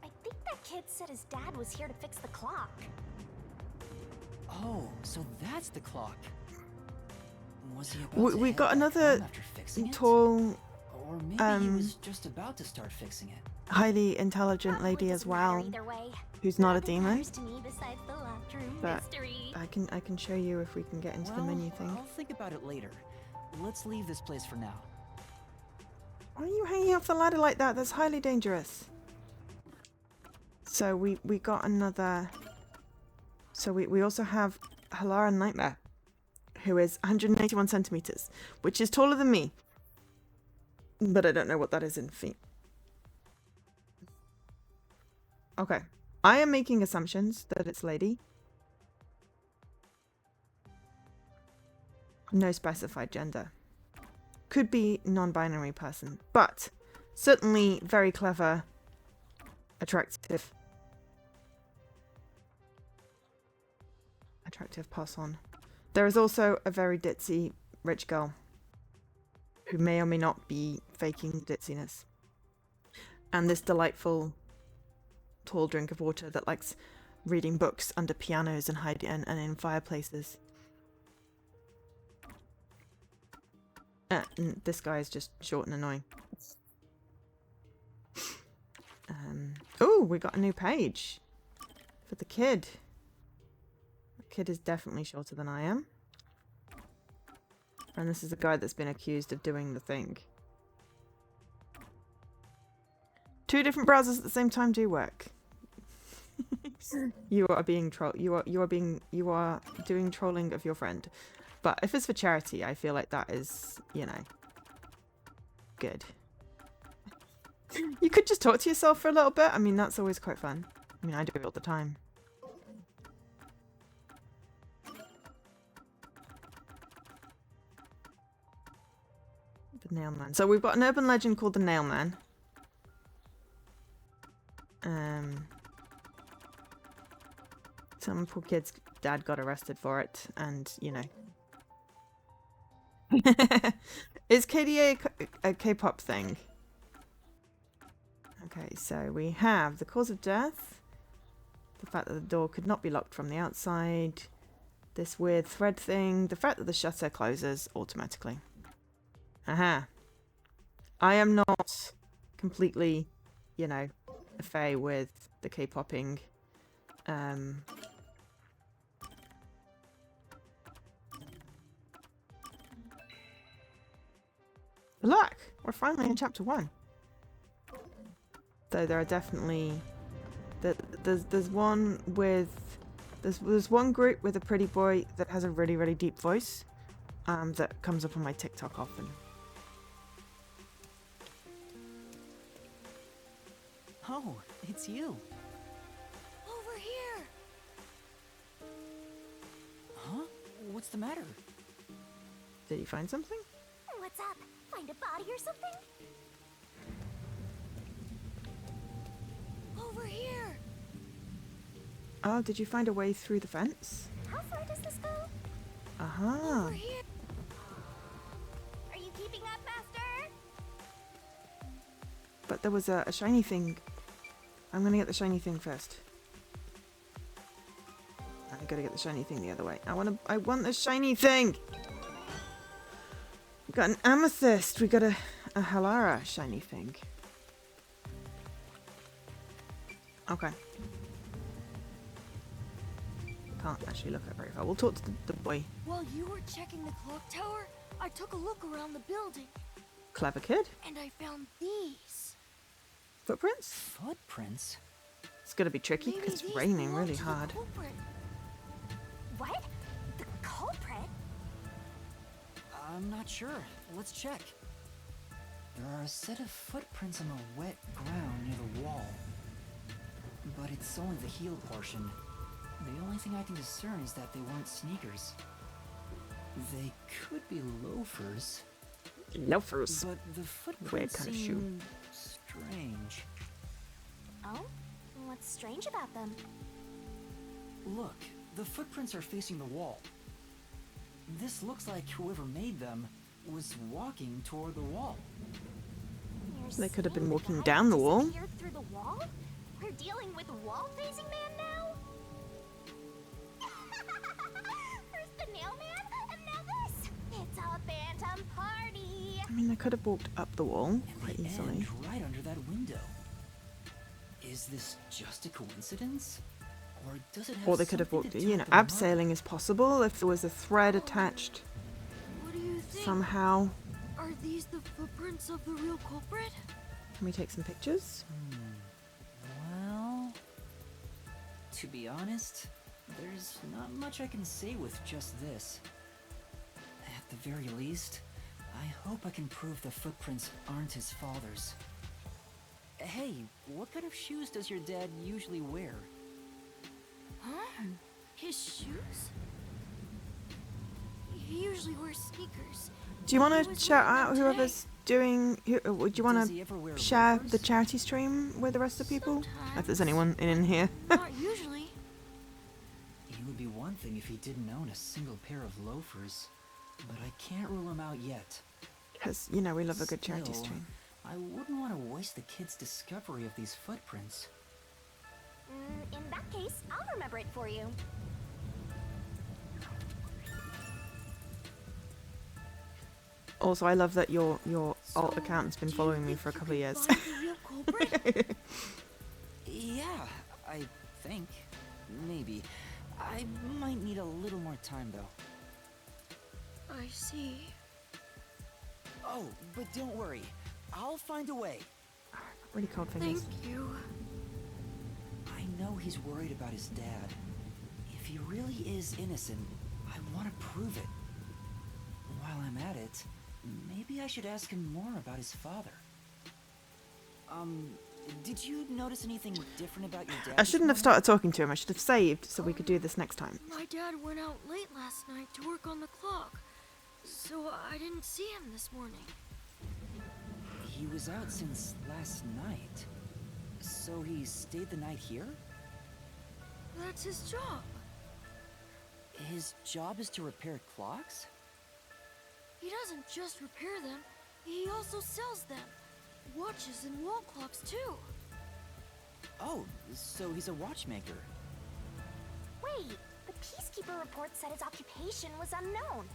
Speaker 4: I think that kid said his dad was here to fix the clock.
Speaker 3: it. Oh, so that's the clock. Was he about
Speaker 1: We
Speaker 3: to
Speaker 1: got
Speaker 3: head back
Speaker 1: another
Speaker 3: home after fixing it?
Speaker 1: tall,
Speaker 3: Or maybe he was just about to start fixing it.
Speaker 1: highly intelligent lady as well,
Speaker 4: Either way,
Speaker 1: who's not a
Speaker 4: nothing
Speaker 1: demon.
Speaker 4: matters to me besides the locked room
Speaker 1: But
Speaker 4: mystery.
Speaker 1: I can show you if we can get into the
Speaker 3: Well,
Speaker 1: menu thing.
Speaker 3: I'll think about it later. Let's leave this place for now.
Speaker 1: Why are you hanging off the ladder like that? That's highly dangerous. So we got another... So we also have Halara Nightmare, who is 181 centimeters, which is taller than me. But I don't know what that is in feet. Okay. I am making assumptions that it's lady. No specified gender. Could be non-binary person, but certainly very clever, attractive pass on. There is also a very ditzy rich girl who may or may not be faking ditziness. And this delightful tall drink of water that likes reading books under pianos and hiding and in fireplaces. And this guy is just short and annoying. Oh, we got a new page for the kid. The kid is definitely shorter than I am. And this is a guy that's been accused of doing the thing. 2 different browsers at the same time do work. You are being troll. You are doing trolling of your friend. But if it's for charity, I feel like that is, you know, good. You could just talk to yourself for a little bit. I mean, that's always quite fun. I mean, I do it all the time. The Nailman. So we've got an urban legend called the Nailman. Some poor kid's dad got arrested for it, and, you know. Is KDA a K-pop thing? Okay, so we have the cause of death, the fact that the door could not be locked from the outside, this weird thread thing, the fact that the shutter closes automatically. Aha. I am not completely, you know, a fay with the K-popping. Look! We're finally in chapter 1. Though there are definitely... There's one with... There's one group with a pretty boy that has a really, really deep voice. That comes up on my TikTok often.
Speaker 3: Oh, it's you.
Speaker 17: Over here!
Speaker 3: Huh? What's the matter?
Speaker 1: Did you find something?
Speaker 4: What's up? Find a body or something?
Speaker 17: Over here!
Speaker 1: Oh, did you find a way through the fence?
Speaker 4: How far does this go?
Speaker 1: Aha.
Speaker 17: Over here!
Speaker 4: Are you keeping up, Master?
Speaker 1: But there was a shiny thing. I'm gonna get the shiny thing first. I gotta get the shiny thing the other way. I want the shiny thing! We got an amethyst. We got a Halara shiny thing. Okay. Can't actually look at it very far. We'll talk to the boy.
Speaker 17: While you were checking the clock tower, I took a look around the building.
Speaker 1: Clever kid.
Speaker 17: And I found these.
Speaker 1: Footprints?
Speaker 3: Footprints?
Speaker 1: It's gonna be tricky because it's raining really hard.
Speaker 4: What? The culprit?
Speaker 3: I'm not sure. Let's check. There are a set of footprints on the wet ground near the wall. But it's only the heel portion. The only thing I can discern is that they weren't sneakers. They could be loafers.
Speaker 1: Loafers.
Speaker 3: But the footprints
Speaker 1: Weird kind of shoe.
Speaker 3: seem strange.
Speaker 4: Oh? What's strange about them?
Speaker 3: Look, the footprints are facing the wall. This looks like whoever made them was walking toward the wall.
Speaker 1: They could have been walking down the wall.
Speaker 4: Disappeared through the wall? We're dealing with wall-facing man now? First the nail man, and now this. It's a phantom party.
Speaker 1: I mean, they could have walked up the wall quite
Speaker 3: They
Speaker 1: easily.
Speaker 3: end right under that window. Is this just a coincidence? Or does it have
Speaker 1: Or they could have
Speaker 3: something
Speaker 1: walked,
Speaker 3: to
Speaker 1: you know,
Speaker 3: tell them
Speaker 1: abseiling is possible if there was a thread attached
Speaker 17: What do you think?
Speaker 1: somehow.
Speaker 17: Are these the footprints of the real culprit?
Speaker 1: Can we take some pictures?
Speaker 3: Well, to be honest, there's not much I can say with just this. At the very least, I hope I can prove the footprints aren't his father's. Hey, what kind of shoes does your dad usually wear?
Speaker 17: Huh? His shoes? He usually wears sneakers.
Speaker 1: Do you want
Speaker 17: He
Speaker 1: to
Speaker 17: was
Speaker 1: shout
Speaker 17: wearing
Speaker 1: out
Speaker 17: them
Speaker 1: whoever's doing... Would you want
Speaker 3: Does he ever wear
Speaker 1: to share
Speaker 3: loafers?
Speaker 1: the charity stream with the rest of the people? If there's anyone in here.
Speaker 17: Not usually.
Speaker 3: It would be one thing if he didn't own a single pair of loafers, but I can't rule him out yet.
Speaker 1: Because, you know, we love a good charity
Speaker 3: Still,
Speaker 1: stream.
Speaker 3: I wouldn't want to waste the kid's discovery of these footprints.
Speaker 4: In that case, I'll remember it for you.
Speaker 1: Also, I love that your alt account's been following me for a couple of years.
Speaker 17: Find the real culprit?
Speaker 3: Yeah, I think. Maybe. I might need a little more time, though.
Speaker 17: I see.
Speaker 3: Oh, but don't worry. I'll find a way.
Speaker 1: Really cold fingers.
Speaker 17: Thank you.
Speaker 3: I know he's worried about his dad. If he really is innocent, I want to prove it. While I'm at it, maybe I should ask him more about his father. Did you notice anything different about your dad?
Speaker 1: I shouldn't have started talking to him. I should have saved so we could do this next time.
Speaker 17: My dad went out late last night to work on the clock, so I didn't see him this morning.
Speaker 3: He was out since last night. So he stayed the night here?
Speaker 17: That's his job.
Speaker 3: His job is to repair clocks?
Speaker 17: He doesn't just repair them, he also sells them. Watches and wall clocks, too.
Speaker 3: Oh, so he's a watchmaker.
Speaker 4: Wait, the Peacekeeper report said his occupation was unknown.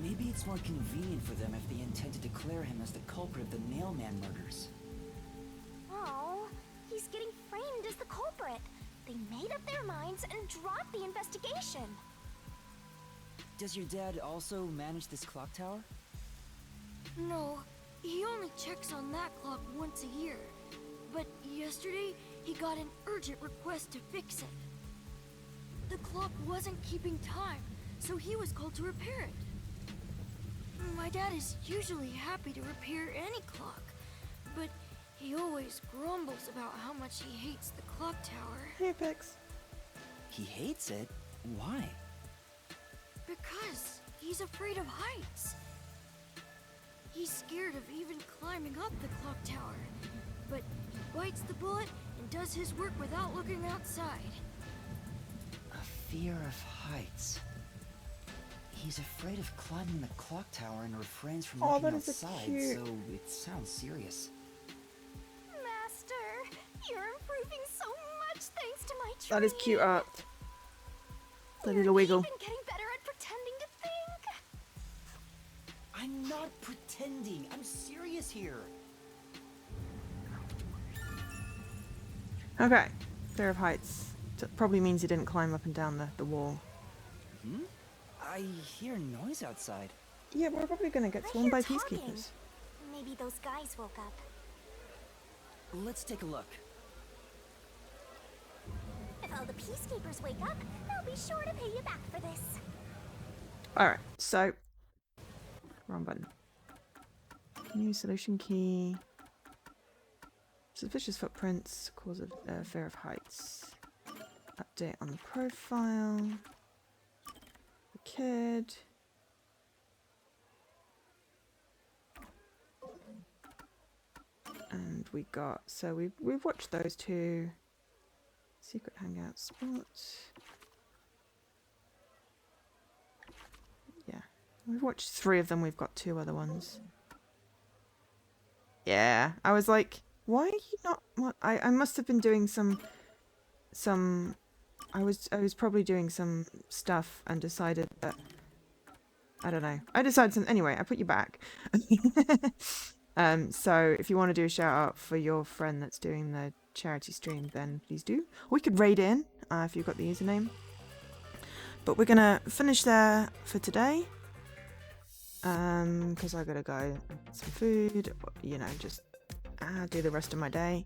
Speaker 3: Maybe it's more convenient for them if they intend to declare him as the culprit of the Nailman murders.
Speaker 4: Oh, he's getting framed as the culprit. They made up their minds and dropped the investigation.
Speaker 3: Does your dad also manage this clock tower?
Speaker 17: No, he only checks on that clock once a year. But yesterday, he got an urgent request to fix it. The clock wasn't keeping time, so he was called to repair it. My dad is usually happy to repair any clock, but he always grumbles about how much he hates the clock tower.
Speaker 1: Hey, Pix.
Speaker 3: He hates it? Why?
Speaker 17: Because he's afraid of heights. He's scared of even climbing up the clock tower, but he bites the bullet and does his work without looking outside.
Speaker 3: A fear of heights. He's afraid of climbing the clock tower and refrains from looking outside, so it sounds serious.
Speaker 4: Master, you're improving so much thanks to my training.
Speaker 1: That is cute art. The little wiggle.
Speaker 4: You've been getting better at pretending to think.
Speaker 3: I'm not pretending. I'm serious here.
Speaker 1: Okay. Fear of heights. Probably means he didn't climb up and down the wall.
Speaker 3: Hmm? I hear noise outside.
Speaker 1: Yeah, we're probably gonna get swarmed by peacekeepers.
Speaker 4: Maybe those guys woke up.
Speaker 3: Let's take a look.
Speaker 4: If all the peacekeepers wake up, they'll be sure to pay you back for this.
Speaker 1: Alright, so... Wrong button. New solution key. Suspicious footprints, cause of fear of heights. Update on the profile. The kid. And we got, so we've watched those two. Secret hangout spots. Yeah, we've watched 3 of them. We've got 2 other ones. Yeah, I was like, why are you not? What? I must have been doing some. I was probably doing some stuff and decided that. I don't know. I decided some. Anyway, I put you back. So if you want to do a shout out for your friend that's doing the charity stream, then please do. We could raid in if you've got the username. But we're gonna finish there for today. Because I gotta go get some food. You know, just do the rest of my day.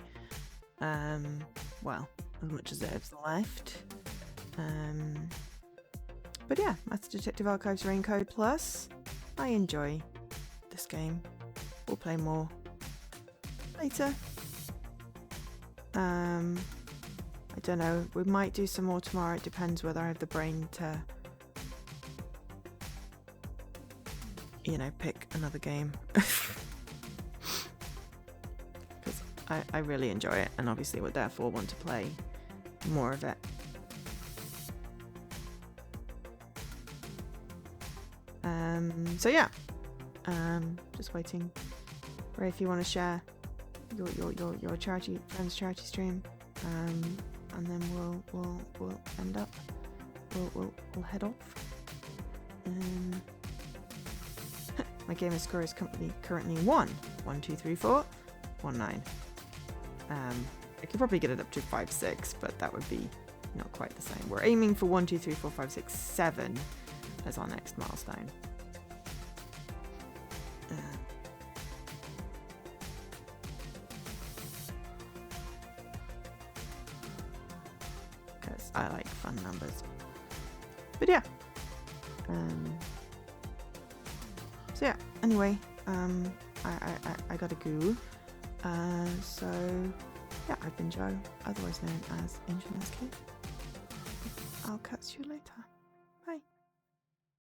Speaker 1: Well, as much as there's left. But yeah, that's Detective Archives Raincode Plus. I enjoy this game. We'll play more later. I don't know. We might do some more tomorrow. It depends whether I have the brain to, you know, pick another game. Because I really enjoy it, and obviously would therefore want to play more of it. So yeah, just waiting. Ray, if you want to share your charity friend's charity stream, and then we'll end up. We'll head off. My gamer score is currently 1, 2, 3, 4, 1, 9. I could probably get it up to 5, 6, but that would be not quite the same. We're aiming for 1, 2, 3, 4, 5, 6, 7 as our next milestone. Because I like fun numbers. But yeah. So yeah, anyway, I gotta go. So yeah, I've been Joe, otherwise known as Insurance Kid. I'll catch you later. Bye.